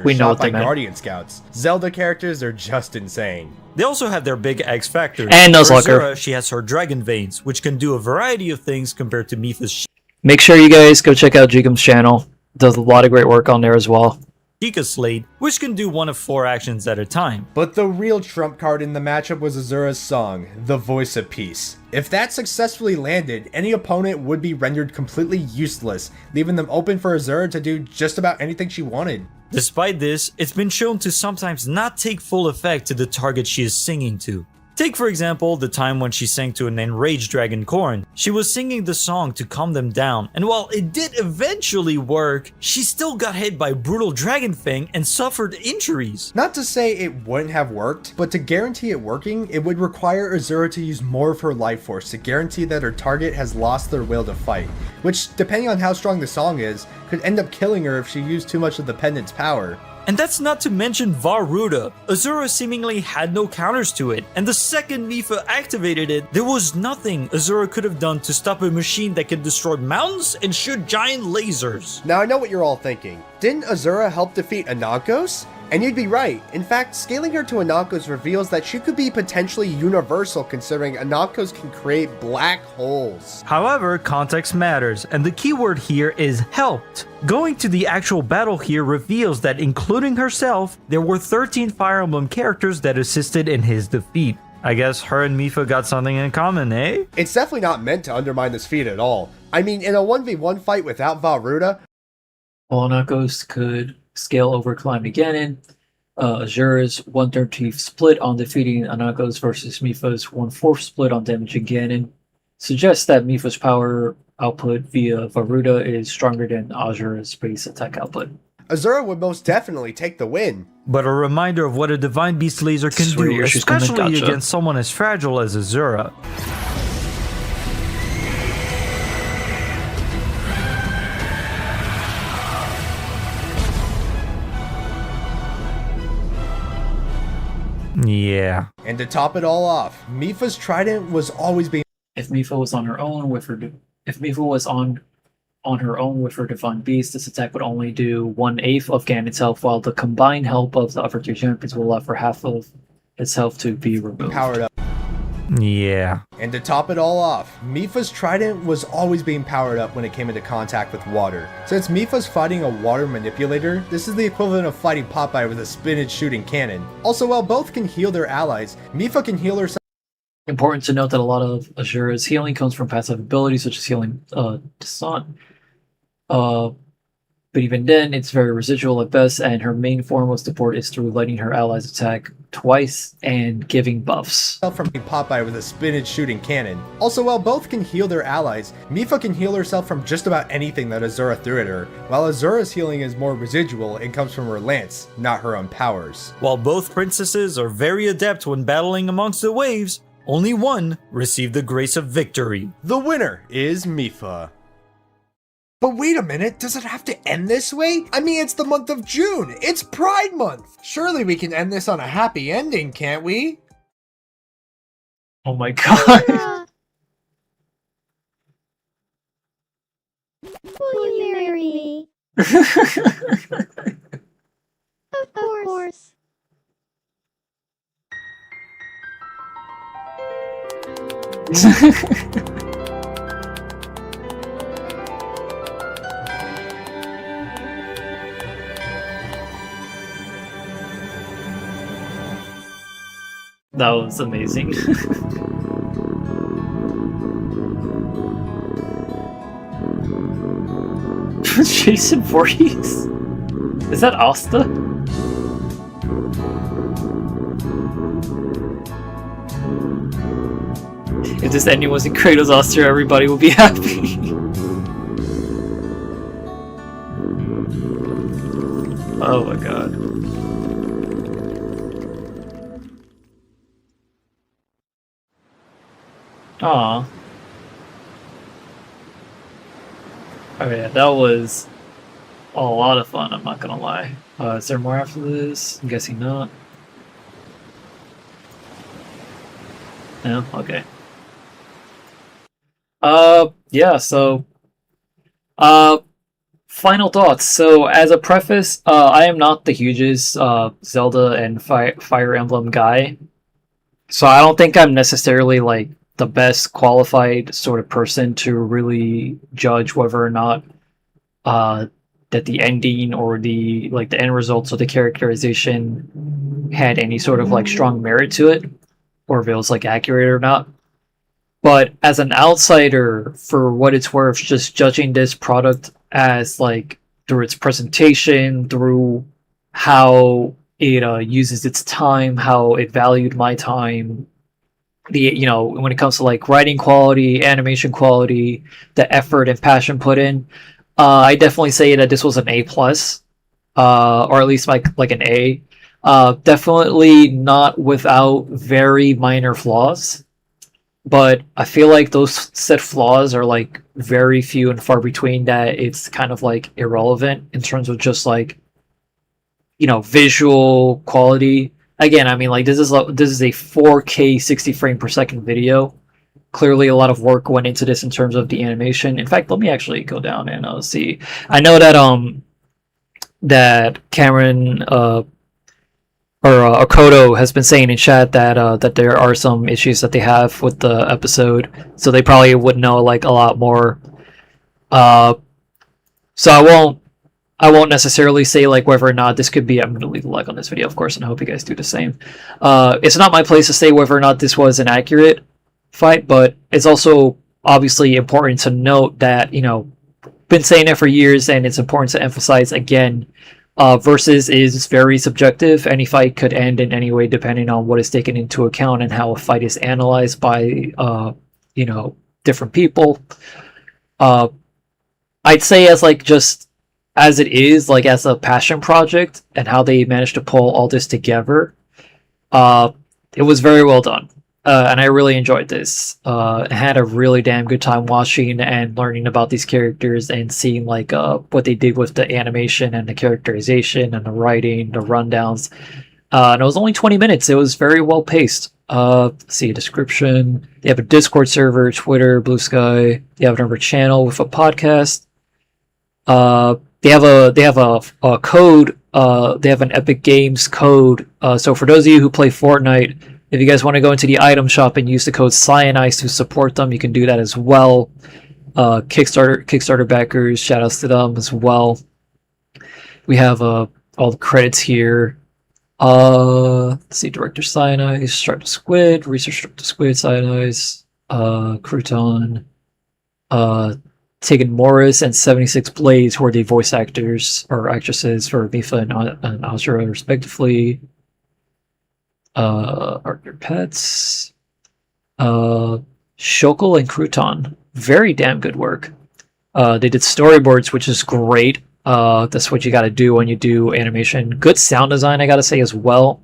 We know what they meant. Guardian Scouts. Zelda characters are just insane. They also have their big X factors. And For Nuzlocke. Azura, she has her dragon veins, which can do a variety of things compared to Mipha's Make sure you guys go check out Jikum's channel. Does a lot of great work on there as well. Sheikah Slade, which can do one of 4 actions at a time. But the real trump card in the matchup was Azura's song, The Voice of Peace. If that successfully landed, any opponent would be rendered completely useless, leaving them open for Azura to do just about anything she wanted. Despite this, it's been shown to sometimes not take full effect to the target she is singing to. Take for example the time when she sang to an enraged dragon Corn. She was singing the song to calm them down, and while it did eventually work, she still got hit by brutal Dragon Fang and suffered injuries. Not to say it wouldn't have worked, but to guarantee it working, it would require Azura to use more of her life force to guarantee that her target has lost their will to fight, which, depending on how strong the song is, could end up killing her if she used too much of the pendant's power. And that's not to mention Varuda. Azura seemingly had no counters to it, and the second Mipha activated it, there was nothing Azura could have done to stop a machine that can destroy mountains and shoot giant lasers. Now I know what you're all thinking. Didn't Azura help defeat Anankos? And you'd be right. In fact, scaling her to Anankos reveals that she could be potentially universal, considering Anankos can create black holes. However, context matters, and the keyword here is helped. Going to the actual battle here reveals that including herself, there were 13 Fire Emblem characters that assisted in his defeat. I guess her and Mipha got something in common, eh? It's definitely not meant to undermine this feat at all. I mean, in a 1v1 fight without Varuda, Anankos could scale over Calamity Ganon. Azura's 1/13 split on defeating Anankos versus Mipha's 1/4 split on damaging Ganon suggests that Mipha's power output via Varuda is stronger than Azura's base attack output. Azura would most definitely take the win. But a reminder of what a Divine Beast laser can do, especially against someone as fragile as Azura. Yeah. And to top it all off, Mipha's trident was always being. If Mipha was on her own with her, if Mipha was on her own with her Divine Beast, this attack would only do 1/8 of Ganon's health, while the combined help of the other two champions will allow for half of its health to be removed. Powered up. Yeah. And to top it all off, Mipha's trident was always being powered up when it came into contact with water. Since Mipha's fighting a water manipulator, this is the equivalent of fighting Popeye with a spinach shooting cannon. Also, while both can heal their allies, Mipha can heal herself. Important to note that a lot of Azura's healing comes from passive abilities such as healing Descent. but even then, it's very residual at best, and her main form of support is through letting her allies attack twice and giving buffs. From being popped by with a spinach shooting cannon. Also, while both can heal their allies, Mipha can heal herself from just about anything that Azura threw at her, while Azura's healing is more residual and comes from her lance, not her own powers. While both princesses are very adept when battling amongst the waves, only one received the grace of victory. The winner is Mipha. But wait a minute, does it have to end this way? I mean, it's the month of June. It's Pride Month. Surely we can end this on a happy ending, can't we? Oh my god. Will you marry me? Of course. That was amazing. Jason Voorhees? Is that Asta? If this ending was in Kratos Asta, everybody will be happy. Oh my god. Aw. Okay, that was a lot of fun, I'm not gonna lie. Is there more after this? I'm guessing not. No? Okay. Yeah, so... final thoughts. So, as a preface, I am not the hugest Zelda and Fire Emblem guy. So I don't think I'm necessarily, like, the best qualified sort of person to really judge whether or not that the ending or the end results of the characterization had any sort of like strong merit to it, or if it was like accurate or not. But as an outsider, for what it's worth, just judging this product as like through its presentation, through how it uses its time, how it valued my time, when it comes to like writing quality, animation quality, the effort and passion put in, I definitely say that this was an A+, or at least like an A. Definitely not without very minor flaws, but I feel like those said flaws are like very few and far between, that it's kind of like irrelevant in terms of just like visual quality. Again, I mean, like this is a 4K 60 frame per second video. Clearly, a lot of work went into this in terms of the animation. In fact, let me actually go down and see. I know that that Cameron or Okoto has been saying in chat that there are some issues that they have with the episode, so they probably would know like a lot more. So I won't necessarily say like whether or not this could be. I'm gonna leave a like on this video, of course, and I hope you guys do the same. It's not my place to say whether or not this was an accurate fight, but it's also obviously important to note that been saying it for years, and it's important to emphasize again. Versus is very subjective. Any fight could end in any way depending on what is taken into account and how a fight is analyzed by different people. I'd say as like just as it is, like as a passion project and how they managed to pull all this together, it was very well done. And I really enjoyed this. I had a really damn good time watching and learning about these characters and seeing like what they did with the animation and the characterization and the writing, the rundowns. And it was only 20 minutes. It was very well paced. Let's see a description. They have a Discord server, Twitter, Blue Sky. They have another channel with a podcast. They have a code. They have an Epic Games code. So for those of you who play Fortnite, if you guys want to go into the item shop and use the code Cyanice to support them, you can do that as well. Kickstarter backers, shoutouts to them as well. We have all the credits here. Let's see, Director Cyanice, Striped Squid, Research Striped Squid, Cyanice, Crouton, Tegan Morris and 76 Blades, who are the voice actors or actresses for Mipha and Azura, respectively. Arthur Pets. Shokal and Crouton. Very damn good work. They did storyboards, which is great. That's what you gotta do when you do animation. Good sound design, I gotta say, as well.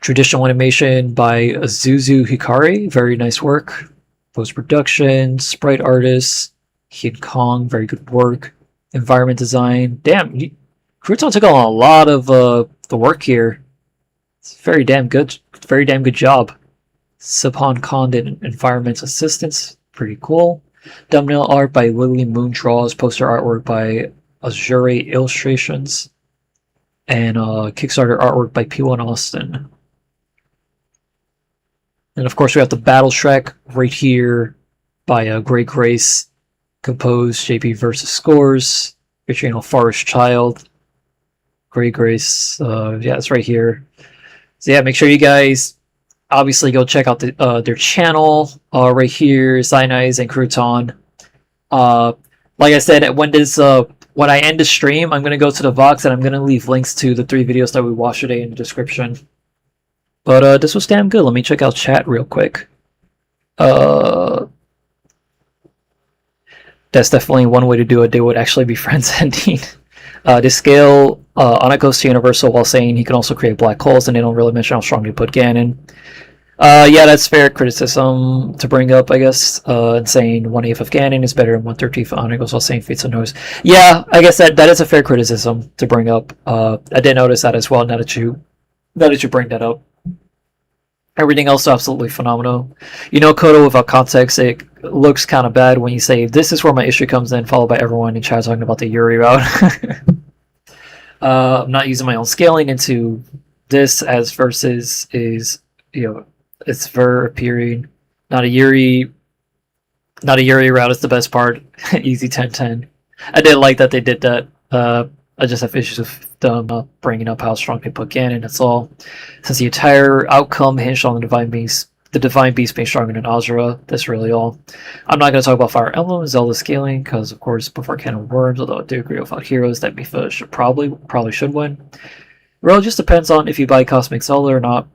Traditional animation by Azuzu Hikari. Very nice work. Post-production, sprite artists, King Kong, very good work. Environment design. Damn, Crouton took on a lot of the work here. It's very damn good. Very damn good job. Subhan Khan did environment assistance. Pretty cool. Thumbnail art by Lily Moon Draws. Poster artwork by Azure Illustrations. And Kickstarter artwork by P1 Austin. And of course we have the Battle Shrek right here by Great Grace. Composed JP versus Scores. Featuring a Forest Child. Great Grace. Yeah, it's right here. So yeah, make sure you guys obviously go check out their channel right here, Cyanide and Crouton. Like I said, when I end the stream, I'm gonna go to the Vox and I'm gonna leave links to the 3 videos that we watched today in the description. But this was damn good. Let me check out chat real quick. That's definitely one way to do it. They would actually be friends ending. They scale Anna goes to Universal while saying he can also create black holes, and they don't really mention how strong they put Ganon. Yeah, that's fair criticism to bring up, I guess. And saying 1/8 of Ganon is better than 1/13 of Anna goes while saying Fates of Noise. Yeah, I guess that is a fair criticism to bring up. I did notice that as well. Now that you bring that up. Everything else is absolutely phenomenal. You know, Kodo, without context, it looks kind of bad when you say, this is where my issue comes in, followed by everyone in chat talking about the Yuri route. I'm not using my own scaling into this as versus is, you know, it's ver appearing. Not a Yuri route is the best part. Easy 10-10. I did like that they did that. I just have issues with them bringing up how strong they put Ganon, that's all. Since the entire outcome hinged on the Divine Beast being stronger than Azura, that's really all. I'm not going to talk about Fire Emblem and Zelda scaling, because of course, before Can of Worms, although I do agree without Heroes that Mipha should probably should win. It really just depends on if you buy Cosmic Zelda or not.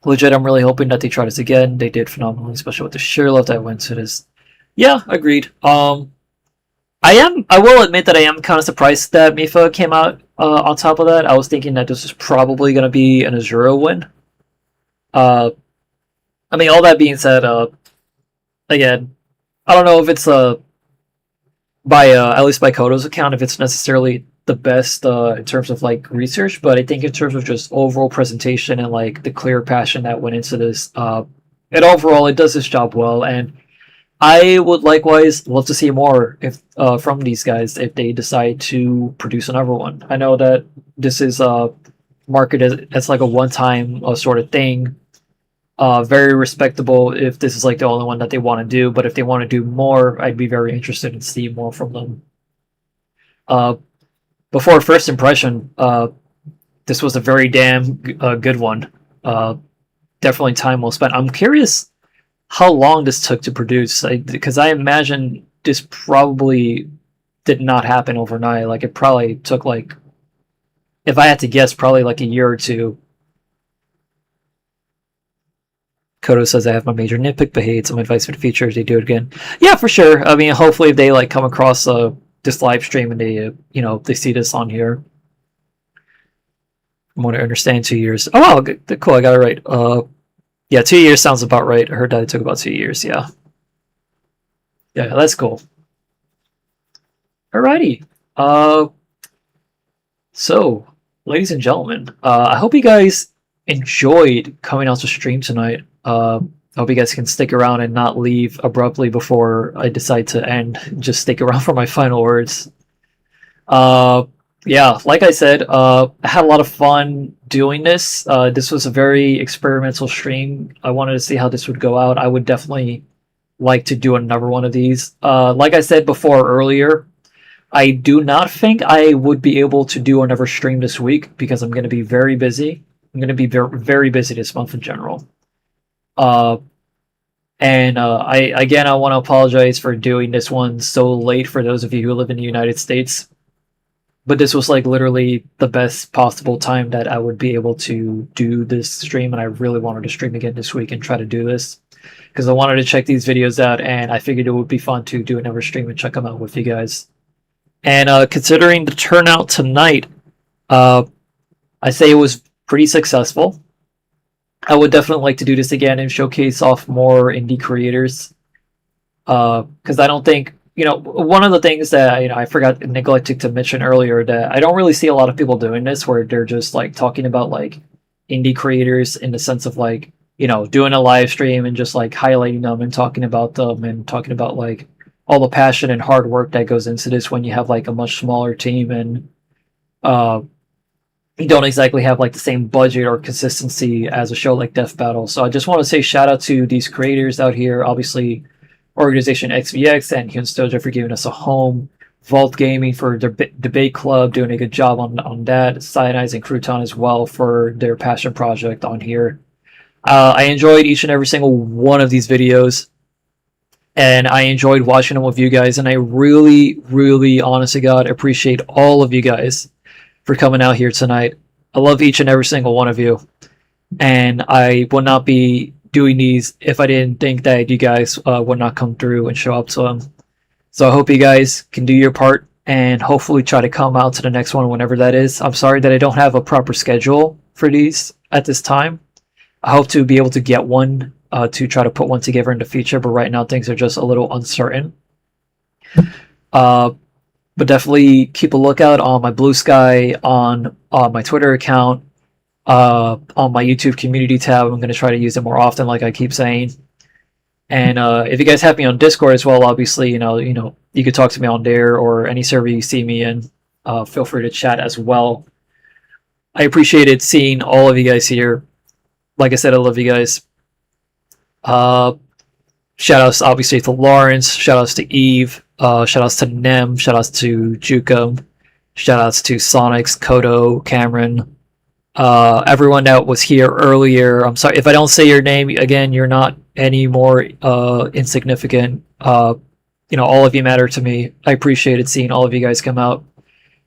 Legit, I'm really hoping that they try this again. They did phenomenally, especially with the sheer love that went to this. Yeah, agreed. I will admit that I am kind of surprised that Mipha came out on top of that. I was thinking that this was probably going to be an Azura win. I mean, all that being said, again, I don't know if it's by at least by Kodo's account, if it's necessarily the best in terms of like research, but I think in terms of just overall presentation and like the clear passion that went into this, and overall it does this job well. And I would likewise love to see more if from these guys if they decide to produce another one. I know that this is marketed as like a one-time sort of thing. Very respectable if this is like the only one that they want to do, but if they want to do more, I'd be very interested in seeing more from them. Before first impression, this was a very damn good one. Definitely time well spent. I'm curious how long this took to produce, because I imagine this probably did not happen overnight. Like it probably took like, if I had to guess, probably like a year or two. Kodo says I have my major nitpick, but hey, it's some advice for the future if they do it again. Yeah, for sure. I mean, hopefully if they like come across this live stream and they they see this on here. I want to understand 2 years. Oh wow, good, cool. I got it right. Yeah, 2 years sounds about right. I heard that it took about 2 years. Yeah. Yeah, that's cool. Alrighty. So, ladies and gentlemen, I hope you guys enjoyed coming out to stream tonight. I hope you guys can stick around and not leave abruptly before I decide to end. Just stick around for my final words. Yeah, like I said, I had a lot of fun doing this. This was a very experimental stream. I wanted to see how this would go out. I would definitely like to do another one of these. Like I said before earlier, I do not think I would be able to do another stream this week because I'm going to be very busy. I'm going to be very, very busy this month in general. And I want to apologize for doing this one so late for those of you who live in the United States. But this was like literally the best possible time that I would be able to do this stream, and I really wanted to stream again this week and try to do this because I wanted to check these videos out, and I figured it would be fun to do another stream and check them out with you guys. And considering the turnout tonight, I say it was pretty successful. I would definitely like to do this again and showcase off more indie creators. Because I don't think, one of the things that I neglected to mention earlier, that I don't really see a lot of people doing this, where they're just like talking about like indie creators in the sense of like, doing a live stream and just like highlighting them and talking about them and talking about like all the passion and hard work that goes into this when you have like a much smaller team and you don't exactly have like the same budget or consistency as a show like Death Battle. So I just want to say shout out to these creators out here. Obviously, Organization XVX and Hyun Stoja for giving us a home. Vault Gaming for their debate club, doing a good job on that. Cyanides and Crouton as well for their passion project on here. I enjoyed each and every single one of these videos, and I enjoyed watching them with you guys, and I really, really, honest to God, appreciate all of you guys for coming out here tonight. I love each and every single one of you, and I would not be doing these if I didn't think that you guys would not come through and show up to them. So I hope you guys can do your part and hopefully try to come out to the next one whenever that is. I'm sorry that I don't have a proper schedule for these at this time. I hope to be able to get one to try to put one together in the future, but right now things are just a little uncertain. But definitely keep a lookout on my Blue Sky, on my Twitter account, on my YouTube community tab. I'm going to try to use it more often, like I keep saying. And if you guys have me on Discord as well, obviously, you could talk to me on there or any server you see me in. Feel free to chat as well. I appreciated seeing all of you guys here. Like I said, I love you guys. Shout outs obviously to Lawrence, shout outs to Eve, shout outs to Nem, shout outs to Jukum, shout outs to Sonics, Kodo, Cameron, everyone that was here earlier. I'm sorry if I don't say your name again, you're not any more insignificant. All of you matter to me. I appreciated seeing all of you guys come out.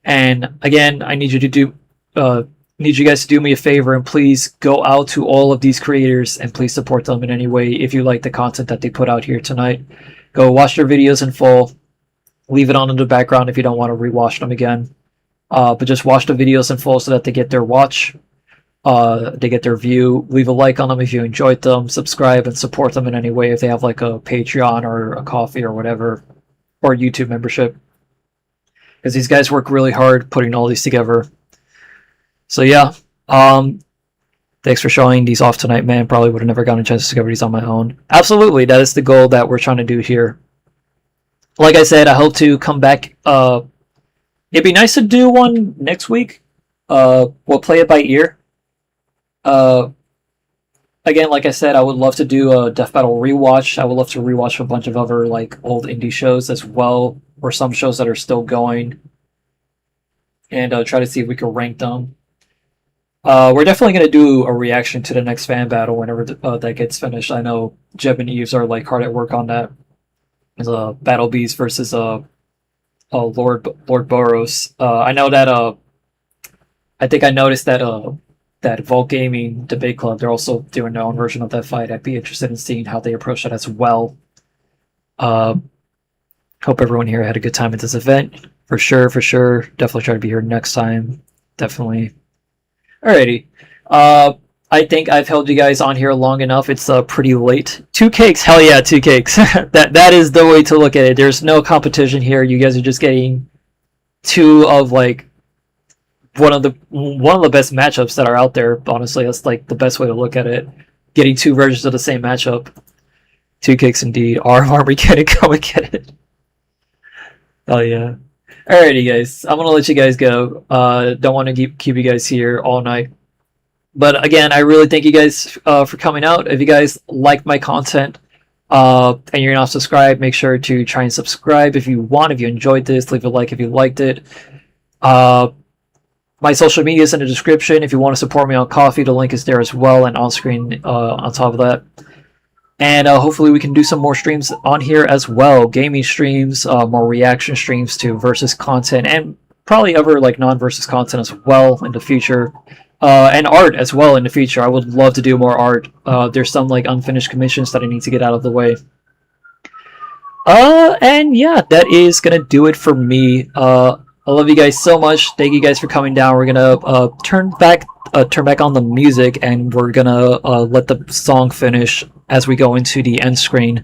And again, I need you guys to do me a favor and please go out to all of these creators and please support them in any way if you like the content that they put out here tonight. Go watch their videos in full. Leave it on in the background if you don't want to rewatch them again. But just watch the videos in full so that they get their watch. They get their view. Leave a like on them if you enjoyed them. Subscribe and support them in any way if they have like a Patreon or a coffee or whatever. Or YouTube membership. Because these guys work really hard putting all these together. So yeah, thanks for showing these off tonight, man. Probably would have never gotten a chance to cover these on my own. Absolutely, that is the goal that we're trying to do here. Like I said, I hope to come back. It'd be nice to do one next week. We'll play it by ear. Again, like I said, I would love to do a Death Battle rewatch. I would love to rewatch a bunch of other like old indie shows as well, or some shows that are still going, and try to see if we can rank them. We're definitely going to do a reaction to the next fan battle whenever that gets finished. I know Jeb and Eves are like hard at work on that. It's Battle Bees versus Lord Boros. I know that I think I noticed that that Vault Gaming Debate Club, they're also doing their own version of that fight. I'd be interested in seeing how they approach that as well. Hope everyone here had a good time at this event. For sure. Definitely try to be here next time. Definitely. Alrighty. I think I've held you guys on here long enough. It's pretty late. 2 cakes. Hell yeah, 2 cakes. that is the way to look at it. There's no competition here. You guys are just getting 2 of like one of the best matchups that are out there. Honestly, that's like the best way to look at it. Getting 2 versions of the same matchup. 2 cakes indeed. Army get it, go and get it. Oh yeah. Alrighty guys, I'm gonna let you guys go. Don't want to keep you guys here all night. But again, I really thank you guys for coming out. If you guys like my content and you're not subscribed, make sure to try and subscribe if you want. If you enjoyed this, leave a like if you liked it. My social media is in the description. If you want to support me on Coffee, the link is there as well and on screen on top of that. And hopefully we can do some more streams on here as well. Gaming streams, more reaction streams to versus content, and probably other like non-versus content as well in the future. And art as well in the future. I would love to do more art. There's some like unfinished commissions that I need to get out of the way. And yeah, that is gonna do it for me. I love you guys so much. Thank you guys for coming down. We're gonna turn back on the music, and we're gonna let the song finish as we go into the end screen.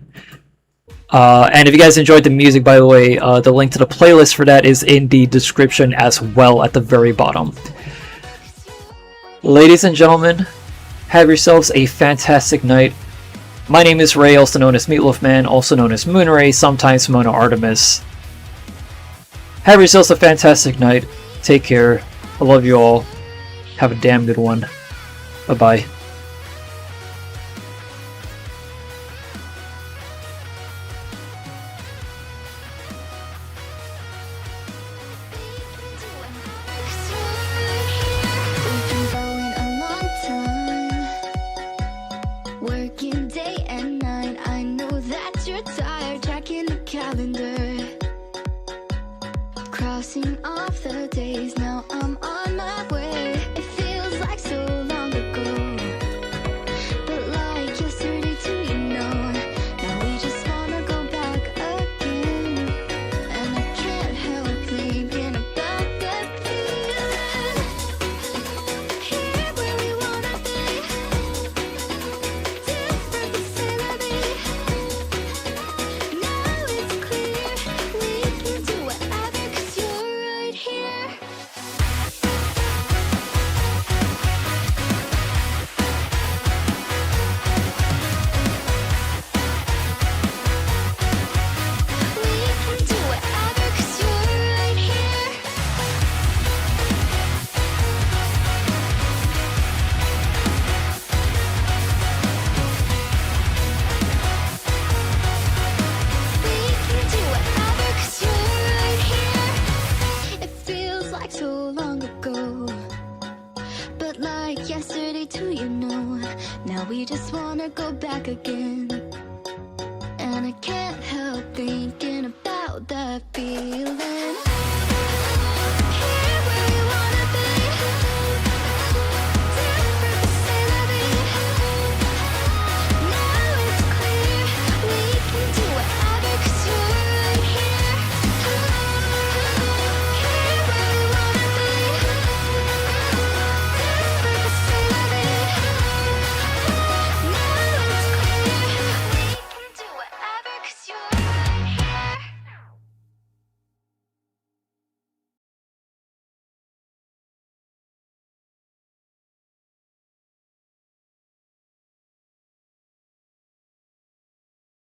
And if you guys enjoyed the music, by the way, the link to the playlist for that is in the description as well at the very bottom. Ladies and gentlemen, have yourselves a fantastic night. My name is Ray, also known as Meatloaf Man, also known as Moonray, sometimes Mono Artemis. Have yourselves a fantastic night. Take care. I love you all. Have a damn good one. Bye-bye. Working day and night, I know that you're tired, checking the calendar, crossing off the days, now I'm on my way. It feels like so long ago, but like yesterday too, you know. Now we just wanna go back again, and I can't help thinking about that feeling, here where we wanna be. Yesterday too, you know. Now we just wanna go back again.